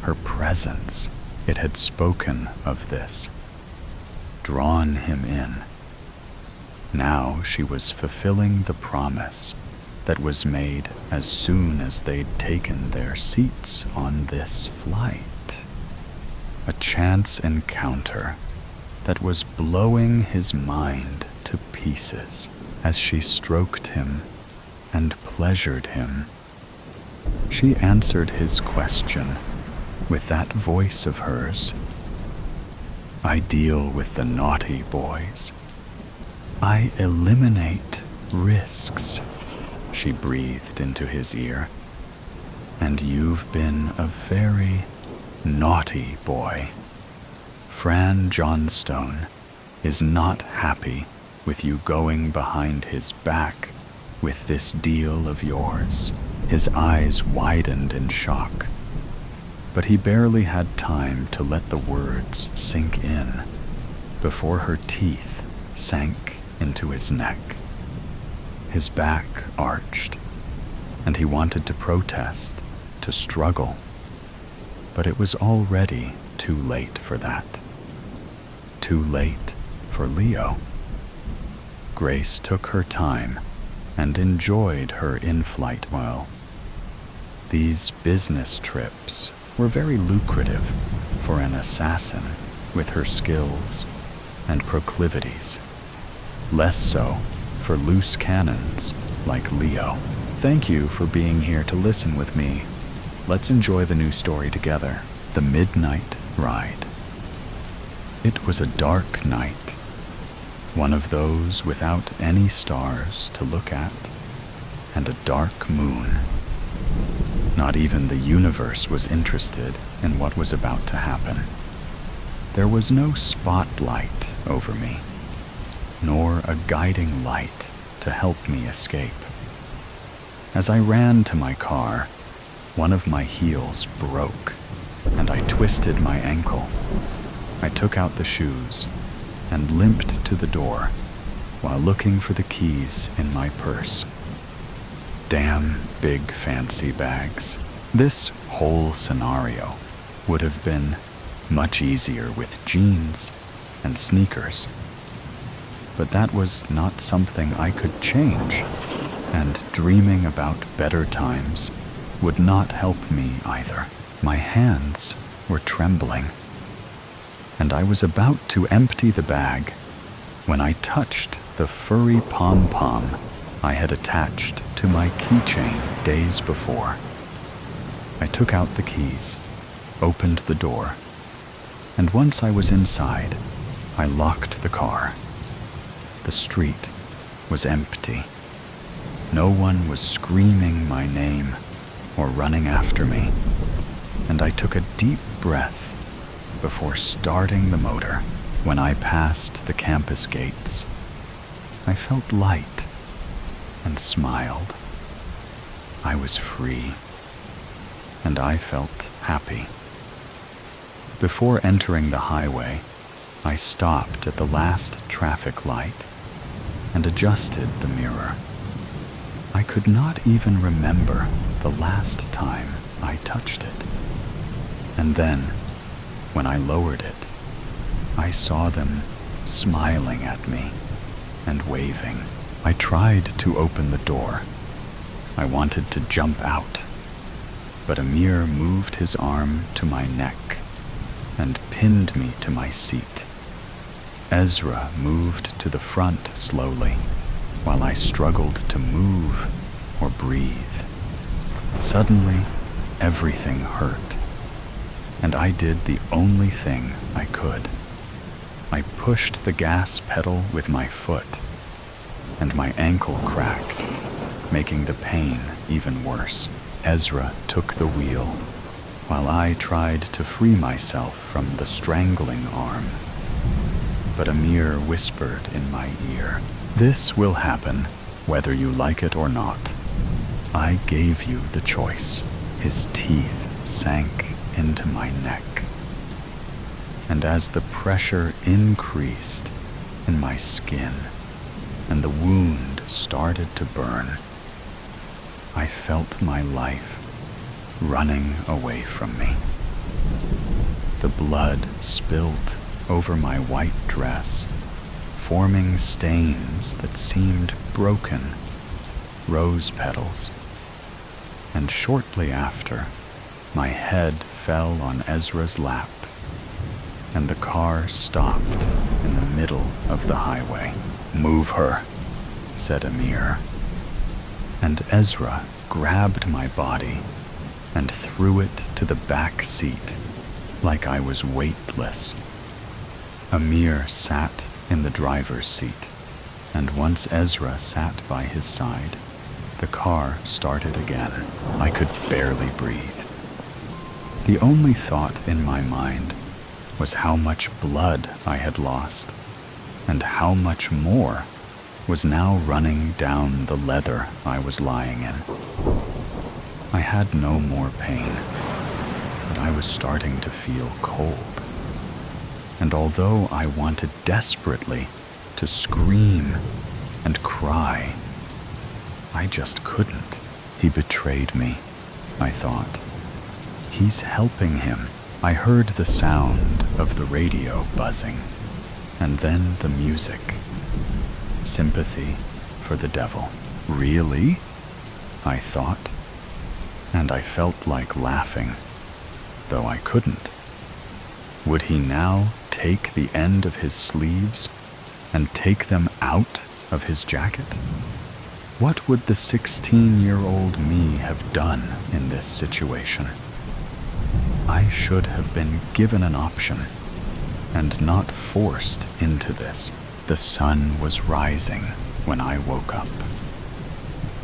her presence, it had spoken of this, drawn him in. Now she was fulfilling the promise that was made as soon as they'd taken their seats on this flight. A chance encounter that was blowing his mind to pieces as she stroked him and pleasured him. She answered his question with that voice of hers. I deal with the naughty boys. I eliminate risks, she breathed into his ear. And you've been a very naughty boy. Fran Johnstone is not happy with you going behind his back with this deal of yours. His eyes widened in shock, but he barely had time to let the words sink in before her teeth sank into his neck. His back arched, and he wanted to protest, to struggle, but it was already too late for that. Too late for Leo. Grace took her time and enjoyed her in-flight well. These business trips were very lucrative for an assassin with her skills and proclivities. Less so for loose cannons like Leo. Thank you for being here to listen with me. Let's enjoy the new story together, The Midnight Ride. It was a dark night, one of those without any stars to look at, and a dark moon. Not even the universe was interested in what was about to happen. There was no spotlight over me, nor a guiding light to help me escape. As I ran to my car, one of my heels broke, and I twisted my ankle. I took out the shoes and limped to the door while looking for the keys in my purse. Damn big fancy bags. This whole scenario would have been much easier with jeans and sneakers. But that was not something I could change, and dreaming about better times would not help me either. My hands were trembling, and I was about to empty the bag when I touched the furry pom-pom I had attached to my keychain days before. I took out the keys, opened the door, and once I was inside, I locked the car. The street was empty. No one was screaming my name or running after me, and I took a deep breath before starting the motor. When I passed the campus gates, I felt light and smiled. I was free, and I felt happy. Before entering the highway, I stopped at the last traffic light and adjusted the mirror. I could not even remember the last time I touched it. And then, when I lowered it, I saw them smiling at me and waving. I tried to open the door. I wanted to jump out, but Amir moved his arm to my neck and pinned me to my seat. Ezra moved to the front slowly, while I struggled to move or breathe. Suddenly, everything hurt, and I did the only thing I could. I pushed the gas pedal with my foot, and my ankle cracked, making the pain even worse. Ezra took the wheel, while I tried to free myself from the strangling arm. But Amir whispered in my ear, "This will happen, whether you like it or not. I gave you the choice." His teeth sank into my neck, and as the pressure increased in my skin and the wound started to burn, I felt my life running away from me. The blood spilled over my white dress, forming stains that seemed broken rose petals. And shortly after, my head fell on Ezra's lap, and the car stopped in the middle of the highway. "Move her," said Amir. And Ezra grabbed my body and threw it to the back seat like I was weightless. Amir sat in the driver's seat, and once Ezra sat by his side, the car started again. I could barely breathe. The only thought in my mind was how much blood I had lost, and how much more was now running down the leather I was lying in. I had no more pain, but I was starting to feel cold. And although I wanted desperately to scream and cry, I just couldn't. He betrayed me, I thought. He's helping him. I heard the sound of the radio buzzing, and then the music. Sympathy for the devil. Really? I thought, and I felt like laughing, though I couldn't. Would he now take the end of his sleeves and take them out of his jacket? What would the 16-year-old me have done in this situation? I should have been given an option and not forced into this. The sun was rising when I woke up.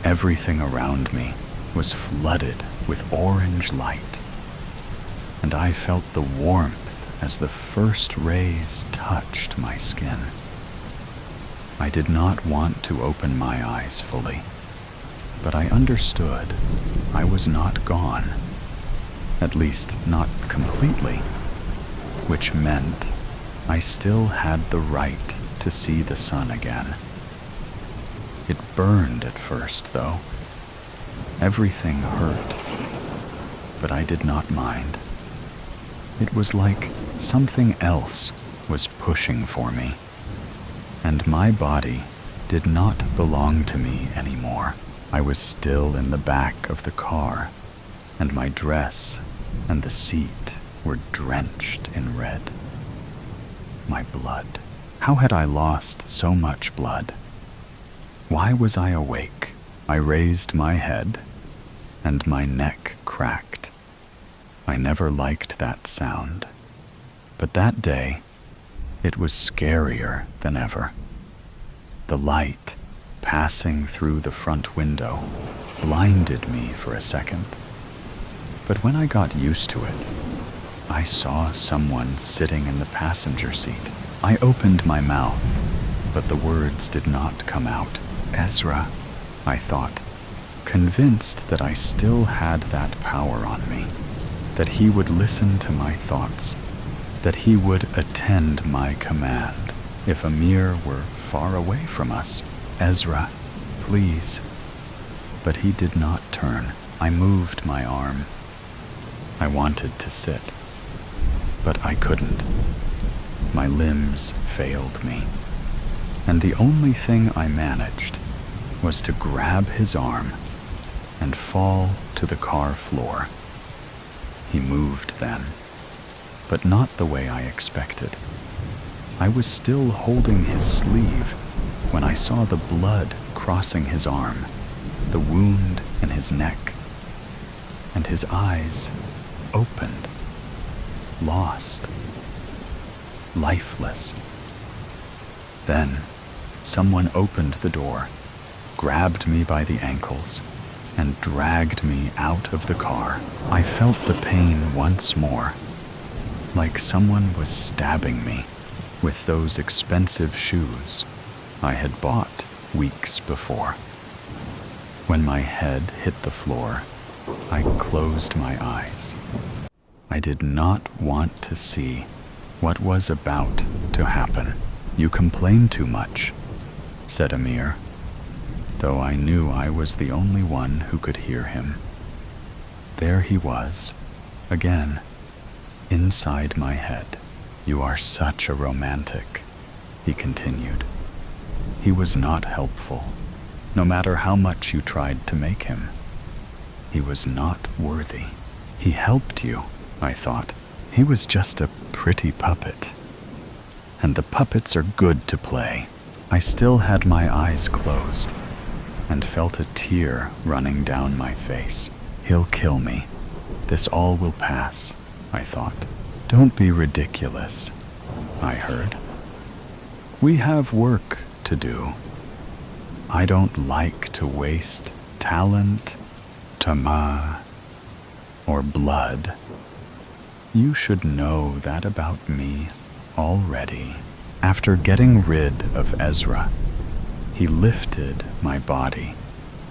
Everything around me was flooded with orange light, and I felt the warmth as the first rays touched my skin. I did not want to open my eyes fully, but I understood I was not gone, at least not completely, which meant I still had the right to see the sun again. It burned at first, though. Everything hurt, but I did not mind. It was like something else was pushing for me, and my body did not belong to me anymore. I was still in the back of the car, and my dress and the seat were drenched in red. My blood. How had I lost so much blood? Why was I awake? I raised my head, and my neck cracked. I never liked that sound, but that day, it was scarier than ever. The light passing through the front window blinded me for a second, but when I got used to it, I saw someone sitting in the passenger seat. I opened my mouth, but the words did not come out. Ezra, I thought, convinced that I still had that power on me, that he would listen to my thoughts, that he would attend my command if Amir were far away from us. Ezra, please. But he did not turn. I moved my arm. I wanted to sit, but I couldn't. My limbs failed me, and the only thing I managed was to grab his arm and fall to the car floor. He moved then, but not the way I expected. I was still holding his sleeve when I saw the blood crossing his arm, the wound in his neck, and his eyes opened, lost, lifeless. Then, someone opened the door, grabbed me by the ankles, and dragged me out of the car. I felt the pain once more, like someone was stabbing me with those expensive shoes I had bought weeks before. When my head hit the floor, I closed my eyes. I did not want to see what was about to happen. You complain too much, said Amir, though I knew I was the only one who could hear him. There he was, again, inside my head. You are such a romantic, he continued. He was not helpful, no matter how much you tried to make him. He was not worthy. He helped you, I thought. He was just a pretty puppet. And the puppets are good to play. I still had my eyes closed and felt a tear running down my face. He'll kill me. This all will pass, I thought. Don't be ridiculous, I heard. We have work to do. I don't like to waste talent, tama, or blood. You should know that about me already. After getting rid of Ezra, he lifted my body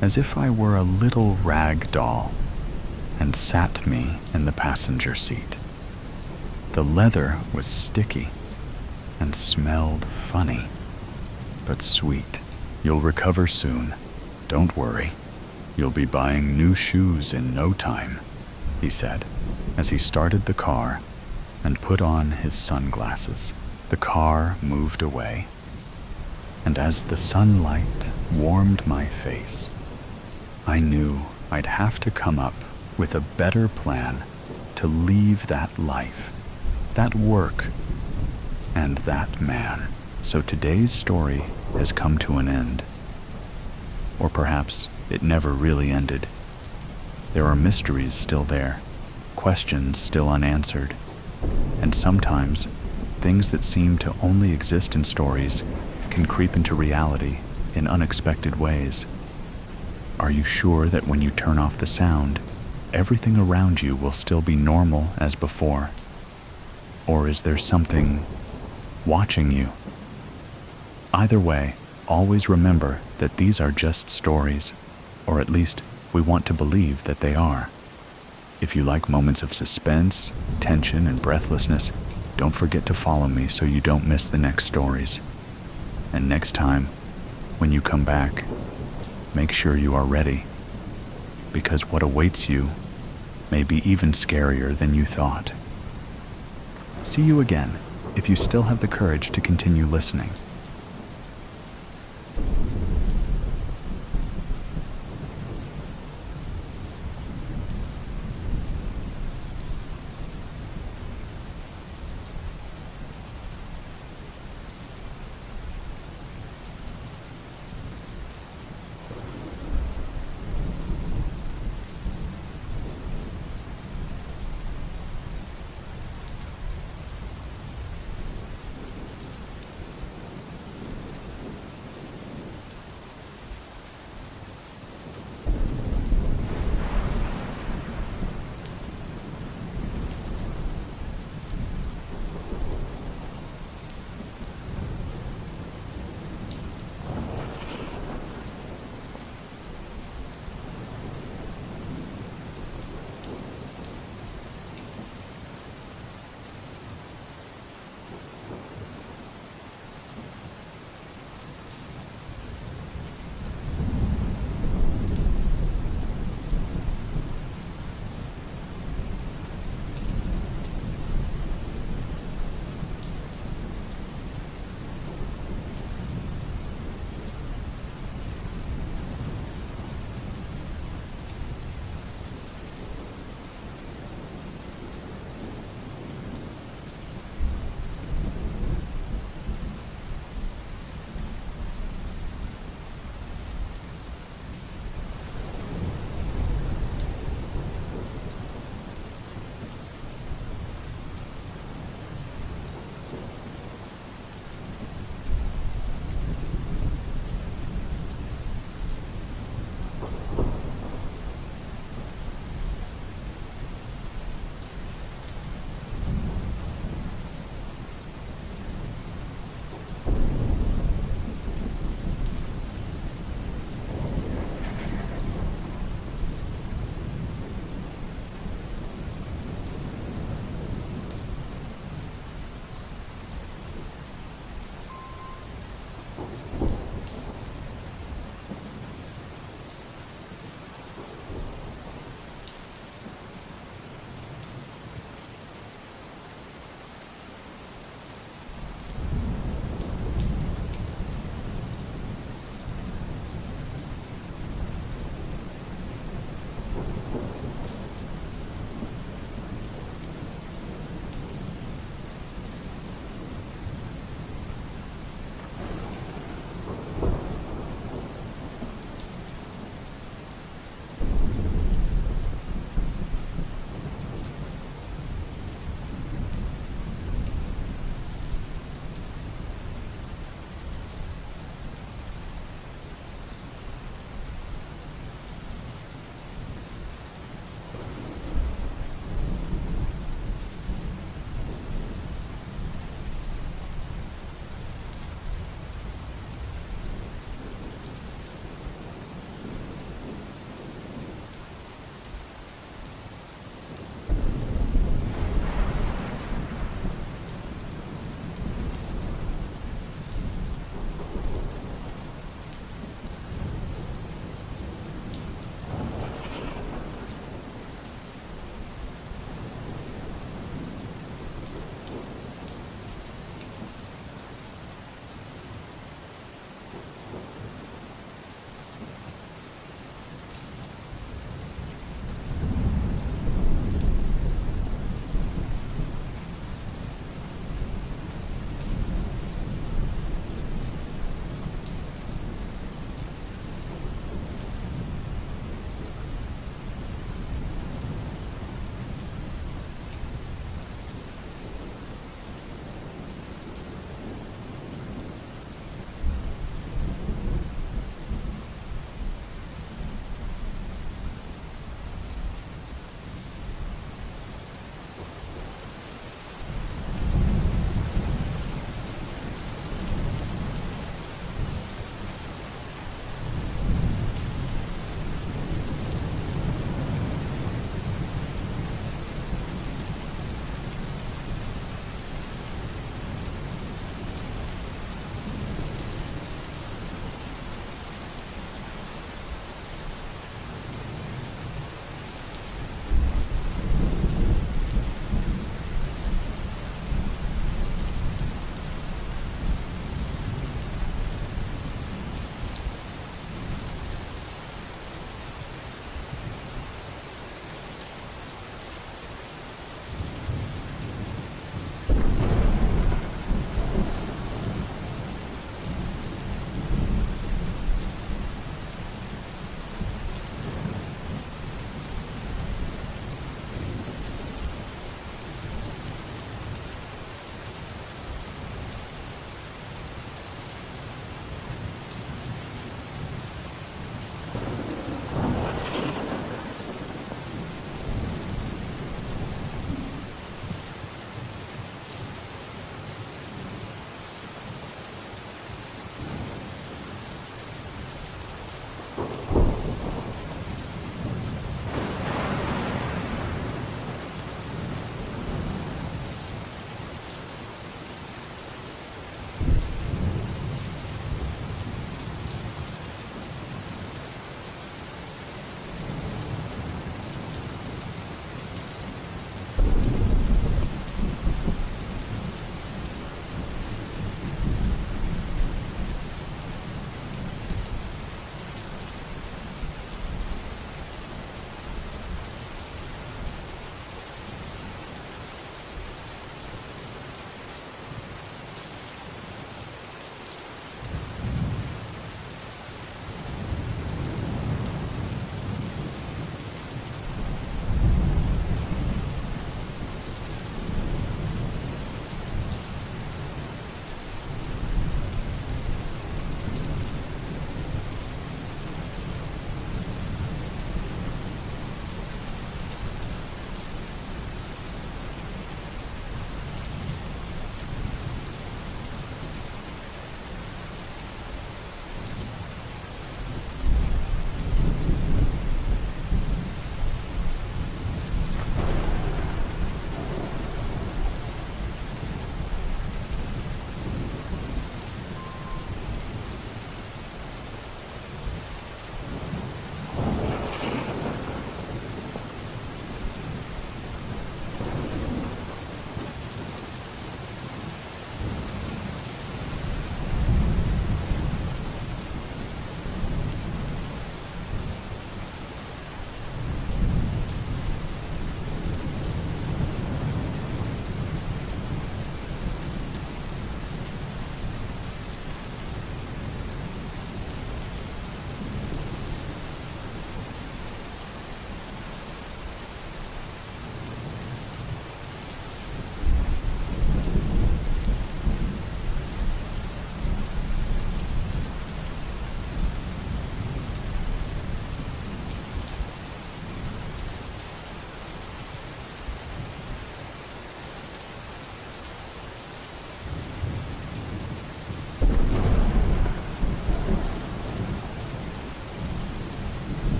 as if I were a little rag doll and sat me in the passenger seat. The leather was sticky and smelled funny, but sweet. You'll recover soon. Don't worry. You'll be buying new shoes in no time, he said, as he started the car and put on his sunglasses. The car moved away, and as the sunlight warmed my face, I knew I'd have to come up with a better plan to leave that life, that work, and that man. So today's story has come to an end. Or perhaps it never really ended. There are mysteries still there, questions still unanswered, and sometimes things that seem to only exist in stories can creep into reality in unexpected ways. Are you sure that when you turn off the sound, everything around you will still be normal as before? Or is there something watching you? Either way, always remember that these are just stories, or at least we want to believe that they are. If you like moments of suspense, tension, and breathlessness, don't forget to follow me so you don't miss the next stories. And next time, when you come back, make sure you are ready, because what awaits you may be even scarier than you thought. See you again if you still have the courage to continue listening.